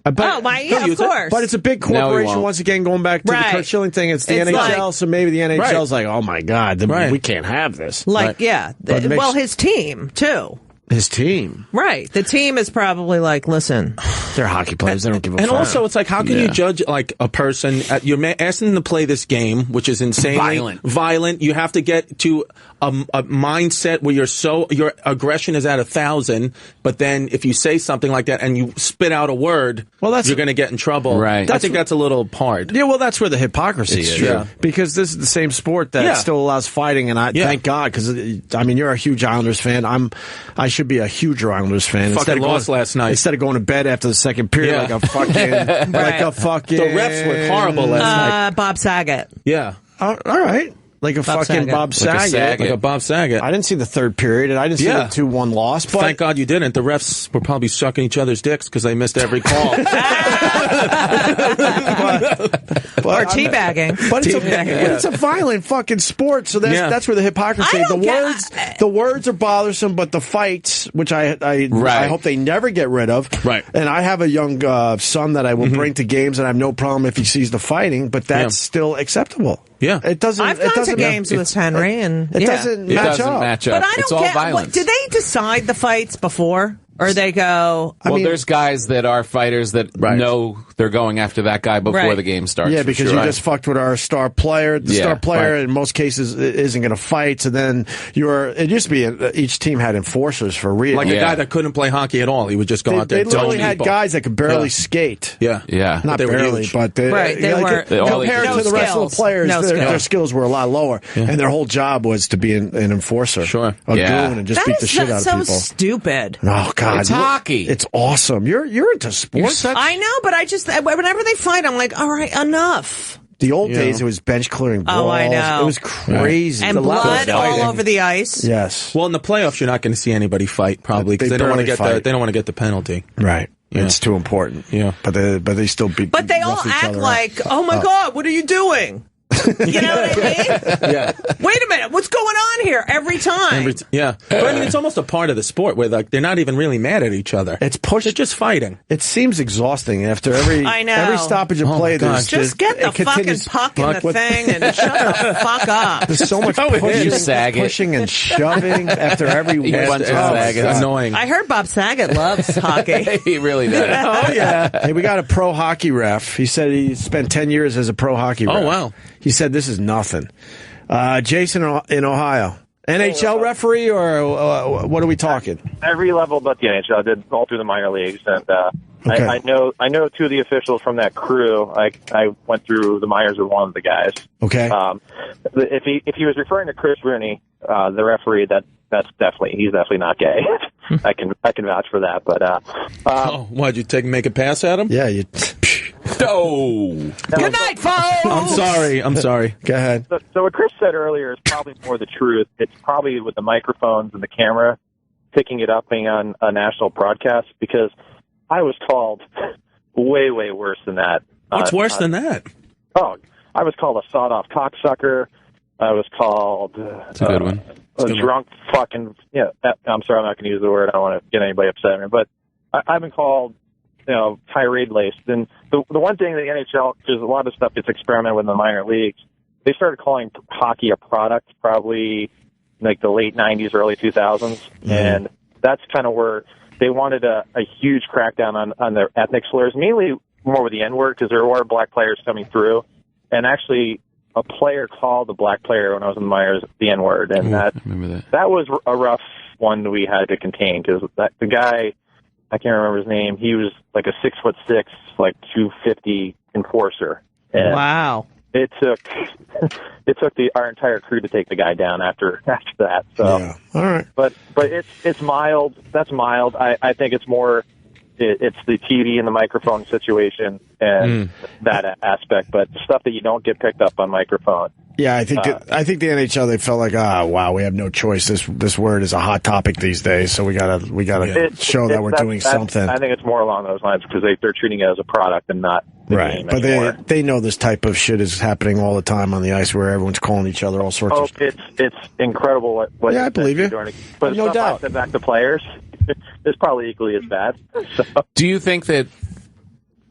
Of course. But it's a big corporation, once again, going back to the Kurt Schilling thing. It's the NHL, so maybe the NHL's like, oh my God, we can't have this. Well, his team, too. His team. Right. The team is probably like, listen. They're hockey players. They don't give a fuck. And also, it's like, how can you judge like a person? You're asking them to play this game, which is insanely violent. You have to get to a mindset where your aggression is at 1,000. But then if you say something like that and you spit out a word, you're going to get in trouble. Right. I think that's a little hard. Yeah, well, that's where the hypocrisy is. True. Because this is the same sport that still allows fighting, and thank God, because I mean, you're a huge Islanders fan. I should be a huge Islanders fan. Fucking lost last night. Instead of going to bed after the second period like a fucking The refs were horrible last night. Bob Saget. Yeah. All right. Like a Bob fucking Saget. Bob Saget. Like a Bob Saget. I didn't see the third period, and I didn't see the 2-1 loss. But thank God you didn't. The refs were probably sucking each other's dicks because they missed every call. Or teabagging. But it's a violent fucking sport, so that's where the hypocrisy. The words are bothersome, but the fights, which I hope they never get rid of. Right. And I have a young son that I will bring to games, and I have no problem if he sees the fighting, but that's still acceptable. Yeah, it doesn't. I've gone to games with Henry, and it doesn't match up. But I don't get. Violence. Do they decide the fights before, or they go? I mean, there's guys that are fighters that know they're going after that guy before the game starts. Yeah, because you just fucked with our star player. The star player, in most cases, isn't going to fight. So then it used to be each team had enforcers for real. Like a guy that couldn't play hockey at all. He would just go out there. They literally had guys that could barely skate. Yeah. Not barely, but they were compared to the rest of the players, their skills were a lot lower, and their whole job was to be an enforcer. Sure. A goon and just beat the shit out of people. That's so stupid. Oh God, it's hockey. It's awesome. You're into sports. I know, but I just whenever they fight, I'm like, all right, enough. The old days, it was bench clearing balls. Oh, I know. It was crazy. And blood all over the ice. Yes. Well, in the playoffs, you're not going to see anybody fight probably because they don't want to get the penalty. Right. Yeah. It's too important. Yeah. But they still beat. But they all act like, oh my God, what are you doing? You know what I mean? Yeah. Wait a minute, what's going on here? Every time. But I mean, it's almost a part of the sport where they're not even really mad at each other. It's pushed. They're just fighting. It seems exhausting after every stoppage of play. Just get the fucking puck in the thing and shut the fuck up. There's so much pushing and shoving after every win. It's annoying. I heard Bob Saget loves hockey. He really does. Oh yeah. Hey, we got a pro hockey ref. He said he spent 10 years as a pro hockey ref. Oh wow. He said this is nothing. Jason in Ohio. NHL referee, or what are we talking? Every level but the NHL. I did all through the minor leagues, and Okay. I know two of the officials from that crew. I went through the minors with one of the guys. Okay. If he was referring to Chris Rooney, the referee, he's definitely not gay. I can vouch for that. But why'd you make a pass at him? Yeah, you. Oh. Good night, folks. I'm sorry. Go ahead. So what Chris said earlier is probably more the truth. It's probably with the microphones and the camera picking it up, being on a national broadcast, because I was called way, way worse than that. What's worse than that? Oh, I was called a sawed-off cocksucker. I was called That's a good one. a drunk fucking... Yeah, I'm sorry, I'm not going to use the word. I don't want to get anybody upset. But I've been called, tirade-laced. And the one thing the NHL, because a lot of stuff gets experimented with in the minor leagues, they started calling hockey a product probably like the late 90s, early 2000s. Mm-hmm. And that's kind of where they wanted a huge crackdown on their ethnic slurs, mainly more with the N-word, because there were black players coming through. And actually, a player called a black player when I was in the minors the N-word. And I remember that was a rough one we had to contain, because the guy, I can't remember his name, he was like a 6'6", like 250 enforcer. And wow. It took our entire crew to take the guy down after that. So, yeah. All right. But it's mild. That's mild. I think it's more it's the TV and the microphone situation and that aspect. But stuff that you don't get picked up on microphone. Yeah, I think the NHL, they felt like, wow, we have no choice. This word is a hot topic these days, so we gotta show that we're doing something. I think it's more along those lines, because they're treating it as a product and not the right. game But anymore. they know this type of shit is happening all the time on the ice, where everyone's calling each other all sorts of stuff. It's incredible what Yeah, I believe you. But No stuff doubt. I said back to players is probably equally as bad. So. Do you think that,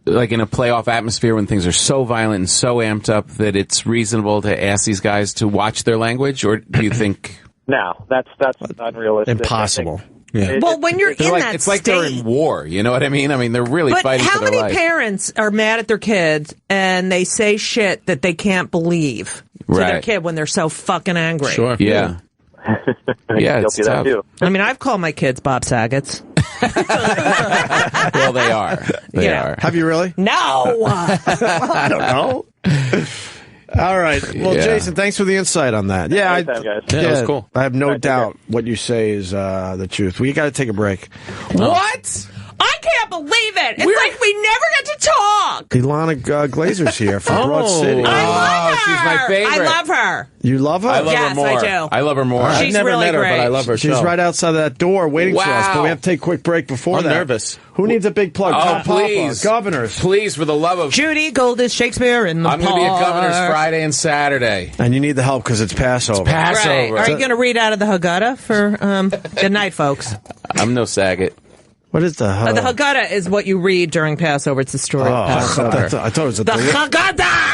like in a playoff atmosphere when things are so violent and so amped up, that it's reasonable to ask these guys to watch their language, or do you think... No, that's unrealistic. Impossible. Yeah. Well, when you're in that it's like they're in war, you know what I mean? I mean, they're really fighting for their life. How many parents are mad at their kids and they say shit that they can't believe to their kid when they're so fucking angry? Sure. Yeah. Yeah, it's tough. Too. I mean, I've called my kids Bob Saget's. Well, they are. They are. Have you really? No. I don't know. All right. Well, Jason, thanks for the insight on that. Yeah, Anytime, guys. That was cool. I have no doubt what you say is the truth. We got to take a break. What? I can't believe it. It's like we never get to talk. Ilana Glazer's here from Broad City. I love her. She's my favorite. I love her. You love her? I love Yes, her more. I do. I love her more. She's I've never really met her, great. but I love her She's show. right outside that door waiting for us, but we have to take a quick break before I'm that. nervous. Who needs a big plug? Oh, Tom please. Papa, governors. Please, for the love of... Judy Gold is Shakespeare in the I'm going to be at park. Governor's Friday and Saturday. And you need the help because it's Passover. Passover. Right. Are you going to read out of the Haggadah for good night, folks? I'm no Saget. What is the The Haggadah is what you read during Passover. It's the story of Passover. I thought it was a The Haggadah!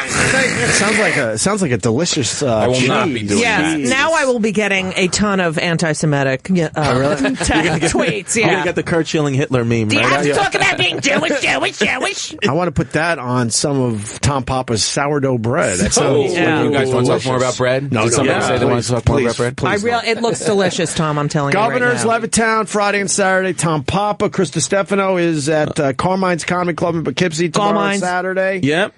It sounds like a delicious I will not be doing that. Yes, now I will be getting a ton of anti-Semitic tweets. I'm Yeah. going to get the Kurt Schilling Hitler meme. Do you right have to out. talk about being Jewish? I want to put that on some of Tom Papa's sourdough bread. That sounds Yeah. You guys want to talk more about bread? No, Did somebody say they want to talk more please, about bread? please. It looks delicious, Tom. I'm telling Governors, you right now. Levittown, Friday and Saturday. Tom Papa, Chris Distefano is at Carmine's Comedy Club in Poughkeepsie tomorrow and Carmine's. Saturday. Yep.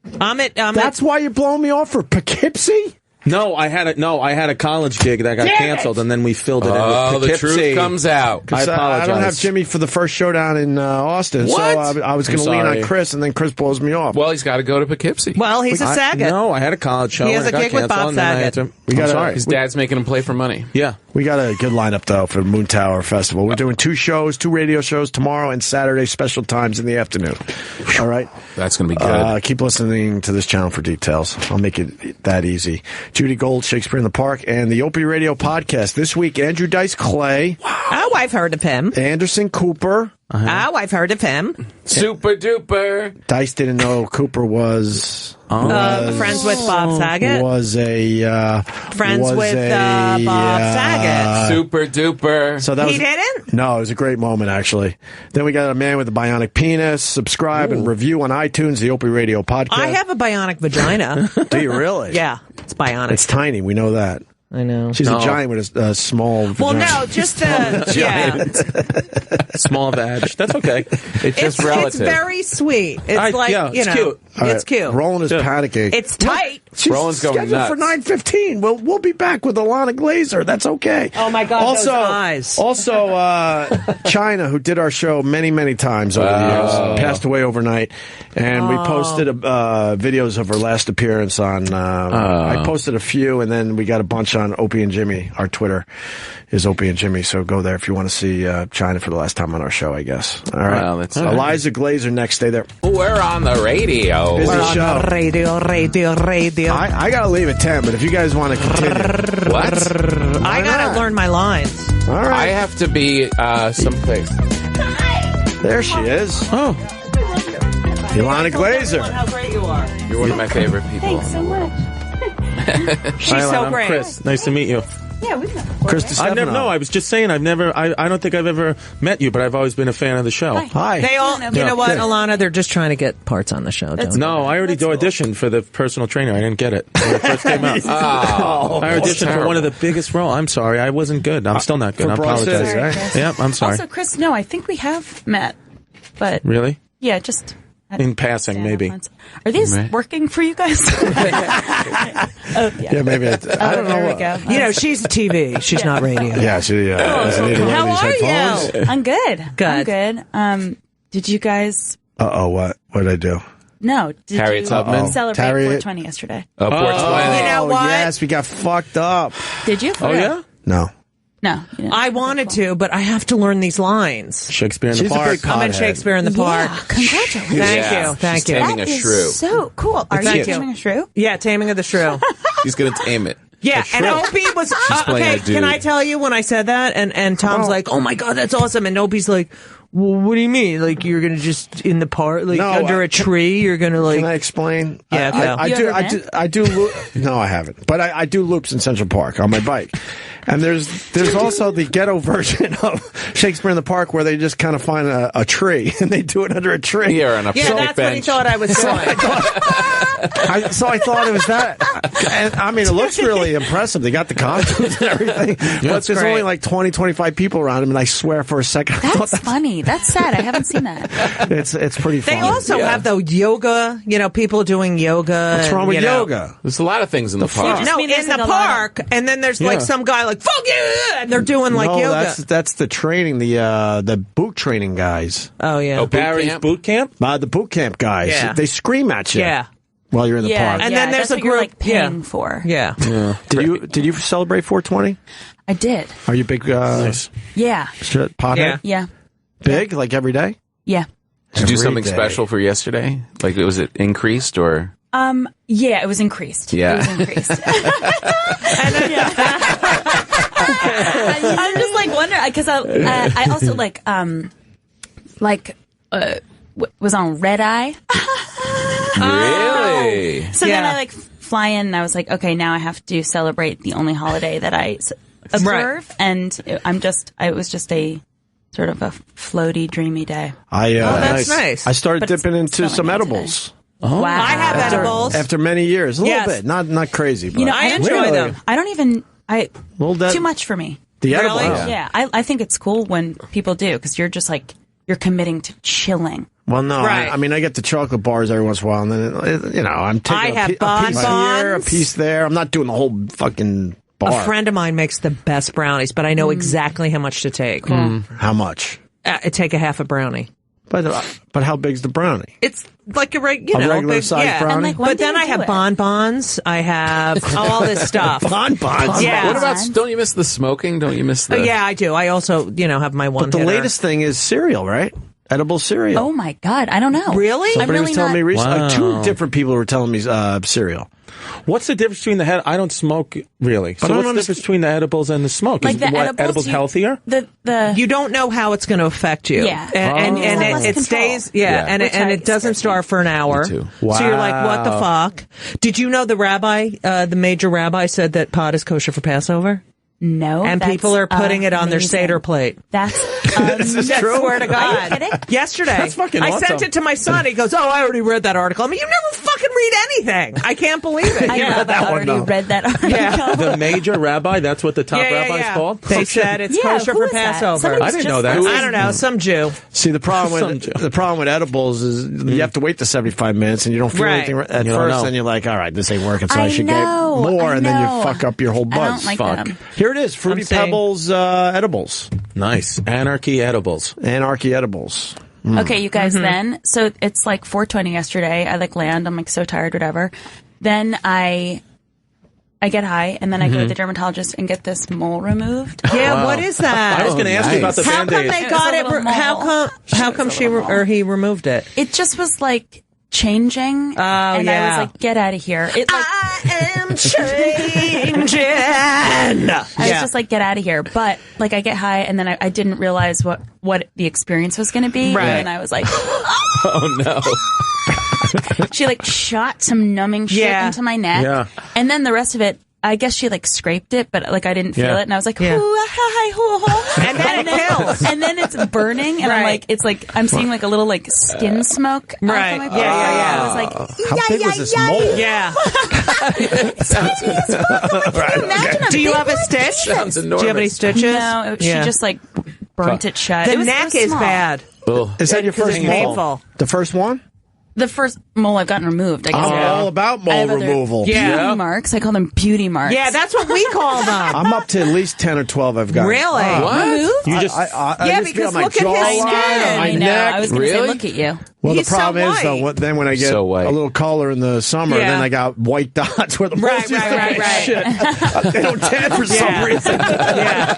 That's why you're blowing me off for Poughkeepsie? No, I had a college gig that got canceled, and then we filled it in with Oh, the Poughkeepsie. truth comes out. I apologize. I don't have Jimmy for the first showdown in Austin, What? so I was going to lean on Chris, and then Chris blows me off. Well, he's got to go to Poughkeepsie. Well, he's a Saget. No, I had a college show. He has and a it gig got with Bob canceled, and then I had Saget. to- I'm sorry. His dad's making him play for money. Yeah. We got a good lineup, though, for the Moon Tower Festival. We're doing 2 shows, 2 radio shows tomorrow and Saturday, special times in the afternoon. All right? That's going to be good. Keep listening to this channel for details. I'll make it that easy. Judy Gold, Shakespeare in the Park, and the Opie Radio Podcast. This week, Andrew Dice Clay. Oh, I've heard of him. Anderson Cooper. Oh, I've heard of him. Super duper. Dice didn't know Cooper was Friends with Bob Saget. Was a Friends with Bob Saget. Super duper. So that He didn't? No, it was a great moment, actually. Then we got a man with a bionic penis. Subscribe and review on iTunes, the Opie Radio Podcast. I have a bionic vagina. Do you really? Yeah, it's bionic. It's tiny. We know that. I know. She's a giant with a small vagina. Well, no, just small vag. That's okay. It's just relative. It's very sweet. It's it's cute. It's cute. Roland is panicking. It's tight. She's Roland's going scheduled nuts. for 9:15. We'll be back with Ilana Glazer. That's okay. Oh my God! Those eyes. Also, China, who did our show many times over the years, passed away overnight, and we posted videos of her last appearance on. I posted a few, and then we got a bunch on Opie and Jimmy. Our Twitter is Opie and Jimmy, so go there if you want to see China for the last time on our show, I guess. All right. Well, that's Eliza Glazer next. Stay there. We're on the radio. Busy We're show. on the radio. I gotta leave at 10, but if you guys want to continue. What? I gotta learn my lines. All right. I have to be someplace. There she is. Oh. Ilana Glazer. How great you are. You're one of my favorite people. Thanks so much. She's so great. Chris, nice to meet you. Yeah, we've met. Chris Distefano. I was just saying, I don't think I've ever met you, but I've always been a fan of the show. Hi. They all, you know what, Alana? They're just trying to get parts on the show. No, I already auditioned for the personal trainer. I didn't get it when it first came out. I auditioned for one of the biggest roles. I'm sorry, I wasn't good. I'm still not good. I apologize. City, right? Yeah, I'm sorry. Also, Chris, no, I think we have met, but Really? yeah, just In passing, maybe. Are these working for you guys? Yeah, maybe. I don't know. There we go. You know, she's TV. She's not radio. Yeah, she doesn't need to wear How these are headphones. you? I'm good. Good. I'm good. Did you guys? What did I do? No. Did Harriet you Tubman? celebrate Harriet. 420 yesterday? 420. You know what? Yes, we got fucked up. Did you? Oh, yeah? No. No. You didn't. I wanted to, but I have to learn these lines. Shakespeare in the She's a Park. big I'm in pothead. Shakespeare in the Park. Yeah, congratulations. Thank She's you. taming That a is shrew. so cool. Are Thank you you. taming a shrew? Yeah, Taming of the Shrew. He's going to tame it. Yeah, and Opie was playing okay. a dude. Can I tell you when I said that? And Tom's like, "Oh my God, that's awesome!" And Opie's like, "Well, what do you mean? Like you're gonna just in the park, like under a tree? You're gonna like?" Can I explain? Yeah, I do. No, I haven't. But I do loops in Central Park on my bike. And there's also the ghetto version of Shakespeare in the Park where they just kind of find a tree and they do it under a tree. Yeah, on a Yeah, that's what he thought I was doing. So I thought it was that. And, I mean, it looks really impressive. They got the costumes and everything. But there's only like 20, 25 people around him, and I swear for a second I thought That's funny. That's sad. I haven't seen that. it's pretty funny. They also have the yoga. You know, people doing yoga. What's wrong with yoga? There's a lot of things in the park. No, mean in there's the like a lot park, and then there's like some guy like fuck yeah, and they're doing like no, yoga. That's the training, the boot training guys. Oh yeah, Oh, Barry's boot camp? The boot camp guys. Yeah. They scream at you. Yeah. While you're in the park. And then there's that's a what you're group like paying for. Yeah. Did you celebrate 420? I did. Are you big Yeah. shit pothead? Yeah. Big, like every day? Yeah. Did you do Every something day. special for yesterday? Like, was it increased or? Yeah, it was increased. Yeah. It was increased. I'm just like wondering because I also was on red eye. Really? So then I fly in and I was like, okay, now I have to celebrate the only holiday that I observe, and it was just a sort of a floaty, dreamy day. That's nice. I started But it's dipping into some smelling edibles. Wow. I have edibles. After many years. A little Yes. bit. Not crazy, but I enjoy them. I don't even Well, too much for me. The edible. Really? Yeah, I think it's cool when people do because you're just like you're committing to chilling. Well, no. Right. I mean, I get the chocolate bars every once in a while, and then, I'm taking I have a piece here, a bonbons. piece there. I'm not doing the whole fucking bar. A friend of mine makes the best brownies, but I know exactly how much to take. How much? Take a half a brownie. But how big's the brownie? It's like a regular big, size brownie? And, like, when But do then you I do have it? bonbons. I have all this stuff. Bonbons? Yeah. What about? Don't you miss the smoking? Don't you miss the? Yeah, I do. I also, have my one. But the latest thing is cereal, right? Edible cereal. Oh my god, I don't know. Really? Somebody I'm was really telling not- me recently. Wow. Two different people were telling me cereal. What's the difference between the I don't smoke really. But I So don't what's the difference between the edibles and the smoke? Like Is the what, edibles you- healthier? The You don't know how it's going to affect you. Yeah. And It's got less it control. stays, Yeah. and Which it doesn't start for an hour. Me too. So you're like, what the Wow. fuck? Did you know the rabbi, the major rabbi said that pot is kosher for Passover? no, And that's people are putting it on their amazing. Seder plate. That's This is true? I swear to God. Are you kidding? Yesterday. That's fucking I awesome. sent it to my son. He goes, I already read that article. I mean, you never fucking read anything. I can't believe it. I already read that article. The major rabbi, that's what the top rabbi's called? They said it's kosher who for is that? Passover. Somebody's I didn't just know that. posted I don't know, some Jew. See, the problem with edibles is you have to wait the 75 minutes and you don't feel anything at You don't first, know. and you're like, all right, this ain't working, so I should get know, more, I and then you know. fuck up your whole I buzz. don't like Fuck. them. Here it is, Fruity I'm saying- Pebbles edibles. Nice. Anarchy edibles. Anarchy edibles. Okay, you guys, then, so it's like 4:20 yesterday. I land. I'm like so tired, whatever. Then I get high, and then I go to the dermatologist and get this mole removed. Yeah, what is that? I was going to ask you about the How come Band-Aid. they got It was a it? little mole. How come he removed it? It just was like changing, and I was like, get out of here. It, like, I am changing. I was just like, get out of here. But like, I get high, and then I didn't realize what the experience was going to be, Right. and I was like, Oh, no. she like shot some numbing shit into my neck, Yeah. and then the rest of it, I guess she like scraped it, but like I didn't feel Yeah. it, and I was like, Yeah. and then it kills, and then it's burning, and I'm Right. like, it's like I'm seeing like a little like skin smoke. Right. Off of my Yeah, face. yeah. I was like, How big was this mole? Yeah. imagine Do you have a stitch? Sounds Do you have any enormous. stitches? No, she just like burnt it shut. The It was neck is small. bad. Is that your first it's mole? painful. The first one? The first mole I've gotten removed. I guess. I'm all about I have mole other removal. Beauty marks. I call them beauty marks. Yeah, that's what we call them. I'm up to at least 10 or 12 I've got. Really? Removed? You just... Yeah, just because feel my look at his jawline, skin. my I know. neck. I was going to say, Really? look at you. Well, He's the problem so is, though, white. then when I get So white. a little color in the summer, Yeah. then I got white dots where the moles Right, used to right, be. right. Shit. They don't tan for some Yeah. reason. Yeah.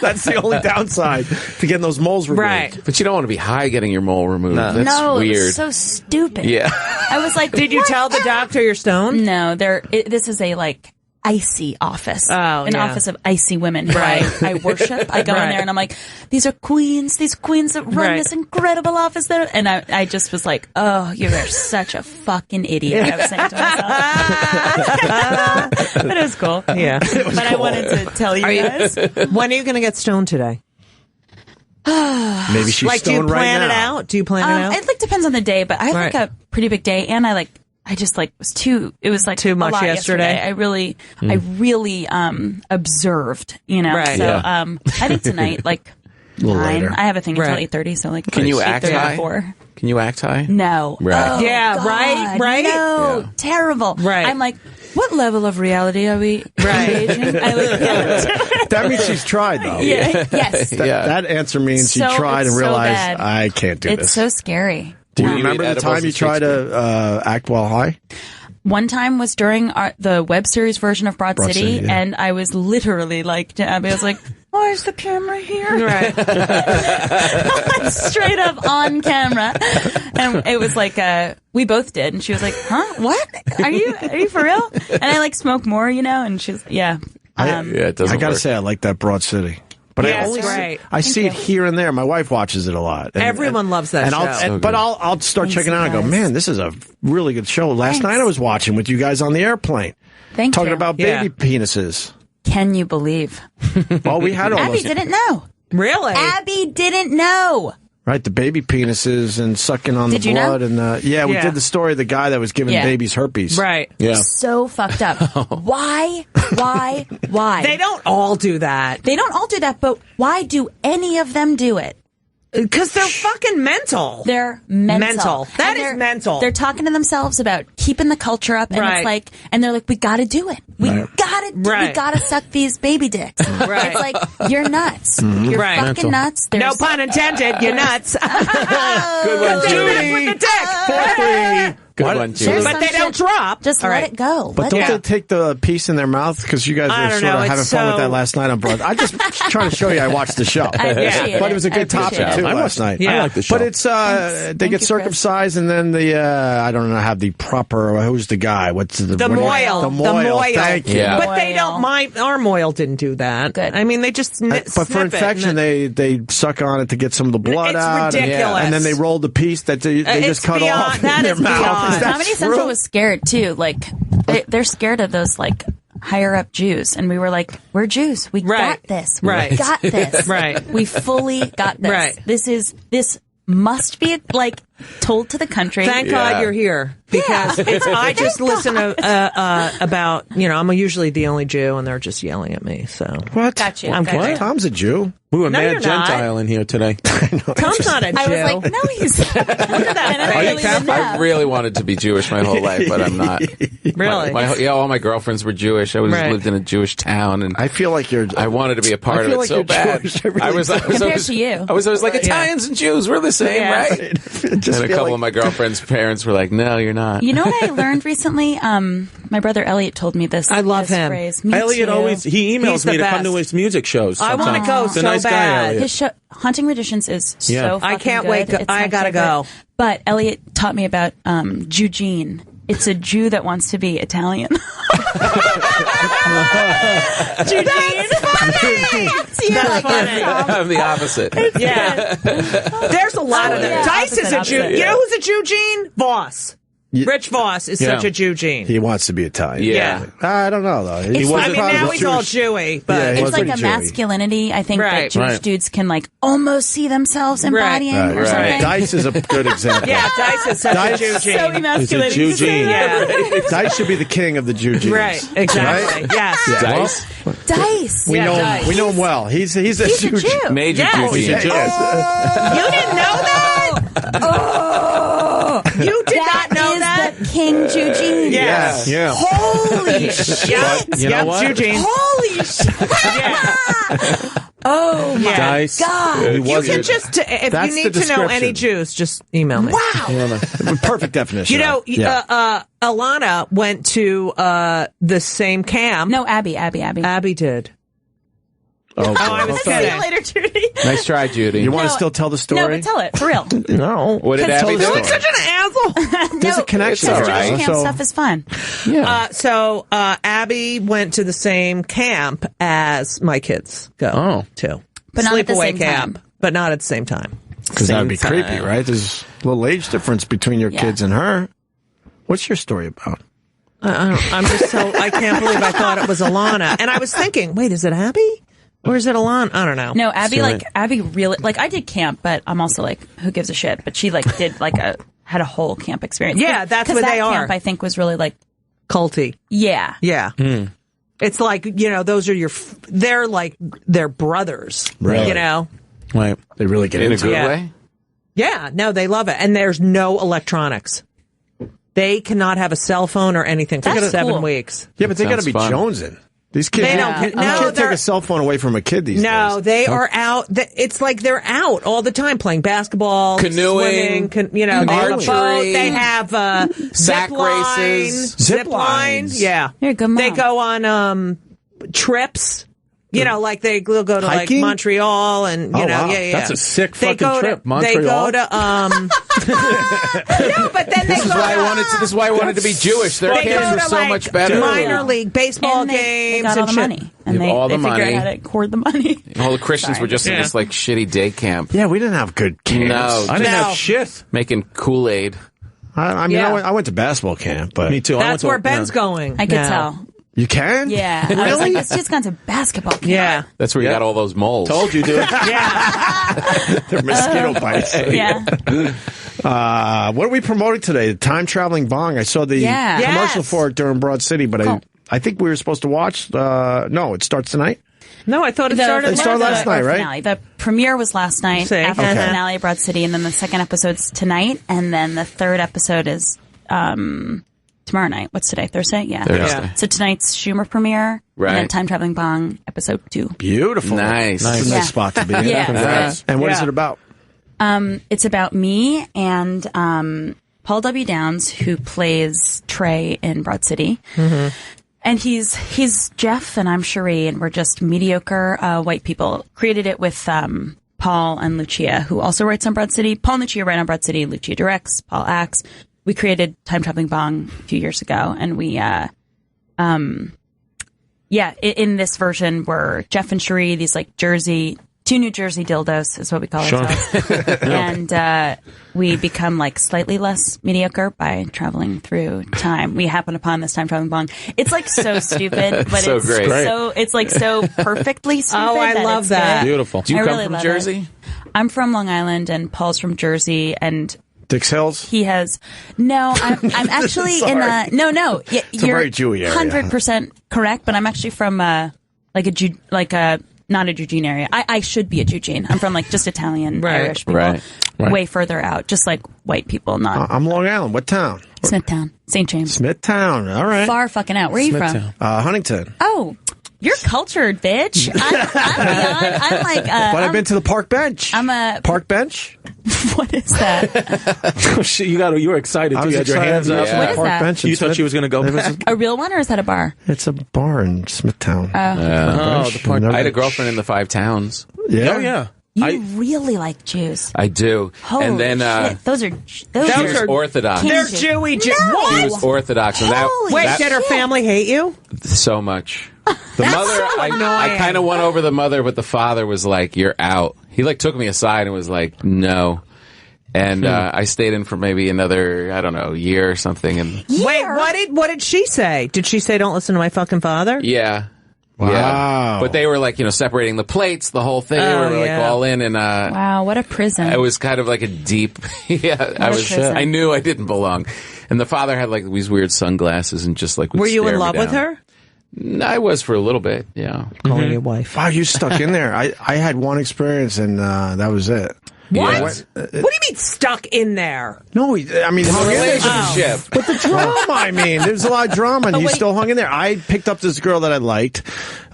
That's the only downside to getting those moles removed. Right. But you don't want to be high getting your mole removed. No. That's No, it weird. was so stupid. Yeah. I was like, Did you what? tell the doctor you're stoned? No, this is a like icy office. Oh, an yeah. office of icy women who Right. I worship. I go in Right. there and I'm like, these queens that run Right. this incredible office there. And I just was like, oh, you are such a fucking idiot. I was saying to myself. But it was cool. Yeah. But I wanted to tell you guys. When are you going to get stoned today? Maybe she's Like, do you stoned right plan it now. out? Do you plan it out? It like depends on the day, but I had like Right. a pretty big day, and I just like it was like Too much a lot yesterday? I really observed, you know. Right. So Yeah. I think tonight like little 9. later. I have a thing until Right. 8:30, so like Can you act 8:30 high? 4. Can you act high? No. Right. Oh, Yeah, God, right? No, Yeah. terrible. Right. I'm like, what level of reality are we engaging? I like, That means she's tried, though. yeah, yes. That answer means she So- tried and it's so realized, bad. I can't do It's this. so scary. Do you You remember eat the edibles time you and tried to act while high? One time was during the web series version of Broad City, City, yeah. and I was literally like, I was like, why is the camera here? Right. Straight up on camera. And it was like, we both did. And she was like, huh? What? Are you for real? And I like smoke more, you know? And she's, yeah. Yeah, it doesn't I gotta work. say, I like that Broad City. But Yeah, I only it's see, great. I see it here and there. My wife watches it a lot. And- Everyone loves that and show. I'll, So but I'll start Thanks, checking it out and go, guys. man, this is a really good show. Last Thanks. night I was watching with you guys on the airplane. Thank talking you. about baby penises. Can you believe? Well, we had all Abby those. didn't know. Really? Abby didn't know. Right, the baby penises and sucking on Did the you know? blood. And yeah, we Yeah. did the story of the guy that was giving Yeah. babies herpes. Right. Yeah. So fucked up. Why? They don't all do that. They don't all do that, but why do any of them do it? Because they're fucking mental. They're mental. Mental. That And is they're- mental. They're talking to themselves about keeping the culture up, and Right. it's like, and they're like, we got to do it. We Right. got to suck these baby dicks. Right. It's like you're nuts. Mm-hmm. You're Right. fucking nuts. No There's- pun intended. You're nuts. Good one, Judy. With the dick. 4-3. Good What? one, too. There's But some they shit- don't drop. Just All let right. it go. But Let don't it they go. take the piece in their mouth? Because you guys I were don't sort know, of having it's fun with so- that last night on Broad. I just trying to show you I watched the show. I appreciate But it was a I good topic, appreciate too, it. last night. Yeah. I like the show. But it's, Thanks. they Thank get you, Chris. circumcised and then I don't know, have the proper, who's the guy? What's the moil. The moil. Thank you. Yeah. But they don't. Our moil didn't do that. Good. I mean, they just But for snip it infection, and they suck on it to get some of the blood It's out. ridiculous. And then they roll the piece that they It's just cut beyond- off that in their is mouth. beyond. Is that Comedy true? Central was scared too. Like they're scared of those like higher up Jews, and we were like, we're Jews. We got this. We got this. We fully got this. This must be like told to the country. Thank God you're here, because I just listen about, I'm usually the only Jew, and they're just yelling at me. So what? Gotcha. I'm kidding. Tom's a Jew. We were mad you're Gentile in here today. Tom's not a Jew. I was like, no, he's. Look at that. I really wanted to be Jewish my whole life, but I'm not. Really? All my girlfriends were Jewish. I lived in a Jewish town, and I feel like I wanted to be a part of it so bad. Compared to you, I was like, Italians and Jews, we're the same, right? And a couple of my girlfriend's parents were like, no, you're not. You know what I learned recently? My brother Elliot told me this. I love him. Phrase. Me Elliot too. he emails me to come to his music shows. I want to go so nice bad. Guy, Elliot. His show, Haunting Magicians, is so fucking I can't good. wait. It's I my gotta favorite. go. But Elliot taught me about Eugene. It's a Jew that wants to be Italian. Eugene. That's funny. I'm the opposite. Yeah. There's a lot of them. Dice is a Jew. Opposite. You know who's a Jew, Gene? Voss. Rich Voss is such a Jew, Gene. He wants to be Italian. Yeah. I don't know, though. Now he's all Jewy, but it's like a masculinity, I think, that Jewish dudes can like almost see themselves embodying or something. Dice is a good example. Yeah, Dice is such a Jew Gene. So emasculating. He's a Jew Gene. Yeah. Dice should be the king of the Jew genes. Right, exactly. Right? Yes. Yeah. Dice. We know him. We know him well. He's a Jew. Major Jew gene. You didn't know that? You did not know that? The King Jew Gene. Yes. Yeah. Holy shit. You know what? Jew Gene. Holy shit. Oh my Dice. God. You can just, if you need to know any Jews, just email me. Wow. Perfect definition. You know, Alana went to the same camp. No, Abby. Abby did. Oh, I was kidding. See you later, Judy. Nice try, Judy. You want to still tell the story? No, but tell it, for real. No. What did Abby do? You're such an asshole. There's a connection. It's all right. Jewish camp stuff is fun. Yeah. So Abby went to the same camp as my kids go to. But not at the Sleepaway same camp, time. but not at the same time. Because that would be creepy, right? There's a little age difference between your kids and her. What's your story about? I'm just so, I can't believe I thought it was Alana. And I was thinking, wait, is it Abby? Or is it Alana? I don't know. No, Abby really, like, I did camp, but I'm also like, who gives a shit? But she like did like had a whole camp experience. Yeah, that's what they are. Camp, I think, was really like culty. Yeah. Yeah. It's like, those are they're like their brothers. Right. Right. They really get in into a good it. way. Yeah, no, they love it. And there's no electronics. They cannot have a cell phone or anything for 7 weeks. Yeah, but they got to be fun. jonesing. These kids, They don't- you can't take a cell phone away from a kid these days. No, they are out. It's like they're out all the time playing basketball, Canoeing, swimming, they have a archery, boat, they have sack races. zip line. Yeah, You're a good mom. they go on trips. Like they'll go to Hiking? like Montreal and wow. That's a sick They fucking go trip. to, Montreal. They go to no, but then they This is go why to, I wanted to. This is why I wanted to be Jewish. Their they camps go were to so like much better. minor league baseball And they games got all and the shit. money. And They have all the figured money. out how to hoard the money. All the Christians were just in this like shitty day camp. Yeah, we didn't have good camps. No, I didn't have shit. making Kool-Aid. I mean, I went to basketball camp, but Me too. That's where Ben's going. I could tell. you can? Yeah. I was like, this just gone to basketball camp. Yeah. That's where you got all those moles. Told you, dude. They're mosquito bites. Yeah. What are we promoting today? The time traveling Bong. I saw the commercial Yes. for it during Broad City, but Cool. I think we were supposed to watch. No, it starts tonight. No, I thought it started. It started last night, right? Finale. The premiere was last night Sick. after Okay. the finale of Broad City, and then the second episode's tonight, and then the third episode is tomorrow night. What's today? Thursday? Yeah. Thursday. So tonight's Schumer premiere, and then Right. Time Traveling Bong episode 2. Beautiful. Nice. That's a nice Yeah. spot to be in. Yeah. Congrats. And what is it about? It's about me and Paul W. Downs, who plays Trey in Broad City. Mm-hmm. And he's Jeff and I'm Cherie, and we're just mediocre white people. Created it with Paul and Lucia, who also writes on Broad City. Paul and Lucia write on Broad City. Lucia directs. Paul acts. We created Time Traveling Bong a few years ago, and we in this version we're Jeff and Cherie, these like Jersey 2 New Jersey dildos is what we call ourselves. And we become like slightly less mediocre by traveling through time. We happen upon this time traveling Bong. It's like so stupid, but So it's great. it's like so perfectly stupid. Oh, I love that. Beautiful. Do you I come really from love Jersey? it. I'm from Long Island, and Paul's from Jersey, and Dix Hills? he has I'm actually in a no. Yeah, It's a you're very Jewy area. 100% correct, but I'm actually from not a Eugene area. I should be a Eugene. I'm from like just Italian, Irish people, Right. way further out, just like white people, not I'm Long Island. What town? Smithtown, St. James. Smithtown. All right. Far fucking out. Where are you from? Huntington. Oh, you're cultured, bitch. I'm like. But I've been to the park bench. I'm a park bench. What is that? You were excited too. You had your hands up. What is Park that? bench in You thought Smith- she was going to go. A real one, or is that a bar? It's a bar in Smithtown. The park. I had a girlfriend in the 5 towns. Yeah. Oh yeah. You really like Jews. I do. Holy and then shit. Those she was are Orthodox. They're Jewy. No. She was Orthodox, and Wait, that did her family hate you? so much. The mother, I kind of won over the mother, but the father was like, "You're out." He like took me aside and was like, "No." And I stayed in for maybe another, I don't know, year or something. And Wait, what did she say? Did she say, "Don't listen to my fucking father"? yeah. Wow. Yeah. But they were like, separating the plates, the whole thing. They were like all in, and wow, what a prison! it was kind of like a deep. I knew I didn't belong, and the father had like these weird sunglasses and just like. Were you in love with her? I was for a little bit. Yeah. Calling your wife. Wow, you stuck in there. I had one experience, and that was it. What? What do you mean stuck in there? No, I mean, hung in there. Relationship. But the drama, I mean, there's a lot of drama, and you still hung in there. I picked up this girl that I liked.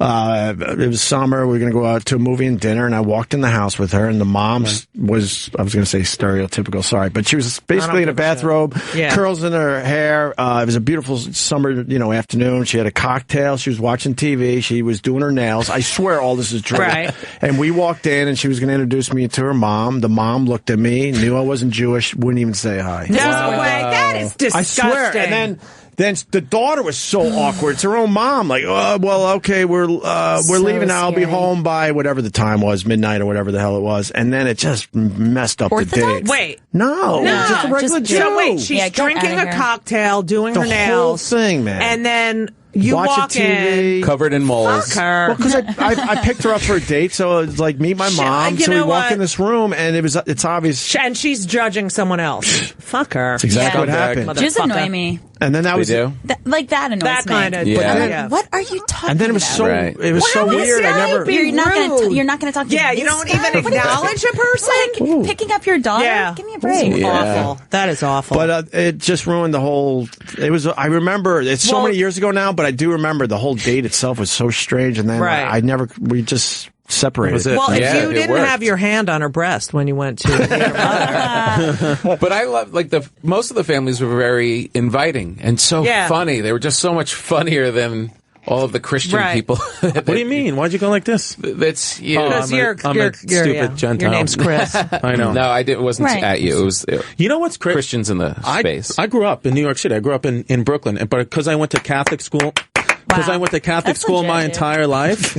It was summer. We were going to go out to a movie and dinner, and I walked in the house with her, and the mom was, I was going to say stereotypical, sorry, but she was basically in a bathrobe, curls in her hair. It was a beautiful summer, afternoon. She had a cocktail. She was watching TV. She was doing her nails. I swear all this is true. Right. And we walked in, and she was going to introduce me to her mom. The mom looked at me, knew I wasn't Jewish, wouldn't even say hi. No way, that is disgusting. I swear. And then the daughter was so awkward. It's her own mom. Like, oh, well, okay, we're leaving now. I'll be home by whatever the time was, midnight or whatever the hell it was. And then it just messed up the date. Wait. No, just a regular Jew. So wait, she's drinking a cocktail, doing her nails. The whole thing, man. And then you watch walk TV, in. Covered in moles. Fuck her. Well, because I picked her up for a date, so it's like meet my mom. So we walk in this room, and it's obvious. And she's judging someone else. Fuck her. That's exactly what happened. Jews annoy me. And then that was do? Like that annoys that me. kind of. Yeah. What are you talking about? And then it was so it was so weird. I never. You're not going to talk to Yeah, this you don't guy? even acknowledge a person. Like picking up your daughter. Yeah. Give me a break. It's awful. That is awful. But it just ruined the whole. It was. I remember it's so many years ago now, but I do remember the whole date itself was so strange. And then I never. We just separated. Well, if you didn't have your hand on her breast when you went to meet her mother. But I love most of the families were very inviting and so funny. They were just so much funnier than all of the Christian people. What do you mean? Why'd you go like this? That's you. I'm a stupid Gentile. Your name's Chris. I know. No, it wasn't at you. It was. You know what's Christians in the space. I grew up in New York City. I grew up in Brooklyn, but because I went to Catholic school. Because I went to Catholic school my entire life.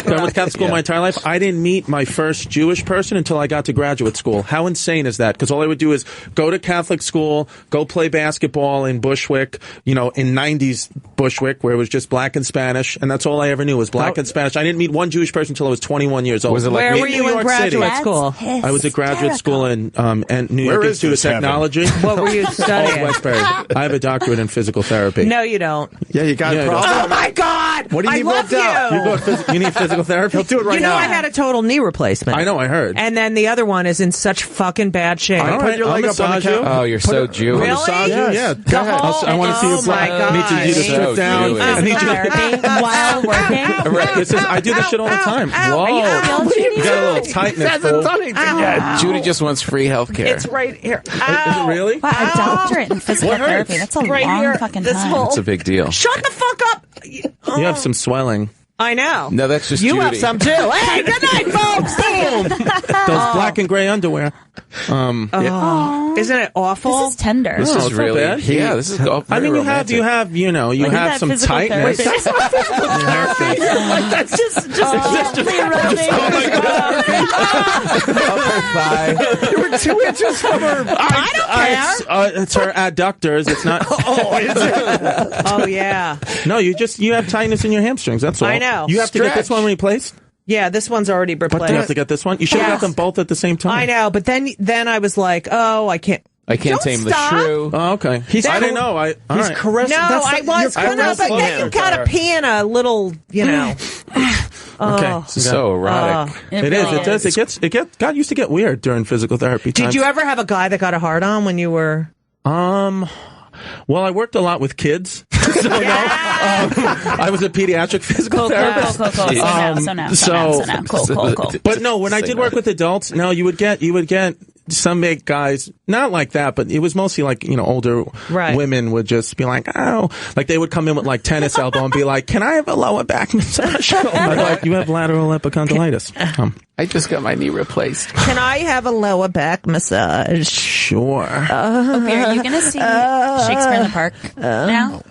I went to Catholic school my entire life. I didn't meet my first Jewish person until I got to graduate school. How insane is that? Because all I would do is go to Catholic school, go play basketball in Bushwick, in 90s Bushwick, where it was just black and Spanish, and that's all I ever knew was black and Spanish. I didn't meet one Jewish person until I was 21 years old. Where were you in graduate school? I was at graduate school in New York Institute of Technology. What were you studying? Westbury. I have a doctorate in physical therapy. No, you don't. Yeah, you got a problem. Oh my God! What do you need love ripped out? You need physical therapy? He'll do it right now. I had a total knee replacement. I know, I heard. And then the other one is in such fucking bad shape. All right, I'll massage you. Oh, you're so Jewish. Really? Massage you? Yeah, go ahead. I want to see you. I need you to strip down. I need you to while working. I do this shit all the time. Whoa. You got a little tightness. Hasn't done anything yet. Judy just wants free health care. It's right here. Is it really? Wow, a doctorate in physical therapy. That's a long fucking time. It's a big deal. Shut the fuck up. You have some swelling. I know. No, that's just you Judy. have some too. Hey, good night, folks. Boom. Those black and gray underwear. Isn't it awful? This is tender. This is really bad. Yeah, this is. I mean, you have some tightness. That's not physical therapy. That's just gently rubbing. You were 2 inches from her. I don't care. It's her adductors. It's not. Is it? Oh yeah. No, you have tightness in your hamstrings. That's all. I know. You have to get this one replaced. Yeah, this one's already replaced. But you have to get this one. You should have got them both at the same time. I know, but then I was like, oh, I can't. I can't tame the shrew. Oh, okay. I didn't know. He's caressing. No, I was gonna, but then you gotta pee in a little, Okay. This is so erotic. It is. It got used to get weird during physical therapy times. Did you ever have a guy that got a hard on when you were? Well, I worked a lot with kids. So no, I was a pediatric physical therapist. Cool. But no, when I did work with adults, no, you would get some big guys, not like that, but it was mostly like, older women would just be like, oh, like they would come in with like tennis elbow and be like, can I have a lower back massage? I'm like, you have lateral epicondylitis. I just got my knee replaced. Can I have a lower back massage? Sure. Opie, are you going to see Shakespeare in the Park now?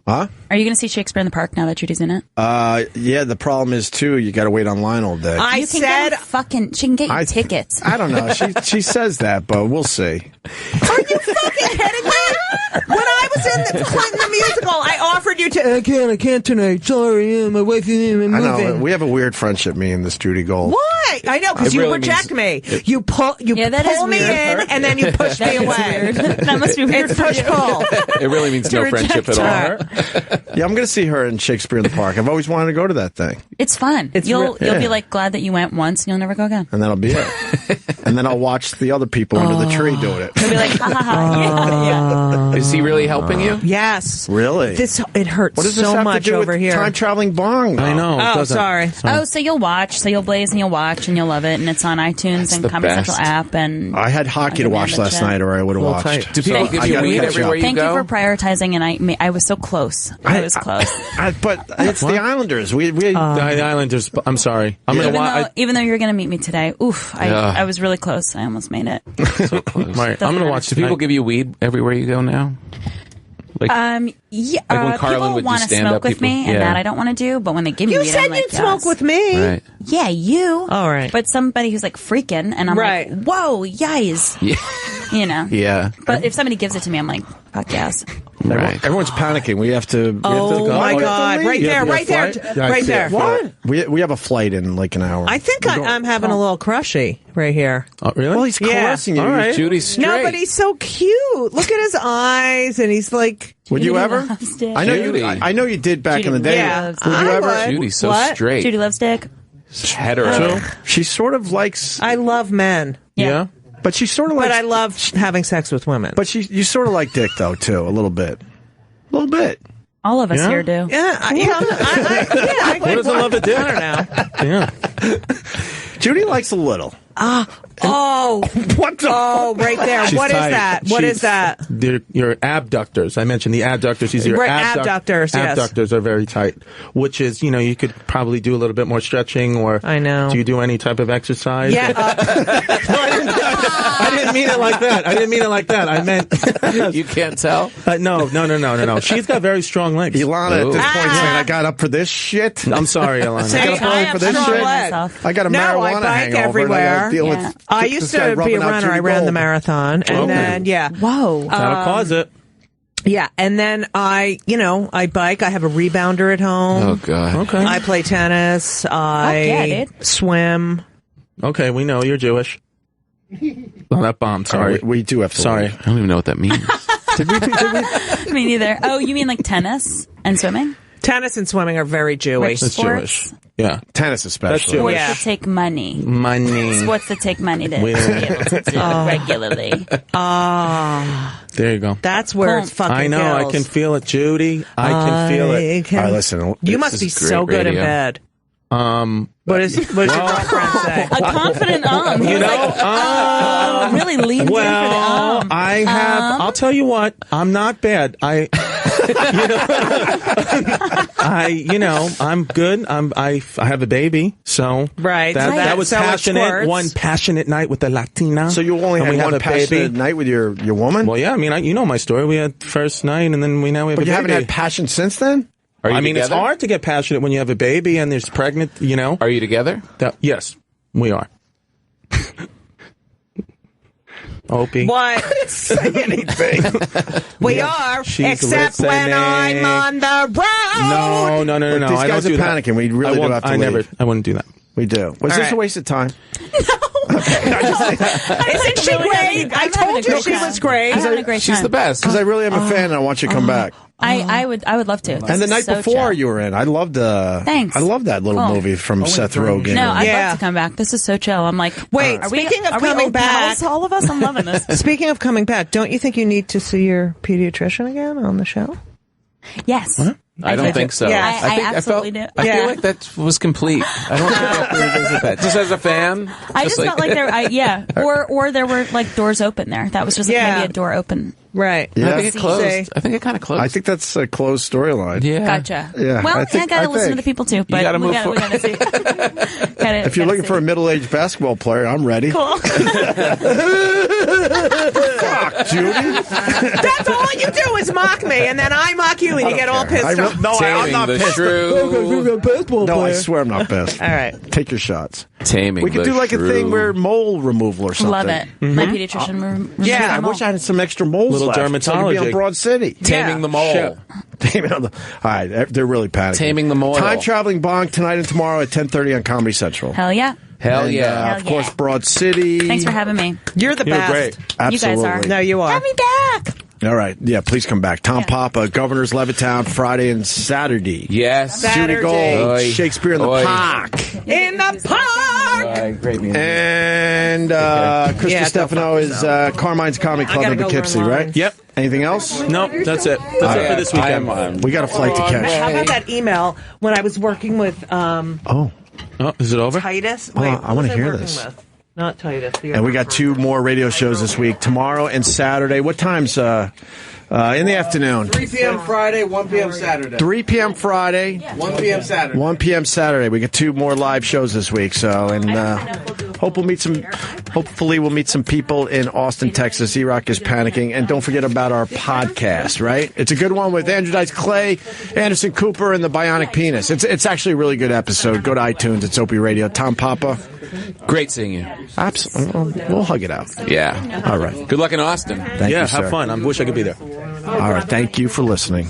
Huh? Are you going to see Shakespeare in the Park now that Judy's in it? Yeah, the problem is, too, you got to wait online all day. She can get you tickets. I don't know. She says that, but we'll see. Are you fucking kidding me? When I was in the Clinton the musical, I offered you to. I can't tonight. Sorry, my wife and I'm moving. I know. We have a weird friendship, me and this Judy Gold. Why? I know, because you reject me. You pull me in, and then you push me away. That must be weird. It's push-pull. It really means no friendship at all. Yeah, I'm going to see her in Shakespeare in the Park. I've always wanted to go to that thing. It's fun. You'll be like glad that you went once, and you'll never go again. And that'll be it. And then I'll watch the other people under the tree doing it. You'll be like, ha ha ha. Yeah. Is he really helping you? Yes. Really? It hurts what does this so have much to do over with here. Time traveling Bong. I know. Oh, sorry. Oh, so you'll watch. So you'll blaze and you'll watch and you'll love it. And it's on iTunes and Comedy Central app. And I had hockey to watch last night, or I would have watched. Do people give you weed everywhere you go? Thank you for prioritizing. And I was so close. I was close. But it's the Islanders. The Islanders. I'm sorry. Even though you were going to meet me today, I was really close. I almost made it. So close. I'm going to watch. Do people give you weed everywhere you go now? Yeah. Like when Carlin would want to smoke with me, and that I don't want to do. But when they give me weed, you said you'd smoke with me. Right. Yeah, you. All right. But somebody who's like freaking, and I'm like, whoa, yis. Yeah. Yeah. But if somebody gives it to me, I'm like, fuck yes. Right. Everyone's panicking. We have to. Oh my God! Right there. What? We have a flight in like an hour. I think I'm having a little crushy right here. Oh, really? Well, he's caressing you. All right. Judy's straight. No, but he's so cute. Look at his eyes, and he's like. Would you ever? I know Judy. I know you did back in the day. Yeah. Would you ever? Judy's so straight. Judy loves dick. Hetero. She sort of likes. I love men. Yeah. But she sort of likes. But I love having sex with women. But you sort of like dick though too, a little bit. A little bit. All of us here do. Yeah. What does a love a dick? I don't know. Yeah. Judy likes a little. Oh, what the? Oh, right there. What is that? What is that? Your abductors. I mentioned the abductors. These are your abductors. Yes. Abductors are very tight, which is, you could probably do a little bit more stretching, or I know. Do you do any type of exercise? Yeah. I didn't mean it like that. I meant you can't tell. No. She's got very strong legs. Ilana at this point saying, "I got up for this shit." I'm sorry, Ilana. I got up early for this shit. I got a marijuana I bike hangover. everywhere. I used to be a runner. I ran the marathon, and then whoa, that'll cause it. Yeah, and then I bike. I have a rebounder at home. Oh God. Okay. I play tennis. I swim. Okay, we know you're Jewish. Oh, that bomb. Sorry, we do have to. Sorry, I don't even know what that means. Did we? Me neither. Oh, you mean like tennis and swimming? Tennis and swimming are very Jewish. That's Jewish. Yeah. Tennis especially. Sports that take money. Sports that take money to be able to do regularly. There you go. That's where it's fucking I know. kills. I can feel it, Judy. I can feel it. All right, listen. You must be so good in bed. What does your girlfriend say? A confident really leaned in for the I have. I'll tll you what. I'm not bad. I I'm good. I have a baby, so right. That was passionate. One passionate night with the Latina. So you only had one passionate night with your woman? Well, yeah. I mean, you know my story. We had first night, and then we have a baby. But you haven't had passion since then? It's hard to get passionate when you have a baby and there's pregnant. Are you together? Yes, we are. Opie. What? I didn't say anything. We are, except when I'm on the road. No. These guys are panicking. We really do have to leave. I wouldn't do that. We do. Was this a waste of time? Isn't she great? I told you she was great. I'm having a great time. She's the best. Because I really am a fan and I want you to come back. I would love to. And the night before you were in, I loved Thanks. I love that little movie from Seth Rogen. No, I'd love to come back. This is so chill. I'm like, wait, speaking of coming back, all of us, I'm loving this. Speaking of coming back, don't you think you need to see your pediatrician again on the show? Yes. What? I don't think so. Yes. I absolutely do. I feel like that was complete. I don't think I have to revisit that. Just as a fan. I just felt like or there were like doors open there. That was just maybe a door open. Right. Yeah. I think it closed. I think it kind of closed. I think that's a closed storyline. Yeah. Gotcha. Yeah. Well, I gotta listen to the people too. But we gotta see. If you're looking for a middle-aged basketball player, I'm ready. Cool. Fuck, Judy. That's all you do is mock me, and then I mock you, and you get all pissed off. I'm not pissed. No, I swear I'm not pissed. All right. Take your shots. Taming We could do like a thing where mole removal or something. Love it. My pediatrician. Yeah, I wish I had some extra moles Little left. dermatology. So I could be on Broad City. Taming the mole. Sure. All right, they're really panicking. Taming the mole. Time traveling Bong tonight and tomorrow at 10:30 on Comedy Central. Hell yeah. Hell yeah. Of course, Broad City. Thanks for having me. You're the best. Great. Absolutely. You guys are. No, you are. Have me back. All right. Yeah, please come back. Tom Papa, Governor's Levittown, Friday and Saturday. Yes. Judy Gold, Oy. Shakespeare in the Oy. Park. In the park! Great music. And Chris Distefano is Carmine's Comedy Club in Poughkeepsie, right? Yep. Anything else? No, that's it. That's it for this weekend. We got a flight to catch. How about that email when I was working with Oh, is it over? Titus? Oh, Wait, I want to hear working this. with? Not Titus. And we got 2 more radio shows this week, tomorrow and Saturday. What times? In the afternoon. 3 p.m. Friday, 1 p.m. Saturday. 3 p.m. Friday. 1 p.m. Saturday. 1 p.m. Saturday. We got 2 more live shows this week. So, and hopefully we'll meet some people in Austin, Texas. E-Rock is panicking. And don't forget about our podcast, right? It's a good one with Andrew Dice Clay, Anderson Cooper, and the Bionic Penis. It's actually a really good episode. Go to iTunes. It's Opie Radio. Tom Papa. Great seeing you. Absolutely. We'll hug it out. Yeah. All right. Good luck in Austin. Thank you, sir. Have fun. I wish I could be there. All right. Thank you for listening.